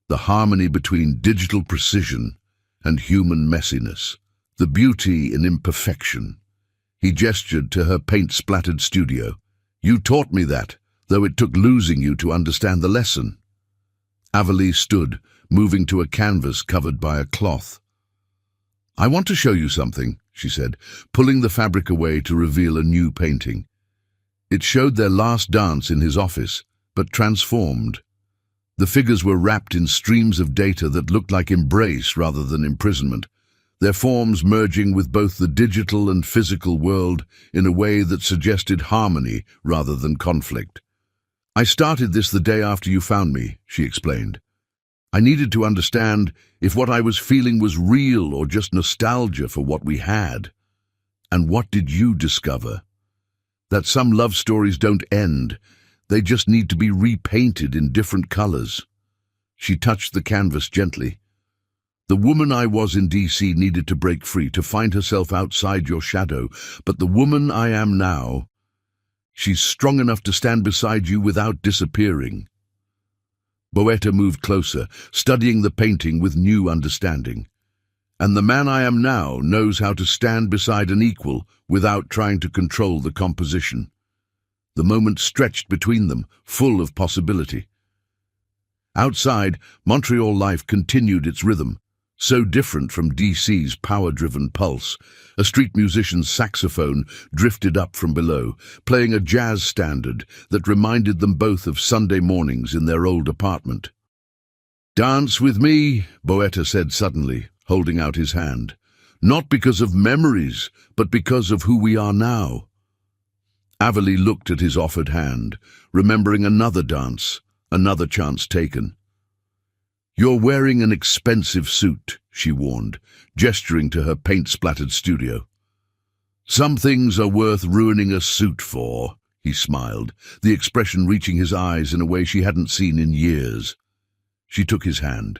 "The harmony between digital precision and human messiness. The beauty in imperfection." He gestured to her paint-splattered studio. "You taught me that, though it took losing you to understand the lesson." Avalee stood, moving to a canvas covered by a cloth. "I want to show you something," she said, pulling the fabric away to reveal a new painting. It showed their last dance in his office, but transformed. The figures were wrapped in streams of data that looked like embrace rather than imprisonment, their forms merging with both the digital and physical world in a way that suggested harmony rather than conflict. "I started this the day after you found me," she explained. "I needed to understand if what I was feeling was real or just nostalgia for what we had. And what did you discover? That some love stories don't end. They just need to be repainted in different colors." She touched the canvas gently. "The woman I was in DC needed to break free, to find herself outside your shadow. But the woman I am now, she's strong enough to stand beside you without disappearing." Boetta moved closer, studying the painting with new understanding. "And the man I am now knows how to stand beside an equal without trying to control the composition." The moment stretched between them, full of possibility. Outside, Montreal life continued its rhythm, so different from DC's power-driven pulse. A street musician's saxophone drifted up from below, playing a jazz standard that reminded them both of Sunday mornings in their old apartment. "Dance with me," Boetta said suddenly, holding out his hand. "Not because of memories, but because of who we are now." Avalee looked at his offered hand, remembering another dance, another chance taken. "You're wearing an expensive suit," she warned, gesturing to her paint-splattered studio. "Some things are worth ruining a suit for," he smiled, the expression reaching his eyes in a way she hadn't seen in years. She took his hand.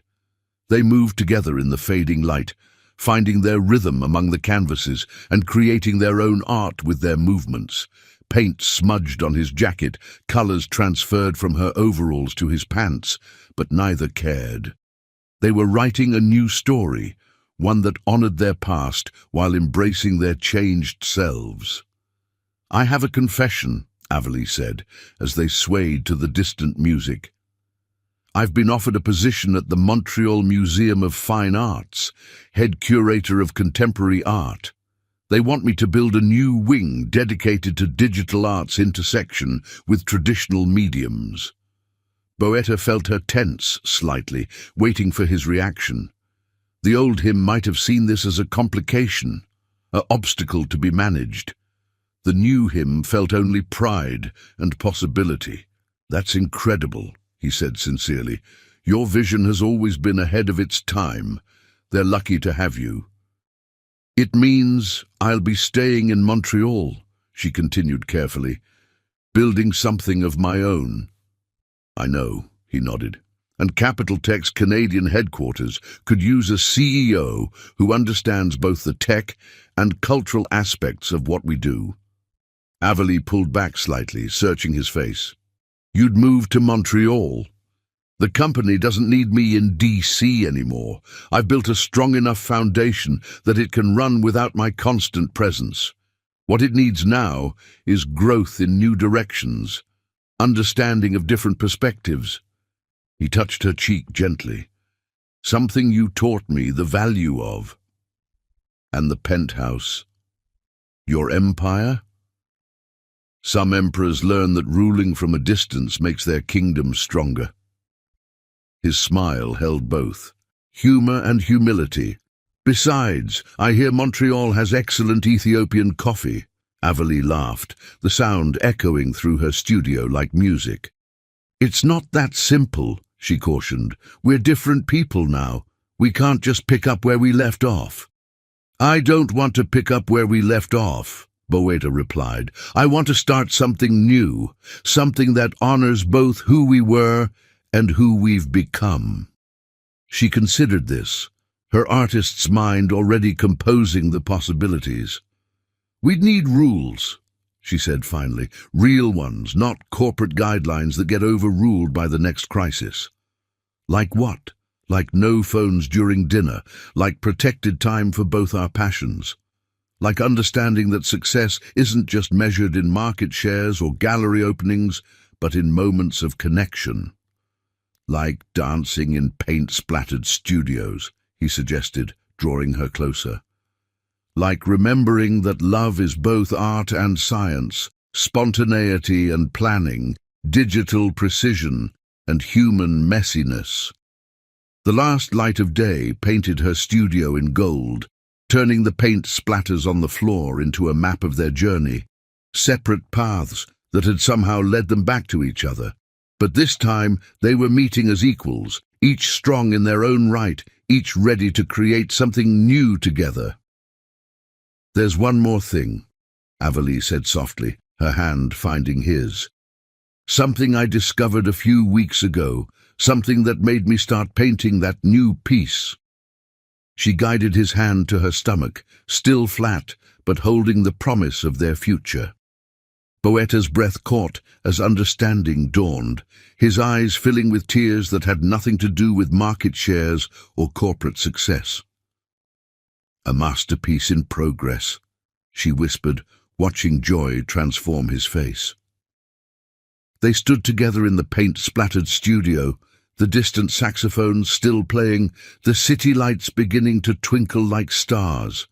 They moved together in the fading light, finding their rhythm among the canvases and creating their own art with their movements. Paint smudged on his jacket, colors transferred from her overalls to his pants, but neither cared. They were writing a new story, one that honored their past while embracing their changed selves. "I have a confession," Avalee said, as they swayed to the distant music. "I've been offered a position at the Montreal Museum of Fine Arts, head curator of contemporary art. They want me to build a new wing dedicated to digital art's intersection with traditional mediums." Boetta felt her tense slightly, waiting for his reaction. The old him might have seen this as a complication, an obstacle to be managed. The new him felt only pride and possibility. "That's incredible," he said sincerely. "Your vision has always been ahead of its time. They're lucky to have you." "It means I'll be staying in Montreal," she continued carefully, "building something of my own." "I know," he nodded. "And Capital Tech's Canadian headquarters could use a CEO who understands both the tech and cultural aspects of what we do." Avalee pulled back slightly, searching his face. You'd move to Montreal. The company doesn't need me in DC anymore. I've built a strong enough foundation that it can run without my constant presence. What it needs now is growth in new directions, understanding of different perspectives. He touched her cheek gently. Something you taught me the value of. And the penthouse. Your empire? Some emperors learn that ruling from a distance makes their kingdom stronger. His smile held both, humor and humility. Besides, I hear Montreal has excellent Ethiopian coffee. Avalie laughed, the sound echoing through her studio like music. It's not that simple, she cautioned. We're different people now. We can't just pick up where we left off. I don't want to pick up where we left off, Boeta replied. I want to start something new, something that honors both who we were and who we've become. She considered this, her artist's mind already composing the possibilities. We'd need rules, she said finally, real ones, not corporate guidelines that get overruled by the next crisis. Like what? Like no phones during dinner, like protected time for both our passions. Like understanding that success isn't just measured in market shares or gallery openings, but in moments of connection. Like dancing in paint-splattered studios, he suggested, drawing her closer. Like remembering that love is both art and science, spontaneity and planning, digital precision and human messiness. The last light of day painted her studio in gold, turning the paint splatters on the floor into a map of their journey, separate paths that had somehow led them back to each other. But this time they were meeting as equals, each strong in their own right, each ready to create something new together. There's one more thing, Avalie said softly, her hand finding his. Something I discovered a few weeks ago, something that made me start painting that new piece. She guided his hand to her stomach, still flat, but holding the promise of their future. Boeta's breath caught as understanding dawned, his eyes filling with tears that had nothing to do with market shares or corporate success. A masterpiece in progress, she whispered, watching joy transform his face. They stood together in the paint-splattered studio, the distant saxophone still playing, the city lights beginning to twinkle like stars.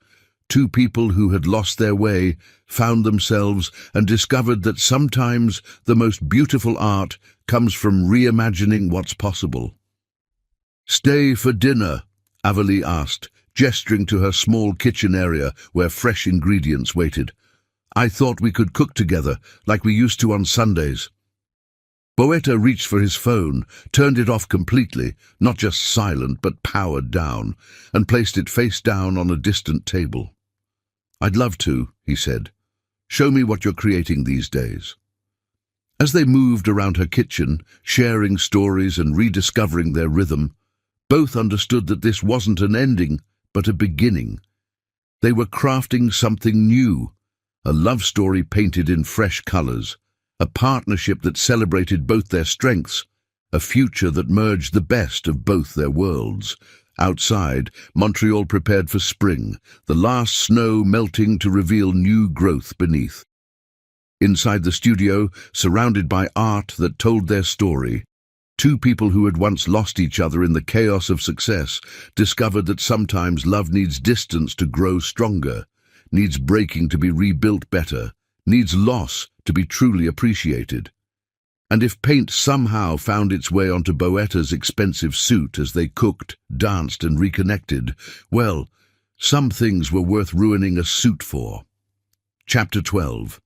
Two people who had lost their way found themselves and discovered that sometimes the most beautiful art comes from reimagining what's possible. "Stay for dinner?" Avalie asked, gesturing to her small kitchen area where fresh ingredients waited. "I thought we could cook together, like we used to on Sundays." Boeta reached for his phone, turned it off completely, not just silent but powered down, and placed it face down on a distant table. "I'd love to," he said. "Show me what you're creating these days." As they moved around her kitchen, sharing stories and rediscovering their rhythm, both understood that this wasn't an ending, but a beginning. They were crafting something new, a love story painted in fresh colors, a partnership that celebrated both their strengths, a future that merged the best of both their worlds. Outside, Montreal prepared for spring, the last snow melting to reveal new growth beneath. Inside the studio, surrounded by art that told their story, two people who had once lost each other in the chaos of success discovered that sometimes love needs distance to grow stronger, needs breaking to be rebuilt better, needs loss to be truly appreciated. And if paint somehow found its way onto Boeta's expensive suit as they cooked, danced and reconnected, well, some things were worth ruining a suit for. Chapter 12.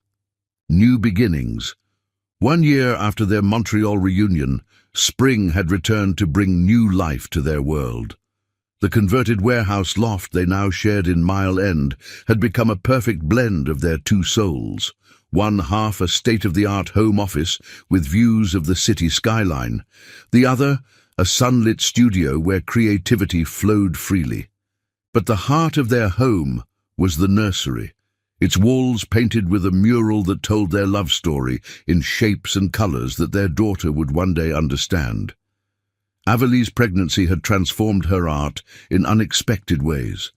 New Beginnings. 1 year after their Montreal reunion, spring had returned to bring new life to their world. The converted warehouse loft they now shared in Mile End had become a perfect blend of their two souls. One half a state-of-the-art home office with views of the city skyline, the other a sunlit studio where creativity flowed freely. But the heart of their home was the nursery, its walls painted with a mural that told their love story in shapes and colors that their daughter would one day understand. Avalie's pregnancy had transformed her art in unexpected ways.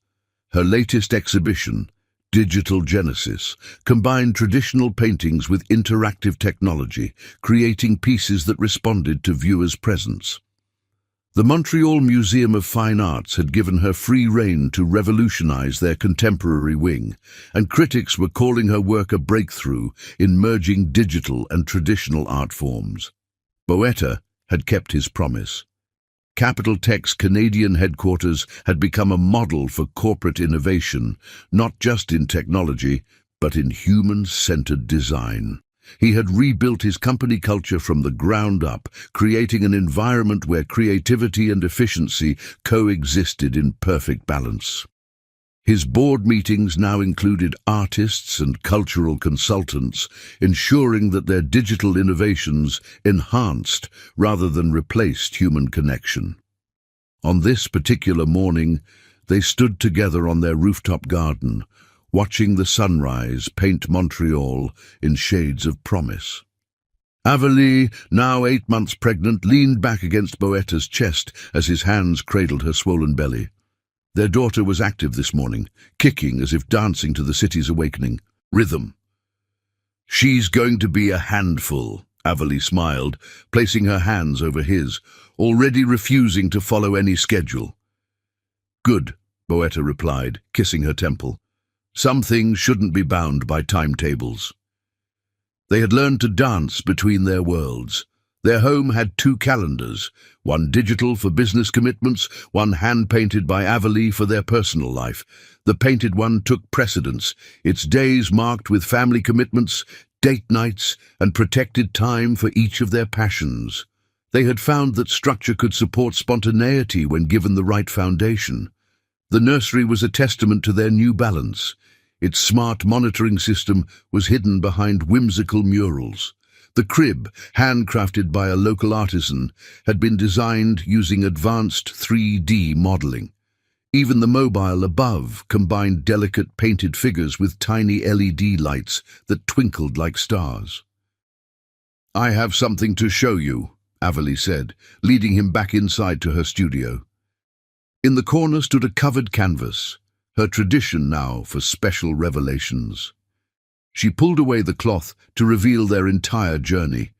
Her latest exhibition, Digital Genesis, combined traditional paintings with interactive technology, creating pieces that responded to viewers' presence. The Montreal Museum of Fine Arts had given her free rein to revolutionize their contemporary wing, and critics were calling her work a breakthrough in merging digital and traditional art forms. Boetta had kept his promise. Capital Tech's Canadian headquarters had become a model for corporate innovation, not just in technology, but in human-centered design. He had rebuilt his company culture from the ground up, creating an environment where creativity and efficiency coexisted in perfect balance. His board meetings now included artists and cultural consultants, ensuring that their digital innovations enhanced rather than replaced human connection. On this particular morning, they stood together on their rooftop garden, watching the sunrise paint Montreal in shades of promise. Avalie, now 8 months pregnant, leaned back against Boetta's chest as his hands cradled her swollen belly. Their daughter was active this morning, kicking as if dancing to the city's awakening. Rhythm. "She's going to be a handful," Avalie smiled, placing her hands over his, already refusing to follow any schedule. "Good," Boetta replied, kissing her temple. "Some things shouldn't be bound by timetables." They had learned to dance between their worlds. Their home had 2 calendars, one digital for business commitments, one hand-painted by Avalie for their personal life. The painted one took precedence, its days marked with family commitments, date nights, and protected time for each of their passions. They had found that structure could support spontaneity when given the right foundation. The nursery was a testament to their new balance. Its smart monitoring system was hidden behind whimsical murals. The crib, handcrafted by a local artisan, had been designed using advanced 3D modeling. Even the mobile above combined delicate painted figures with tiny LED lights that twinkled like stars. "I have something to show you," Avalie said, leading him back inside to her studio. In the corner stood a covered canvas, her tradition now for special revelations. She pulled away the cloth to reveal their entire journey,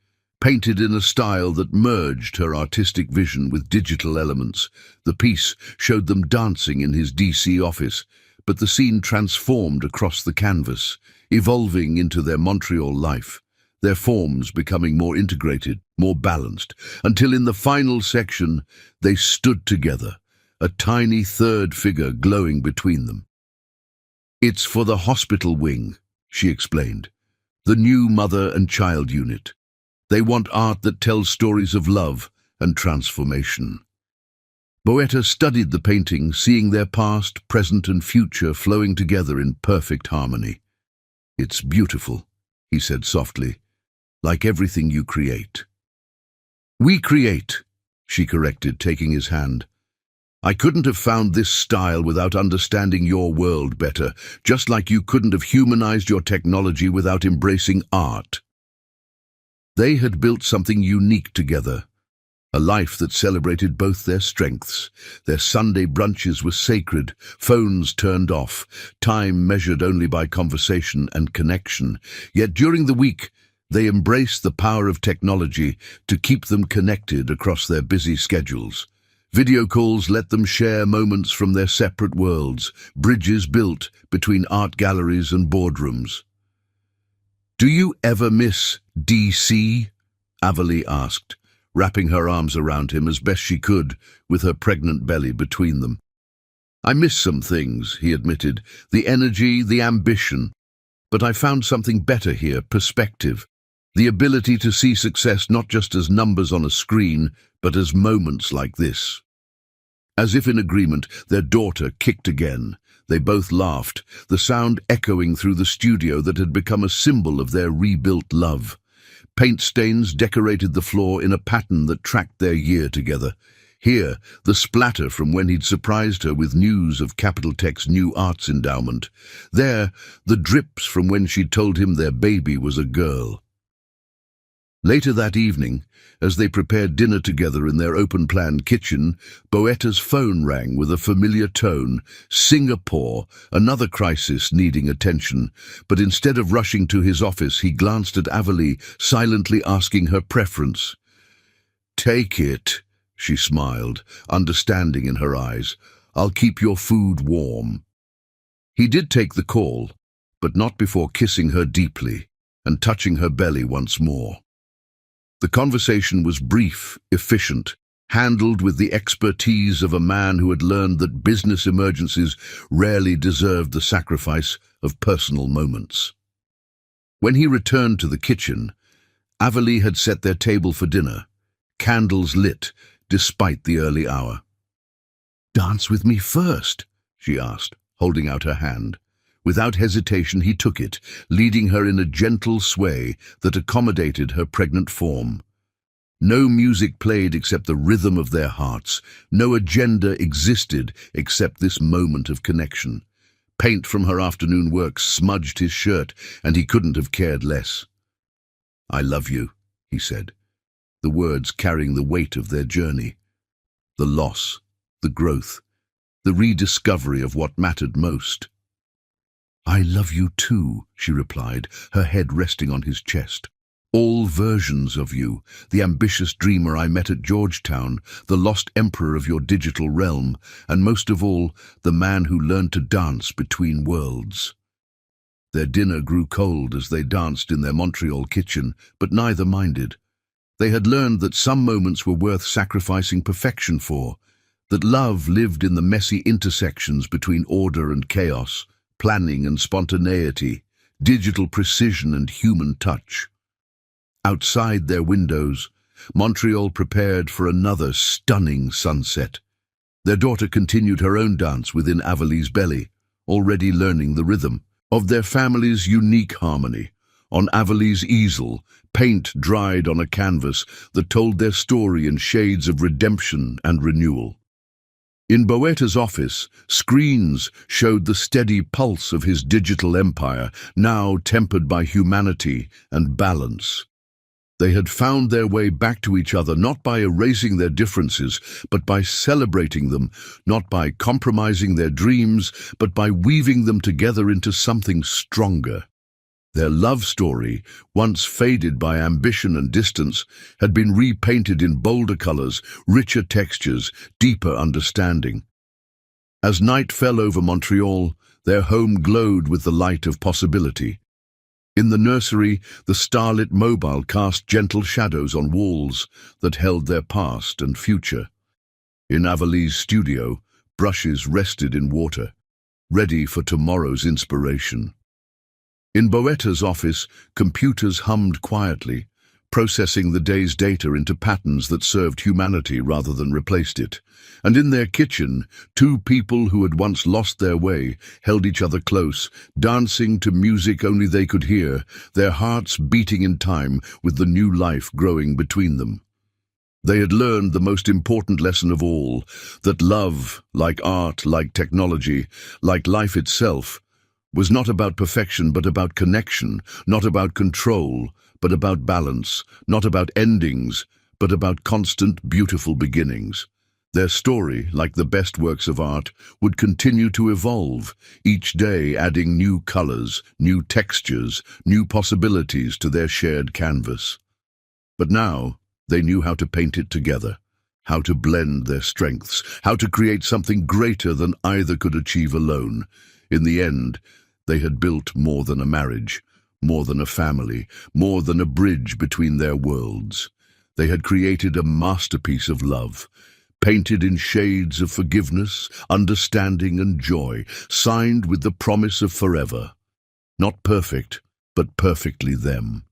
painted in a style that merged her artistic vision with digital elements. The piece showed them dancing in his DC office, but the scene transformed across the canvas, evolving into their Montreal life, their forms becoming more integrated, more balanced, until in the final section they stood together, a tiny third figure glowing between them. "It's for the hospital wing," she explained, "the new mother and child unit. They want art that tells stories of love and transformation." Boetta studied the painting, seeing their past, present and future flowing together in perfect harmony. "It's beautiful," he said softly, "like everything you create." "We create," she corrected, taking his hand. "I couldn't have found this style without understanding your world better, just like you couldn't have humanized your technology without embracing art." They had built something unique together, a life that celebrated both their strengths. Their Sunday brunches were sacred, phones turned off, time measured only by conversation and connection. Yet during the week, they embraced the power of technology to keep them connected across their busy schedules. Video calls let them share moments from their separate worlds, bridges built between art galleries and boardrooms. "Do you ever miss DC?" Avalie asked, wrapping her arms around him as best she could, with her pregnant belly between them. "I miss some things," he admitted, "the energy, the ambition. But I found something better here, perspective. The ability to see success not just as numbers on a screen, but as moments like this." As if in agreement, their daughter kicked again. They both laughed, the sound echoing through the studio that had become a symbol of their rebuilt love. Paint stains decorated the floor in a pattern that tracked their year together. Here, the splatter from when he'd surprised her with news of Capital Tech's new arts endowment. There, the drips from when she'd told him their baby was a girl. Later that evening, as they prepared dinner together in their open-plan kitchen, Boetta's phone rang with a familiar tone. Singapore, another crisis needing attention. But instead of rushing to his office, he glanced at Avalie, silently asking her preference. "Take it," she smiled, understanding in her eyes. "I'll keep your food warm." He did take the call, but not before kissing her deeply and touching her belly once more. The conversation was brief, efficient, handled with the expertise of a man who had learned that business emergencies rarely deserved the sacrifice of personal moments. When he returned to the kitchen, Avalie had set their table for dinner, candles lit despite the early hour. "Dance with me first," she asked, holding out her hand. Without hesitation, he took it, leading her in a gentle sway that accommodated her pregnant form. No music played except the rhythm of their hearts. No agenda existed except this moment of connection. Paint from her afternoon work smudged his shirt, and he couldn't have cared less. "I love you," he said, the words carrying the weight of their journey. The loss, the growth, the rediscovery of what mattered most. "I love you too," she replied, her head resting on his chest. "All versions of you, the ambitious dreamer I met at Georgetown, the lost emperor of your digital realm, and most of all, the man who learned to dance between worlds." Their dinner grew cold as they danced in their Montreal kitchen, but neither minded. They had learned that some moments were worth sacrificing perfection for, that love lived in the messy intersections between order and chaos, planning and spontaneity, digital precision and human touch. Outside their windows, Montreal prepared for another stunning sunset. Their daughter continued her own dance within Avalie's belly, already learning the rhythm of their family's unique harmony. On Avalie's easel, paint dried on a canvas that told their story in shades of redemption and renewal. In Boetta's office, screens showed the steady pulse of his digital empire, now tempered by humanity and balance. They had found their way back to each other not by erasing their differences, but by celebrating them, not by compromising their dreams, but by weaving them together into something stronger. Their love story, once faded by ambition and distance, had been repainted in bolder colors, richer textures, deeper understanding. As night fell over Montreal, their home glowed with the light of possibility. In the nursery, the starlit mobile cast gentle shadows on walls that held their past and future. In Avalie's studio, brushes rested in water, ready for tomorrow's inspiration. In Boetta's office, computers hummed quietly, processing the day's data into patterns that served humanity rather than replaced it. And in their kitchen, two people who had once lost their way held each other close, dancing to music only they could hear, their hearts beating in time with the new life growing between them. They had learned the most important lesson of all, that love, like art, like technology, like life itself, was not about perfection but about connection, not about control, but about balance, not about endings, but about constant, beautiful beginnings. Their story, like the best works of art, would continue to evolve, each day adding new colors, new textures, new possibilities to their shared canvas. But now, they knew how to paint it together, how to blend their strengths, how to create something greater than either could achieve alone. In the end, they had built more than a marriage, more than a family, more than a bridge between their worlds. They had created a masterpiece of love, painted in shades of forgiveness, understanding and joy, signed with the promise of forever. Not perfect, but perfectly them.